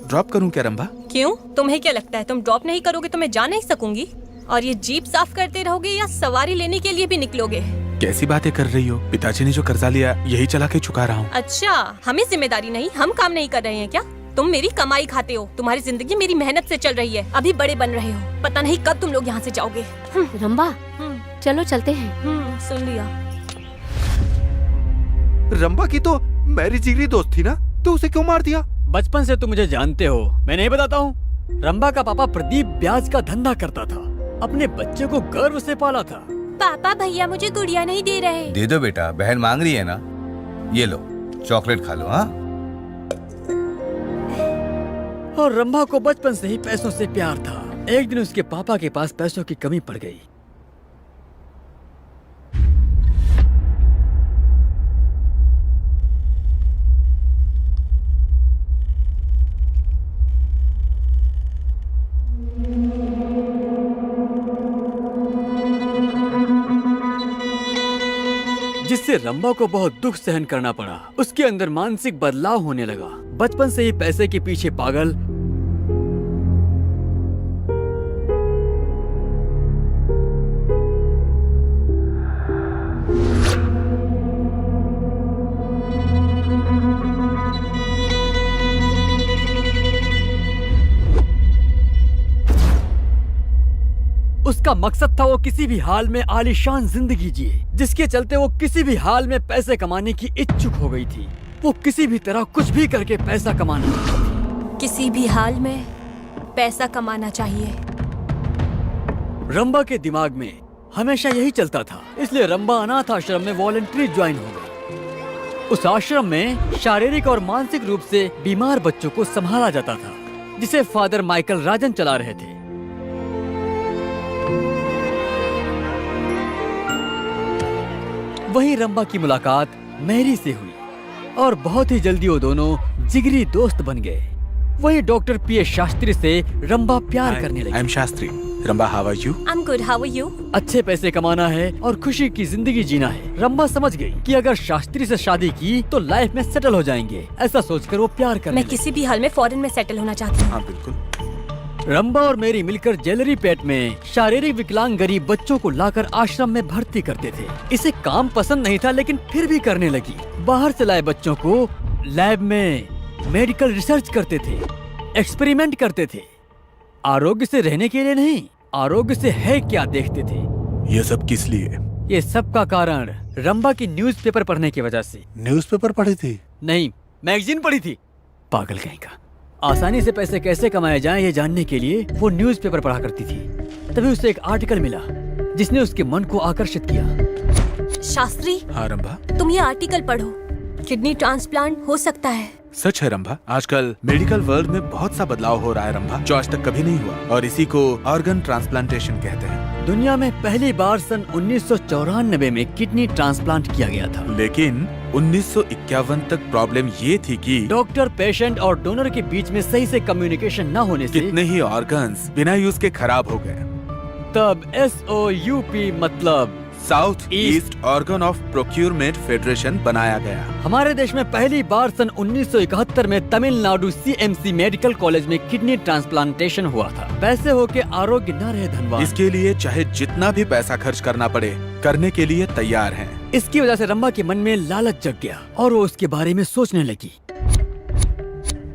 S8: ड्रॉप करूं क्या रंभा?
S7: क्यों? तुम्हें क्या लगता है तुम ड्रॉप नहीं करोगे तो मैं जा नहीं सकूंगी? और ये जीप साफ करते रहोगे या सवारी लेने के लिए भी निकलोगे?
S3: कैसी बातें कर रही हो? पिताजी ने जो कर्जा लिया यही चला के चुका रहा हूँ।
S7: अच्छा, हमें जिम्मेदारी नहीं, हम काम नहीं कर रहे हैं क्या? तुम मेरी कमाई खाते हो, तुम्हारी जिंदगी मेरी मेहनत से चल रही है। अभी बड़े बन रहे हो, पता नहीं कब तुम लोग यहाँ से जाओगे।
S6: रंबा चलो चलते हैं।
S7: सुन लिया।
S2: रंबा की तो मेरी जिगरी दोस्त थी ना, तो उसे क्यों मार दिया?
S5: बचपन से तुम मुझे जानते हो, मैं नहीं बताता हूँ। रंबा का पापा प्रदीप ब्याज का धंधा करता था, अपने बच्चे को गर्व से पाला था।
S7: पापा भैया मुझे गुड़िया नहीं दे रहे।
S4: दे दो बेटा, बहन मांग रही है ना। ये लो चॉकलेट खा लो। हाँ,
S5: और रंभा को बचपन से ही पैसों से प्यार था। एक दिन उसके पापा के पास पैसों की कमी पड़ गई। जिससे रंभा को बहुत दुख सहन करना पड़ा। उसके अंदर मानसिक बदलाव होने लगा। बचपन से ही पैसे के पीछे पागल, उसका मकसद था वो किसी भी हाल में आलीशान जिंदगी जिए, जिसके चलते वो किसी भी हाल में पैसे कमाने की इच्छुक हो गई थी। वो किसी भी तरह कुछ भी करके पैसा कमाना,
S7: किसी भी हाल में पैसा कमाना चाहिए।
S5: रंभा के दिमाग में हमेशा यही चलता था। इसलिए रंभा अनाथ आश्रम में वॉलंटरी ज्वाइन हो गई। उस आश्रम में शारीरिक और मानसिक रूप से बीमार बच्चों को संभाला जाता था, जिसे फादर माइकल राजन चला रहे थे। वहीं रंभा की मुलाकात मैरी से हुई और बहुत ही जल्दी वो दोनों जिगरी दोस्त बन गए। वहीं डॉक्टर पीएस शास्त्री से रंभा प्यार करने लगी।
S3: I am Shastri. Rambha, how are you?
S7: I am good, how are you?
S5: अच्छे पैसे कमाना है और खुशी की जिंदगी जीना है। रंभा समझ गई कि अगर शास्त्री से शादी की तो लाइफ में सेटल हो जाएंगे। ऐसा सोचकर वो प्यार करने
S7: मैं किसी भी हाल में फॉरेन में सेटल होना चाहती हूँ।
S3: हाँ बिल्कुल।
S5: रंभा और मेरी मिलकर ज्वेलरी पेट में शारीरिक विकलांग गरीब बच्चों को लाकर आश्रम में भर्ती करते थे। इसे काम पसंद नहीं था, लेकिन फिर भी करने लगी। बाहर से लाए बच्चों को लैब में मेडिकल रिसर्च करते थे, एक्सपेरिमेंट करते थे। आरोग्य से रहने के लिए नहीं, आरोग्य से है क्या देखते थे।
S3: ये सब किस लिए?
S5: ये सब का कारण रंभा की न्यूज़पेपर पढ़ने की वजह से।
S1: न्यूज़पेपर पढ़ी थी?
S5: नहीं, मैगजीन पढ़ी थी। पागल कहीं का। आसानी से पैसे कैसे कमाए जाएं ये जानने के लिए वो न्यूज़पेपर पढ़ा करती थी। तभी उसे एक आर्टिकल मिला जिसने उसके मन को आकर्षित किया।
S7: शास्त्री,
S3: हाँ रंभा,
S7: तुम ये आर्टिकल पढ़ो। किडनी ट्रांसप्लांट हो सकता है।
S3: सच है रंभा। आजकल मेडिकल वर्ल्ड में बहुत सा बदलाव हो रहा है रंभा, जो आज तक कभी नहीं हुआ, और इसी को ऑर्गन ट्रांसप्लांटेशन कहते हैं।
S5: दुनिया में पहली बार सन 1994 में किडनी ट्रांसप्लांट किया गया था।
S3: लेकिन 1951 तक प्रॉब्लम ये थी कि
S5: डॉक्टर, पेशेंट और डोनर के बीच में सही से कम्युनिकेशन न होने से
S3: कितने ही ऑर्गन्स बिना यूज के खराब हो गए।
S5: तब SOUP मतलब
S3: south east organ of procurement federation बनाया गया।
S5: हमारे देश में पहली बार सन 1971 में तमिलनाडु CMC मेडिकल कॉलेज में किडनी ट्रांसप्लांटेशन हुआ था। पैसे हो के आरोग्य न रहे धनवान।
S3: इसके लिए चाहे जितना भी पैसा खर्च करना पड़े, करने के लिए तैयार हैं।
S5: इसकी वजह से रंभा के मन में लालच जग गया और वो उसके बारे में सोचने लगी।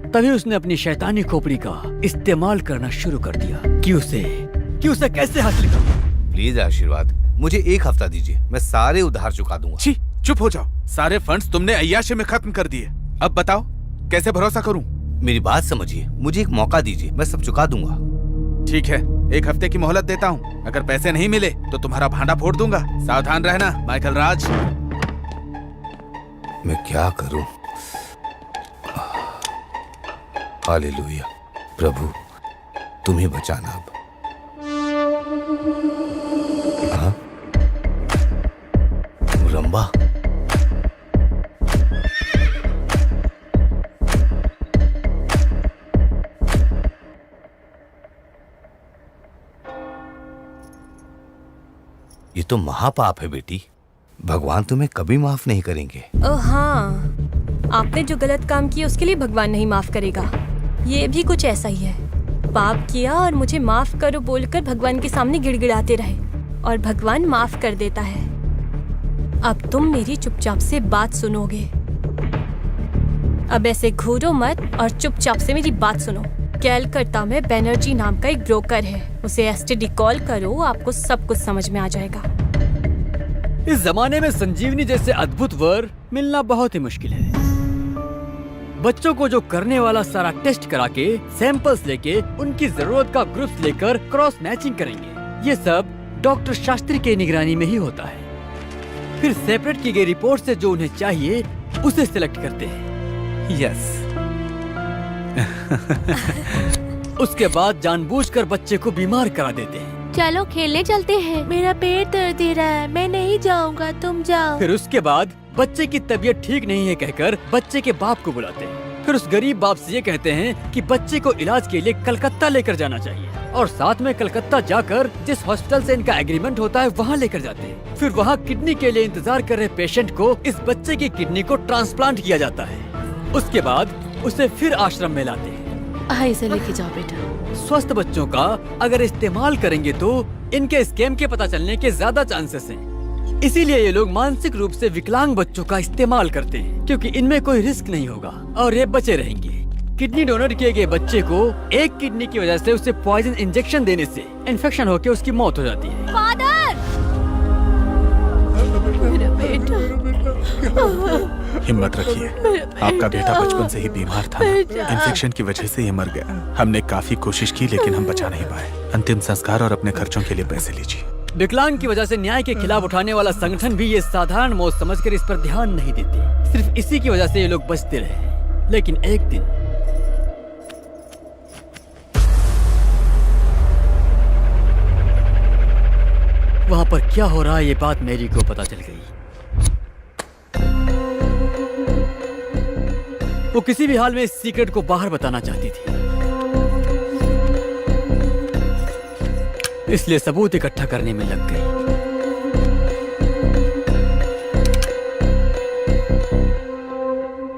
S5: तभी उसने अपनी शैतानी खोपड़ी का इस्तेमाल करना शुरू कर दिया कि उसे कैसे हासिल करूं।
S4: प्लीज आशीर्वाद, मुझे 1 हफ्ता दीजिए, मैं सारे उधार चुका दूंगा।
S3: छी, चुप हो जाओ। सारे फंड्स तुमने अय्याशी में खत्म कर दिए। अब बताओ कैसे भरोसा करूं?
S4: मेरी बात समझिए, मुझे एक मौका दीजिए, मैं सब चुका दूंगा।
S3: ठीक है, 1 हफ्ते की मोहलत देता हूँ। अगर पैसे नहीं मिले तो तुम्हारा भांडा फोड़ दूंगा। सावधान रहना माइकल राज।
S4: मैं क्या करूं? हालेलुया, प्रभु तुम ही बचाना। अब हाँ? रंभा, ये तो महापाप है बेटी। भगवान तुम्हें कभी माफ नहीं करेंगे।
S7: हाँ, आपने जो गलत काम किया उसके लिए भगवान नहीं माफ करेगा। ये भी कुछ ऐसा ही है। पाप किया और मुझे माफ करो बोलकर भगवान के सामने गिड़गिड़ाते रहे और भगवान माफ कर देता है। अब तुम मेरी चुपचाप से बात सुनोगे। अब ऐसे घूरो मत और चुपचाप से मेरी बात सुनो। कैलकाटा में बैनर्जी नाम का एक ब्रोकर है, उसे एसटीडी कॉल करो, आपको सब कुछ समझ में आ जाएगा।
S5: इस जमाने में संजीवनी जैसे अद्भुत वर मिलना बहुत ही मुश्किल है। बच्चों को जो करने वाला सारा टेस्ट करा के सैंपल्स लेके उनकी जरूरत का ग्रुप्स लेकर क्रॉस मैचिंग करेंगे। ये सब डॉक्टर शास्त्री के निगरानी में ही होता है। फिर सेपरेट की गई रिपोर्ट से जो उन्हें चाहिए उसे सिलेक्ट करते हैं।
S3: यस।
S5: उसके बाद जानबूझकर बच्चे को बीमार करा देते हैं।
S6: चलो खेलने चलते हैं।
S9: मेरा पेट दर्द दे रहा है, मैं नहीं जाऊंगा, तुम जाओ।
S5: फिर उसके बाद बच्चे की तबीयत ठीक नहीं है कहकर बच्चे के बाप को बुलाते हैं। फिर उस गरीब बाप से ये कहते हैं कि बच्चे को इलाज के लिए कलकत्ता लेकर जाना चाहिए और साथ में कलकत्ता जाकर जिस हॉस्पिटल से इनका एग्रीमेंट होता है वहाँ लेकर जाते हैं। फिर वहाँ किडनी के लिए इंतजार कर रहे पेशेंट को इस बच्चे की किडनी को ट्रांसप्लांट किया जाता है। उसके बाद उसे फिर आश्रम में लाते हैं।
S9: हाँ, इसे लेके जाओ बेटा।
S5: स्वस्थ बच्चों का अगर इस्तेमाल करेंगे तो इनके स्कैम के पता चलने के ज्यादा चांसेस हैं। इसीलिए ये लोग मानसिक रूप से विकलांग बच्चों का इस्तेमाल करते हैं क्योंकि इनमें कोई रिस्क नहीं होगा और ये बचे रहेंगे। किडनी डोनेट किए गए बच्चे को एक किडनी की वजह से उसे पॉइजन इंजेक्शन देने से इन्फेक्शन होकर उसकी मौत हो जाती है।
S6: फादर!
S9: मेरा बेटा,
S3: हिम्मत रखिए, आपका बेटा बचपन से ही बीमार था। इन्फेक्शन की वजह से ये मर गया। हमने काफी कोशिश की लेकिन हम बचा नहीं पाए। अंतिम संस्कार और अपने खर्चों के लिए पैसे लीजिए।
S5: विकलांग की वजह से न्याय के खिलाफ उठाने वाला संगठन भी ये साधारण मौत समझकर इस पर ध्यान नहीं देते। सिर्फ इसी की वजह से ये लोग बचते रहे। लेकिन एक दिन वहाँ पर क्या हो रहा है ये बात मैरी को पता चल गई। वो किसी भी हाल में इस सीक्रेट को बाहर बताना चाहती थी, इसलिए सबूत इकट्ठा करने में लग गई।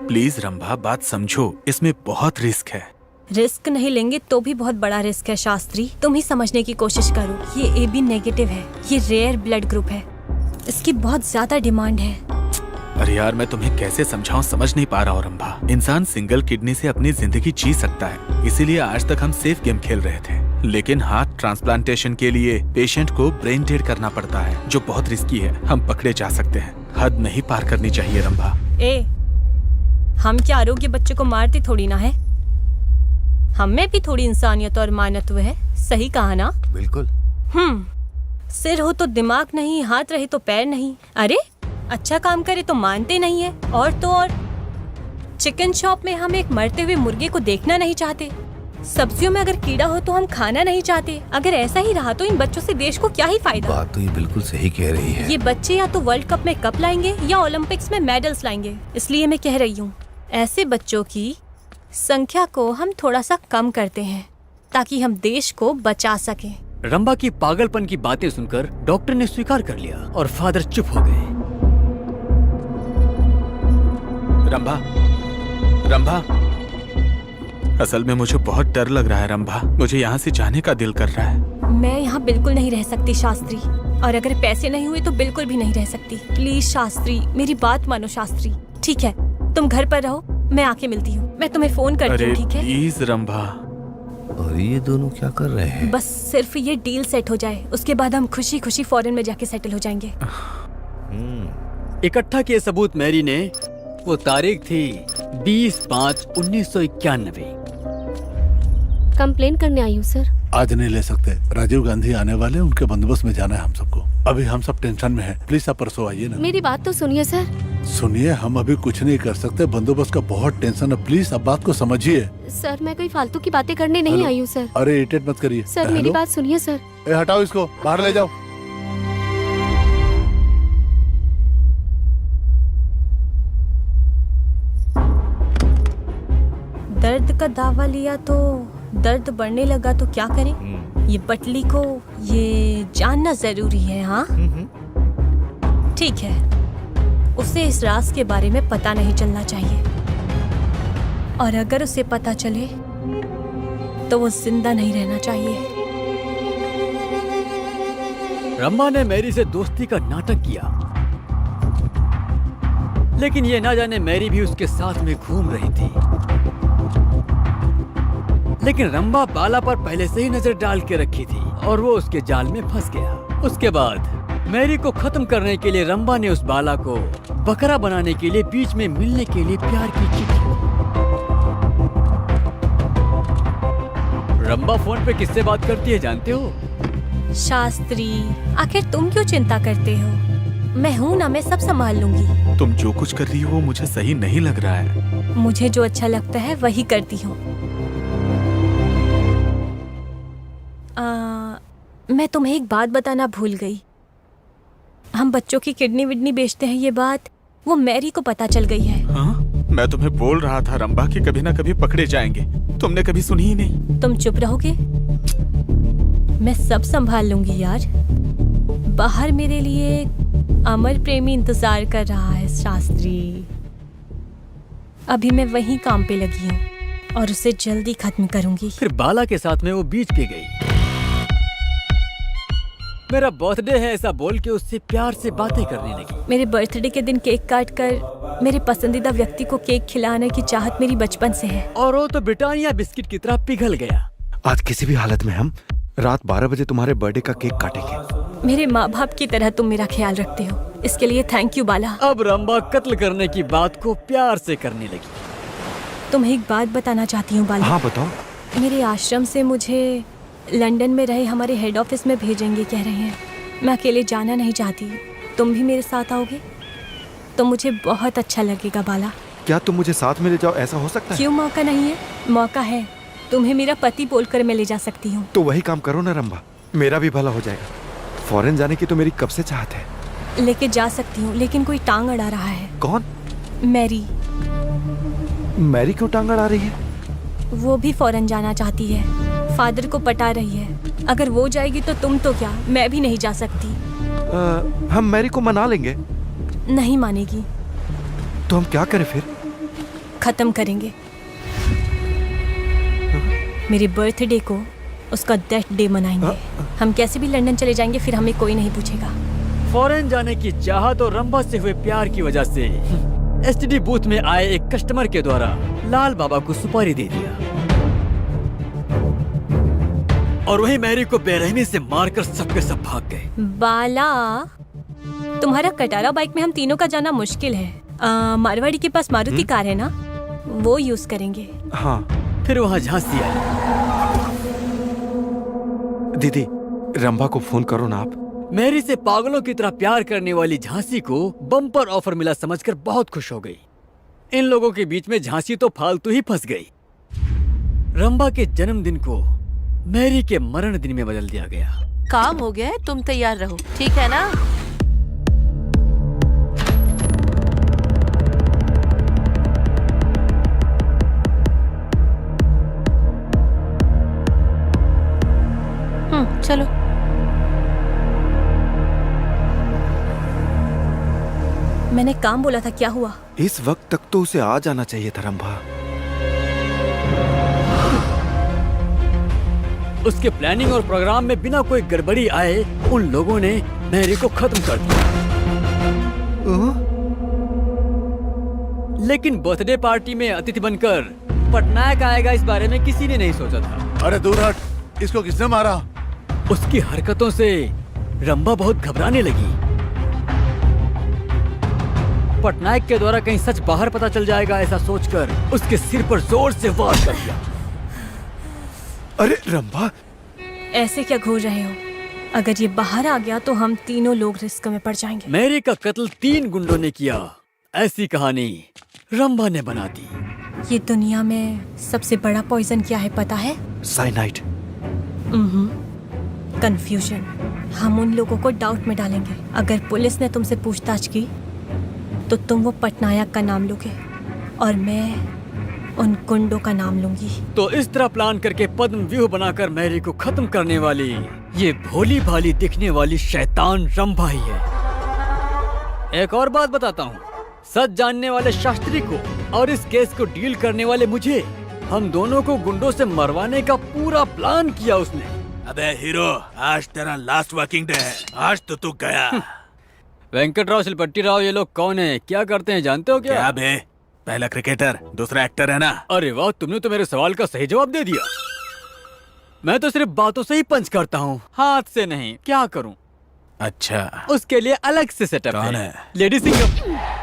S3: प्लीज रंभा, बात समझो, इसमें बहुत रिस्क है।
S7: रिस्क नहीं लेंगे तो भी बहुत बड़ा रिस्क है शास्त्री, तुम ही समझने की कोशिश करो। ये AB नेगेटिव है, ये रेयर ब्लड ग्रुप है, इसकी बहुत ज्यादा डिमांड है।
S3: अरे यार, मैं तुम्हें कैसे समझाऊं, समझ नहीं पा रहा हूँ रंभा। इंसान सिंगल किडनी से अपनी जिंदगी जी सकता है, इसीलिए आज तक हम सेफ गेम खेल रहे थे। लेकिन हार्ट ट्रांसप्लांटेशन के लिए पेशेंट को ब्रेन डेड करना पड़ता है, जो बहुत रिस्की है। हम पकड़े जा सकते हैं, हद नहीं पार करनी चाहिए रंभा।
S7: हम क्या आरोग्य बच्चे को मारते थोड़ी ना है, हमें भी थोड़ी इंसानियत और मानवत्व है। सही कहा ना?
S4: बिल्कुल।
S7: सिर हो तो दिमाग नहीं, हाथ रहे तो पैर नहीं। अरे अच्छा काम करे तो मानते नहीं है। और तो और चिकन शॉप में हम एक मरते हुए मुर्गे को देखना नहीं चाहते। सब्जियों में अगर कीड़ा हो तो हम खाना नहीं चाहते। अगर ऐसा ही रहा तो इन बच्चों से देश को क्या ही फायदा।
S4: बात तो ये बिल्कुल सही कह रही है।
S7: ये बच्चे या तो वर्ल्ड कप में कप लाएंगे या ओलंपिक्स में मेडल्स लाएंगे। इसलिए मैं कह रही हूँ, ऐसे बच्चों की संख्या को हम थोड़ा सा कम करते हैं ताकि हम देश को बचा सकें।
S5: रंभा की पागलपन की बातें सुनकर डॉक्टर ने स्वीकार कर लिया और फादर चुप हो गए।
S3: रंभा, रंभा, असल में मुझे बहुत डर लग रहा है रंभा। मुझे यहाँ से जाने का दिल कर रहा है।
S7: मैं यहाँ बिल्कुल नहीं रह सकती शास्त्री, और अगर पैसे नहीं हुए तो बिल्कुल भी नहीं रह सकती। प्लीज शास्त्री, मेरी बात मानो शास्त्री। ठीक है, तुम घर पर रहो, मैं आके मिलती हूँ। मैं तुम्हें फोन करती हूँ, ठीक है?
S3: प्लीज रंभा।
S4: और ये दोनों क्या कर रहे हैं?
S7: बस सिर्फ ये डील सेट हो जाए, उसके बाद हम खुशी खुशी फॉरेन में जाके सेटल हो जाएंगे।
S5: इकट्ठा किए सबूत मैरी ने, वो तारीख थी 20/5/1991।
S6: कंप्लेन करने आई हूँ सर।
S1: आज नहीं ले सकते, राजीव गांधी आने वाले, उनके बंदोबस्त में जाना है हम सबको। अभी हम सब टेंशन में हैं। प्लीज आप परसों आइए ना।
S6: मेरी बात तो सुनिए सर।
S1: सुनिए, हम अभी कुछ नहीं कर सकते, बंदोबस्त का बहुत टेंशन है। प्लीज अब बात को समझिए।
S6: सर मैं कोई फालतू की बातें करने नहीं आई हूँ सर।
S1: अरे इरिटेट मत करिए
S6: सर मेरी
S1: हेलो?
S6: बात सुनिए सर।
S1: हटाओ इसको, बाहर ले जाओ।
S7: दर्द का दावा लिया तो दर्द बढ़ने लगा तो क्या करें? ये पटली को ये जानना जरूरी है। हाँ ठीक है, उसे इस राज के बारे में पता नहीं चलना चाहिए, और अगर उसे पता चले तो वो जिंदा नहीं रहना चाहिए।
S5: रंभा ने मैरी से दोस्ती का नाटक किया, लेकिन ये ना जाने मैरी भी उसके साथ में घूम रही थी। लेकिन रंभा बाला पर पहले से ही नजर डाल के रखी थी और वो उसके जाल में फंस गया। उसके बाद मैरी को खत्म करने के लिए रंभा ने उस बाला को बकरा बनाने के लिए बीच में मिलने के लिए प्यार की चिट्ठी। रंभा फोन पे किससे बात करती है जानते हो?
S7: शास्त्री, आखिर तुम क्यों चिंता करते हो? मैं हूँ ना, मैं सब संभाल लूंगी।
S3: तुम जो कुछ कर रही हो वो मुझे सही नहीं लग रहा है।
S7: मुझे जो अच्छा लगता है वही करती हूँ। मैं तुम्हें एक बात बताना भूल गई। हम बच्चों की किडनी विडनी बेचते हैं, ये बात वो मैरी को पता चल गई है।
S3: हाँ? मैं तुम्हें बोल रहा था रंभा कि कभी ना कभी पकड़े जाएंगे, तुमने कभी सुनी ही नहीं।
S7: तुम चुप रहोगे? मैं सब संभाल लूंगी यार। बाहर मेरे लिए अमर प्रेमी इंतजार कर रहा है शास्त्री। अभी मैं वहीं काम पे लगी हूँ और उसे जल्दी खत्म करूंगी।
S5: फिर बाला के साथ में वो बीच पे गई। मेरा बर्थडे है ऐसा बोल के उससे प्यार से बातें करने लगी।
S7: मेरे बर्थडे के दिन केक काट कर मेरे पसंदीदा व्यक्ति को केक खिलाने की चाहत मेरी बचपन से है।
S5: और वो तो ब्रिटानिया बिस्किट की तरह पिघल गया।
S10: आज किसी भी हालत में हम रात 12 बजे तुम्हारे बर्थडे का केक काटेंगे।
S7: मेरे माँ बाप की तरह तुम मेरा ख्याल रखते हो, इसके लिए थैंक यू बाला।
S5: अब रंभा कत्ल करने की बात को प्यार से करने लगी।
S7: तुम्हें एक बात बताना चाहती हूँ बाला।
S10: हाँ बताओ।
S7: मेरे आश्रम से मुझे लंदन में रहे हमारे हेड ऑफिस में भेजेंगे कह रहे हैं। मैं अकेले जाना नहीं चाहती, तुम भी मेरे साथ आओगे तो मुझे बहुत अच्छा लगेगा बाला।
S10: क्या तुम मुझे साथ में ले जाओ, ऐसा हो सकता है?
S7: क्यों मौका नहीं है? मौका है। तुम्हें मेरा पति बोलकर मैं ले जा सकती हूँ।
S10: तो वही काम करो ना रंभा, मेरा भी भला हो जाएगा। फॉरेन जाने की तो मेरी कब से चाहत है।
S7: लेके जा सकती हूँ, लेकिन कोई टांग अड़ा रहा है।
S10: कौन?
S7: मैरी।
S10: मैरी क्यों टांग अड़ा रही है?
S7: वो भी फॉरेन जाना चाहती है, फादर को पटा रही है। अगर वो जाएगी तो तुम तो क्या, मैं भी नहीं जा सकती।
S10: हम मैरी को मना लेंगे।
S7: नहीं मानेगी।
S10: तो हम क्या करें फिर?
S7: खत्म करेंगे। मेरे बर्थडे को उसका डेथ डे मनाएंगे। हम कैसे भी लंदन चले जाएंगे, फिर हमें कोई नहीं पूछेगा।
S5: फॉरेन जाने की चाहत और रंभा से हुए प्यार की वजह से एसटीडी बूथ में आए एक कस्टमर के द्वारा लाल बाबा को सुपारी दे दिया और वही मैरी को बेरहमी से मारकर सबके सब भाग गए।
S7: बाला, तुम्हारा कटारा बाइक में हम तीनों का जाना मुश्किल है। मारवाड़ी के पास मारुति कार है ना, वो यूज करेंगे।
S10: हाँ।
S5: फिर वहाँ झांसी आई।
S10: दीदी, रंभा को फोन करो ना आप।
S5: मैरी से पागलों की तरह प्यार करने वाली झांसी को बम्पर ऑफर मिला समझकर बहुत खुश हो गई। इन लोगों के बीच में झांसी तो फालतू ही फंस गई। रंभा के जन्मदिन को मैरी के मरण दिन में बदल दिया गया।
S9: काम हो गया है, तुम तैयार रहो, ठीक है ना? चलो।
S7: मैंने काम बोला था, क्या हुआ?
S10: इस वक्त तक तो उसे आ जाना चाहिए था रंभा।
S5: उसके प्लानिंग और प्रोग्राम में बिना कोई गड़बड़ी आए उन लोगों ने मैरी को खत्म कर दिया। लेकिन बर्थडे पार्टी में अतिथि बनकर पटनायक आएगा, इस बारे में किसी ने नहीं सोचा था।
S1: अरे दूर हट, इसको किसने मारा?
S5: उसकी हरकतों से रंभा बहुत घबराने लगी। पटनायक के द्वारा कहीं सच बाहर पता चल जाएगा ऐसा सोचकर उसके सिर पर जोर से वार कर दिया।
S10: अरे रंभा,
S7: ऐसे क्या घूर रहे हो? अगर ये बाहर आ गया तो हम तीनों लोग रिस्क में पड़ जाएंगे।
S5: मैरी का कत्ल 3 गुंडों ने किया, ऐसी कहानी रंभा ने बना दी।
S7: ये दुनिया में सबसे बड़ा पॉइजन क्या है पता है?
S10: साइनाइड।
S7: कंफ्यूजन। हम उन लोगों को डाउट में डालेंगे। अगर पुलिस ने तुमसे पूछताछ की तो तुम वो पटनायक का नाम लोगे और मैं उन गुंडों का नाम लूंगी।
S5: तो इस तरह प्लान करके पद्म व्यूह बनाकर मैरी को खत्म करने वाली ये भोली भाली दिखने वाली शैतान रंभा ही है। एक और बात बताता हूँ, सच जानने वाले शास्त्री को और इस केस को डील करने वाले मुझे, हम दोनों को गुंडों से मरवाने का पूरा प्लान किया उसने।
S3: अबे हीरो, आज तेरा लास्ट वर्किंग डे है, आज तो तू गया।
S5: वेंकट राव, शिलपट्टी राव, ये लोग कौन है, क्या करते हैं, जानते हो क्या?
S3: क्या बे, पहला क्रिकेटर दूसरा एक्टर है ना?
S5: अरे वाह, तुमने तो मेरे सवाल का सही जवाब दे दिया। मैं तो सिर्फ बातों से ही पंच करता हूँ, हाथ से नहीं। क्या करूँ?
S3: अच्छा,
S5: उसके लिए अलग से सेटअप
S3: कौन है?
S5: Lady singer.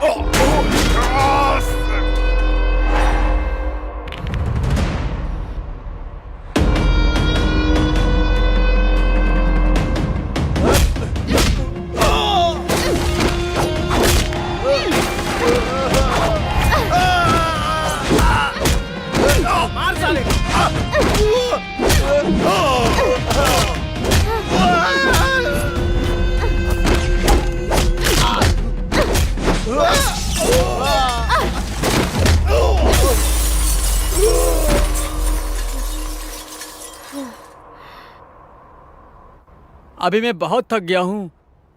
S5: अभी मैं बहुत थक गया हूँ,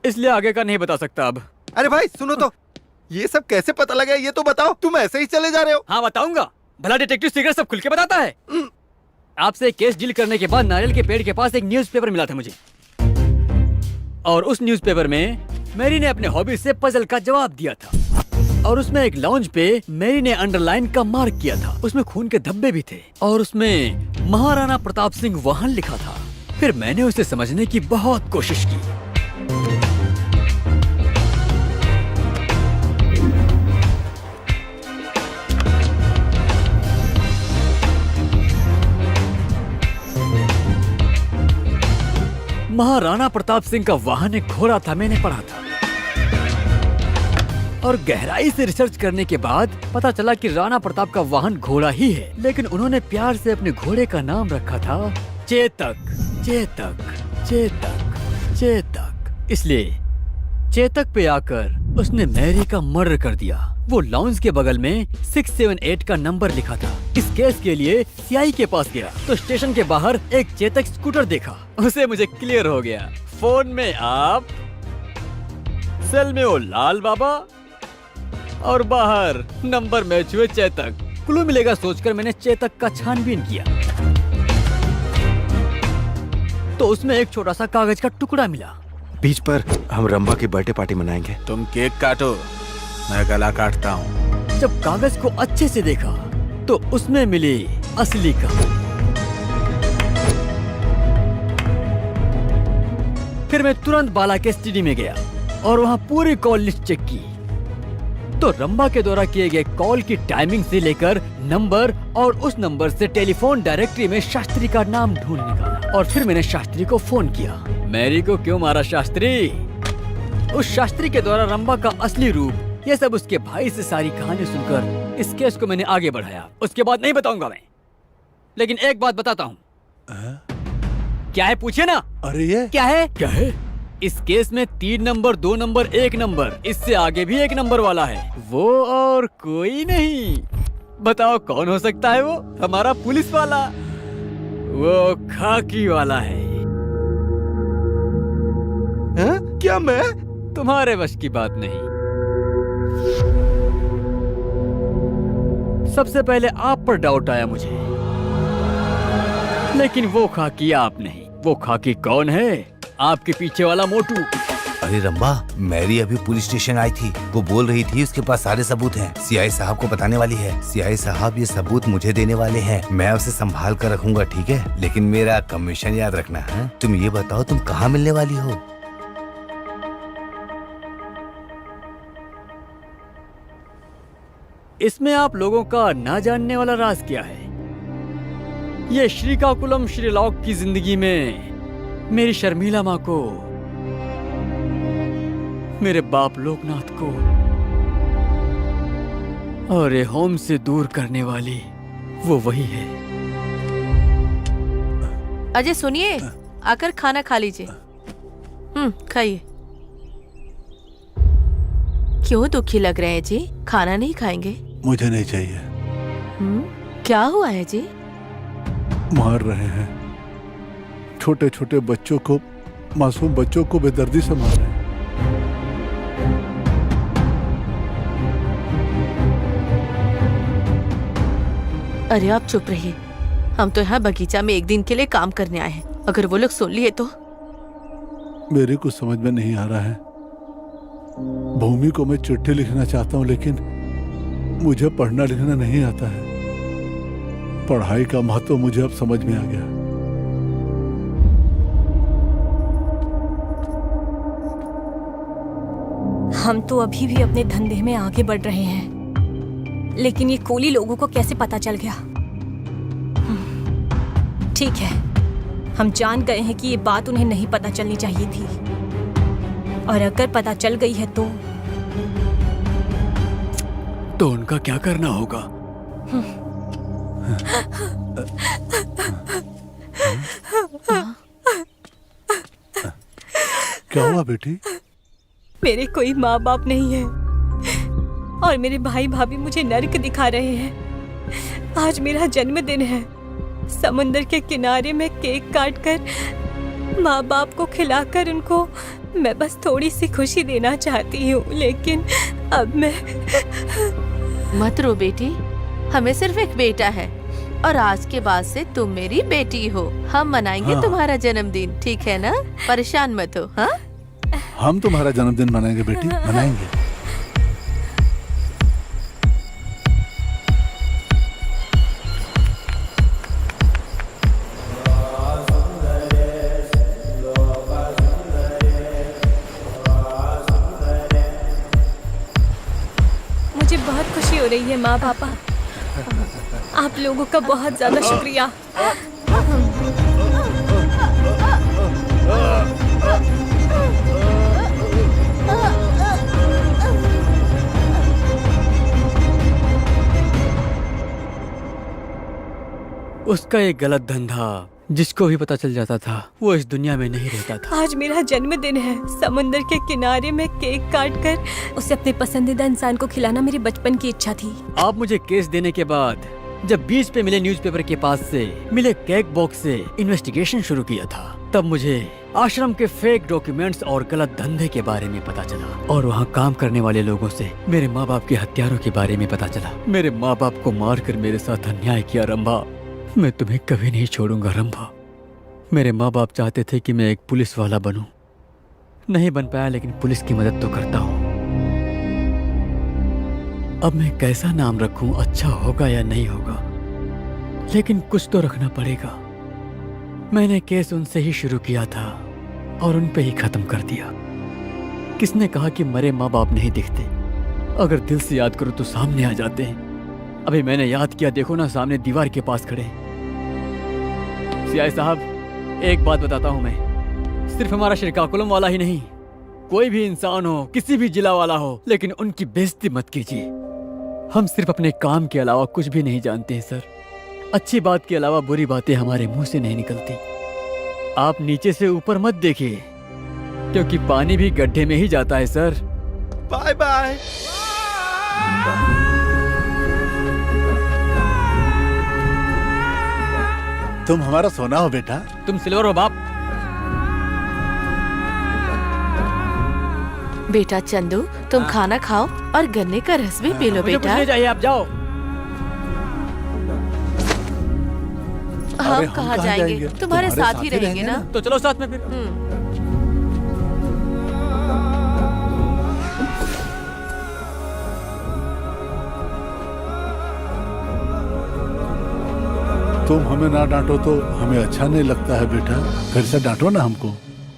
S5: इसलिए आगे का नहीं बता सकता अब।
S2: अरे भाई सुनो तो, ये सब कैसे पता लगा ये तो बताओ। तुम ऐसे ही चले जा रहे हो?
S5: हाँ बताऊंगा, भला डिटेक्टिव सीक्रेट सब खुल के बताता है। आपसे केस डील करने के बाद नारियल के पेड़ के पास एक न्यूज़पेपर मिला था मुझे, और उस न्यूज़पेपर में मैरी ने अपने हॉबी से पजल का जवाब दिया था, और उसमें एक लाउंज पे मैरी ने अंडरलाइन का मार्क किया था। उसमें खून के धब्बे भी थे, और उसमें महाराणा प्रताप सिंह वाहन लिखा था। फिर मैंने उसे समझने की बहुत कोशिश की। महाराणा प्रताप सिंह का वाहन एक घोड़ा था, मैंने पढ़ा था। और गहराई से रिसर्च करने के बाद पता चला कि राणा प्रताप का वाहन घोड़ा ही है, लेकिन उन्होंने प्यार से अपने घोड़े का नाम रखा था चेतक। चेतक, चेतक, चेतक। इसलिए चेतक पे आकर उसने मैरी का मर्डर कर दिया। वो लाउंज के बगल में 678 का नंबर लिखा था। इस केस के लिए सीआई के पास गया तो स्टेशन के बाहर एक चेतक स्कूटर देखा। उसे मुझे क्लियर हो गया। फोन में आप, सेल में वो लाल बाबा, और बाहर नंबर मैच हुए चेतक। क्लू मिलेगा सोचकर मैंने चेतक का छानबीन किया तो उसमें एक छोटा सा कागज का टुकड़ा मिला।
S10: बीच पर हम रंभा की बर्थडे पार्टी मनाएंगे।
S3: तुम केक काटो, मैं गला काटता हूँ।
S5: जब कागज को अच्छे से देखा तो उसमें मिली असली कहानी। फिर मैं तुरंत बाला के स्टडी में गया और वहाँ पूरी कॉल लिस्ट चेक की तो रंभा के द्वारा किए गए कॉल की टाइमिंग से लेकर नंबर और उस नंबर से टेलीफोन डायरेक्टरी में शास्त्री का नाम ढूंढ निकाला। और फिर मैंने शास्त्री को फोन किया। मैरी को क्यों मारा शास्त्री? उस शास्त्री के द्वारा रंभा का असली रूप, ये सब उसके भाई से सारी कहानी सुनकर इस केस को मैंने आगे बढ़ाया। उसके बाद नहीं बताऊंगा मैं, लेकिन एक बात बताता हूँ। क्या है पूछिए ना।
S1: अरे ये
S5: क्या है? क्या है? इस केस में 3 नंबर, 2 नंबर, 1 नंबर, इससे आगे भी 1 नंबर वाला है। वो और कोई नहीं। बताओ कौन हो सकता है वो? हमारा पुलिस वाला, वो खाकी वाला है।
S2: क्या मैं?
S5: तुम्हारे वश की बात नहीं। सबसे पहले आप पर डाउट आया मुझे, लेकिन वो खाकी आप नहीं। वो खाकी कौन है? आपके पीछे वाला मोटू।
S4: अरे रंभा, मैरी अभी पुलिस स्टेशन आई थी। वो बोल रही थी उसके पास सारे सबूत हैं। सीआई साहब को बताने वाली है। सीआई साहब ये सबूत मुझे देने वाले हैं। मैं उसे संभाल कर रखूंगा, ठीक है? लेकिन मेरा कमीशन याद रखना है। तुम ये बताओ, तुम कहाँ मिलने वाली हो?
S5: इसमें आप लोगों का ना जानने वाला राज क्या है? ये श्रीकाकुलम श्रीलॉक की जिंदगी में मेरी शर्मिला माँ को, मेरे बाप लोकनाथ को और ये होम से दूर करने वाली वो वही है।
S9: अजय सुनिए, आकर खाना खा लीजिए। खाइए। क्यों दुखी लग रहे हैं जी? खाना नहीं खाएंगे?
S1: मुझे नहीं चाहिए।
S9: क्या हुआ है जी?
S1: मार रहे हैं छोटे छोटे बच्चों को, मासूम बच्चों को बेदर्दी से मार रहे हैं।
S9: अरे आप चुप रहिए। हम तो यहाँ बगीचा में एक दिन के लिए काम करने आए हैं। अगर वो लोग सुन लिए तो?
S1: मेरे को समझ में नहीं आ रहा है भूमि को मैं चिट्ठी लिखना चाहता हूँ, लेकिन मुझे पढ़ना लिखना नहीं आता है। पढ़ाई का महत्व मुझे अब समझ में आ गया।
S7: हम तो अभी भी अपने धंधे में आगे बढ़ रहे हैं, लेकिन ये कोली लोगों को कैसे पता चल गया? ठीक है, हम जान गए हैं कि ये बात उन्हें नहीं पता चलनी चाहिए थी, और अगर पता चल गई है तो
S5: उनका क्या करना होगा?
S1: क्या हुआ बेटी?
S7: मेरे कोई माँ बाप नहीं है और मेरे भाई भाभी मुझे नर्क दिखा रहे हैं। आज मेरा जन्मदिन है। समुंदर के किनारे में केक काटकर माँ बाप को खिलाकर उनको मैं बस थोड़ी सी खुशी देना चाहती हूँ, लेकिन अब मैं
S9: मत रो बेटी, हमें सिर्फ एक बेटा है और आज के बाद से तुम मेरी बेटी हो। हम मनाएंगे तुम्हारा जन्मदिन, ठीक है ना? परेशान मत हो। हाँ,
S1: हम तुम्हारा जन्मदिन मनाएंगे बेटी, मनाएंगे।
S7: मुझे बहुत खुशी हो रही है माँ पापा। आप लोगों का बहुत ज्यादा शुक्रिया।
S5: उसका एक गलत धंधा जिसको भी पता चल जाता था वो इस दुनिया में नहीं रहता था।
S7: आज मेरा जन्मदिन है। समुंदर के किनारे में केक काटकर उसे अपने पसंदीदा इंसान को खिलाना मेरी बचपन की इच्छा थी।
S5: आप मुझे केस देने के बाद जब बीच पे मिले न्यूज़पेपर के पास से मिले केक बॉक्स से इन्वेस्टिगेशन शुरू किया था, तब मुझे आश्रम के फेक डॉक्यूमेंट्स और गलत धंधे के बारे में पता चला और वहाँ काम करने वाले लोगों से मेरे माँ बाप के हत्यारों के बारे में पता चला। मेरे माँ बाप को मारकर मेरे साथ अन्याय किया। रंभा, मैं तुम्हें कभी नहीं छोड़ूंगा रंभा। मेरे माँ बाप चाहते थे कि मैं एक पुलिस वाला बनूं, नहीं बन पाया, लेकिन पुलिस की मदद तो करता हूँ। अब मैं कैसा नाम रखूं, अच्छा होगा या नहीं होगा, लेकिन कुछ तो रखना पड़ेगा। मैंने केस उनसे ही शुरू किया था और उन पे ही खत्म कर दिया। किसने कहा कि मरे माँ बाप नहीं दिखते? अगर दिल से याद करो तो सामने आ जाते हैं। अभी मैंने याद किया, देखो ना, सामने दीवार के पास खड़े। सीआई साहब, एक बात बताता हूं मैं, सिर्फ हमारा श्रीकाकुलम वाला ही नहीं, कोई भी इंसान हो, किसी भी जिला वाला हो, लेकिन उनकी बेइज्जती मत कीजिए। हम सिर्फ अपने काम के अलावा कुछ भी नहीं जानते हैं सर। अच्छी बात के अलावा बुरी बातें हमारे मुंह से नहीं निकलती। आप नीचे से ऊपर मत देखिए, क्योंकि पानी भी गड्ढे में ही जाता है सर।
S2: Bye bye.
S1: तुम हमारा सोना हो बेटा।
S5: तुम सिल्वर हो बाप।
S9: बेटा चंदू, तुम खाना खाओ और गन्ने का रस भी पी लो
S5: मुझे कुछ
S9: बेटा।
S5: नहीं चाहिए, आप जाओ।
S1: अरे,
S9: हम कहाँ जाएंगे? तुम्हारे साथ ही रहेंगे ना।
S5: तो चलो साथ में फिर।
S1: तुम हमें ना डांटो तो हमें अच्छा नहीं लगता है बेटा, फिर से डांटो ना हमको।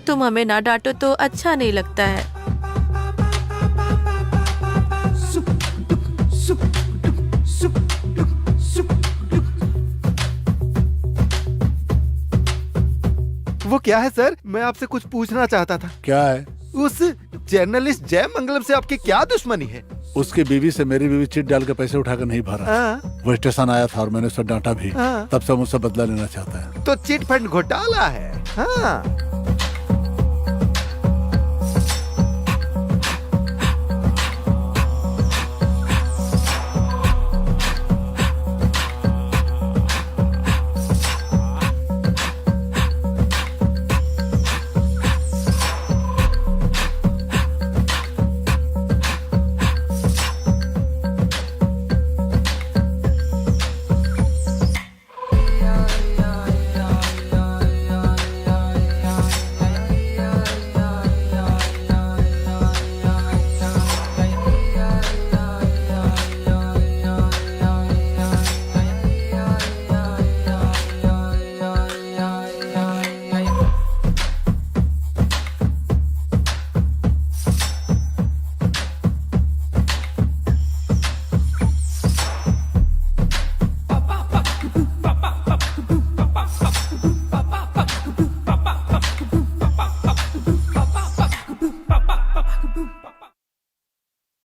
S9: तुम हमें ना डांटो तो अच्छा नहीं लगता है।
S2: वो क्या है सर? मैं आपसे कुछ पूछना चाहता था।
S1: क्या है?
S2: उस जर्नलिस्ट जय मंगलम से आपकी क्या दुश्मनी है?
S1: उसकी बीवी से मेरी बीवी चिट डाल के पैसे उठाकर नहीं भरा।
S2: हाँ।
S1: वो स्टेशन आया था और मैंने उसे डांटा भी।
S2: हाँ।
S1: तब से मुझसे बदला लेना चाहता है।
S2: तो चिट फंड घोटाला है। हाँ।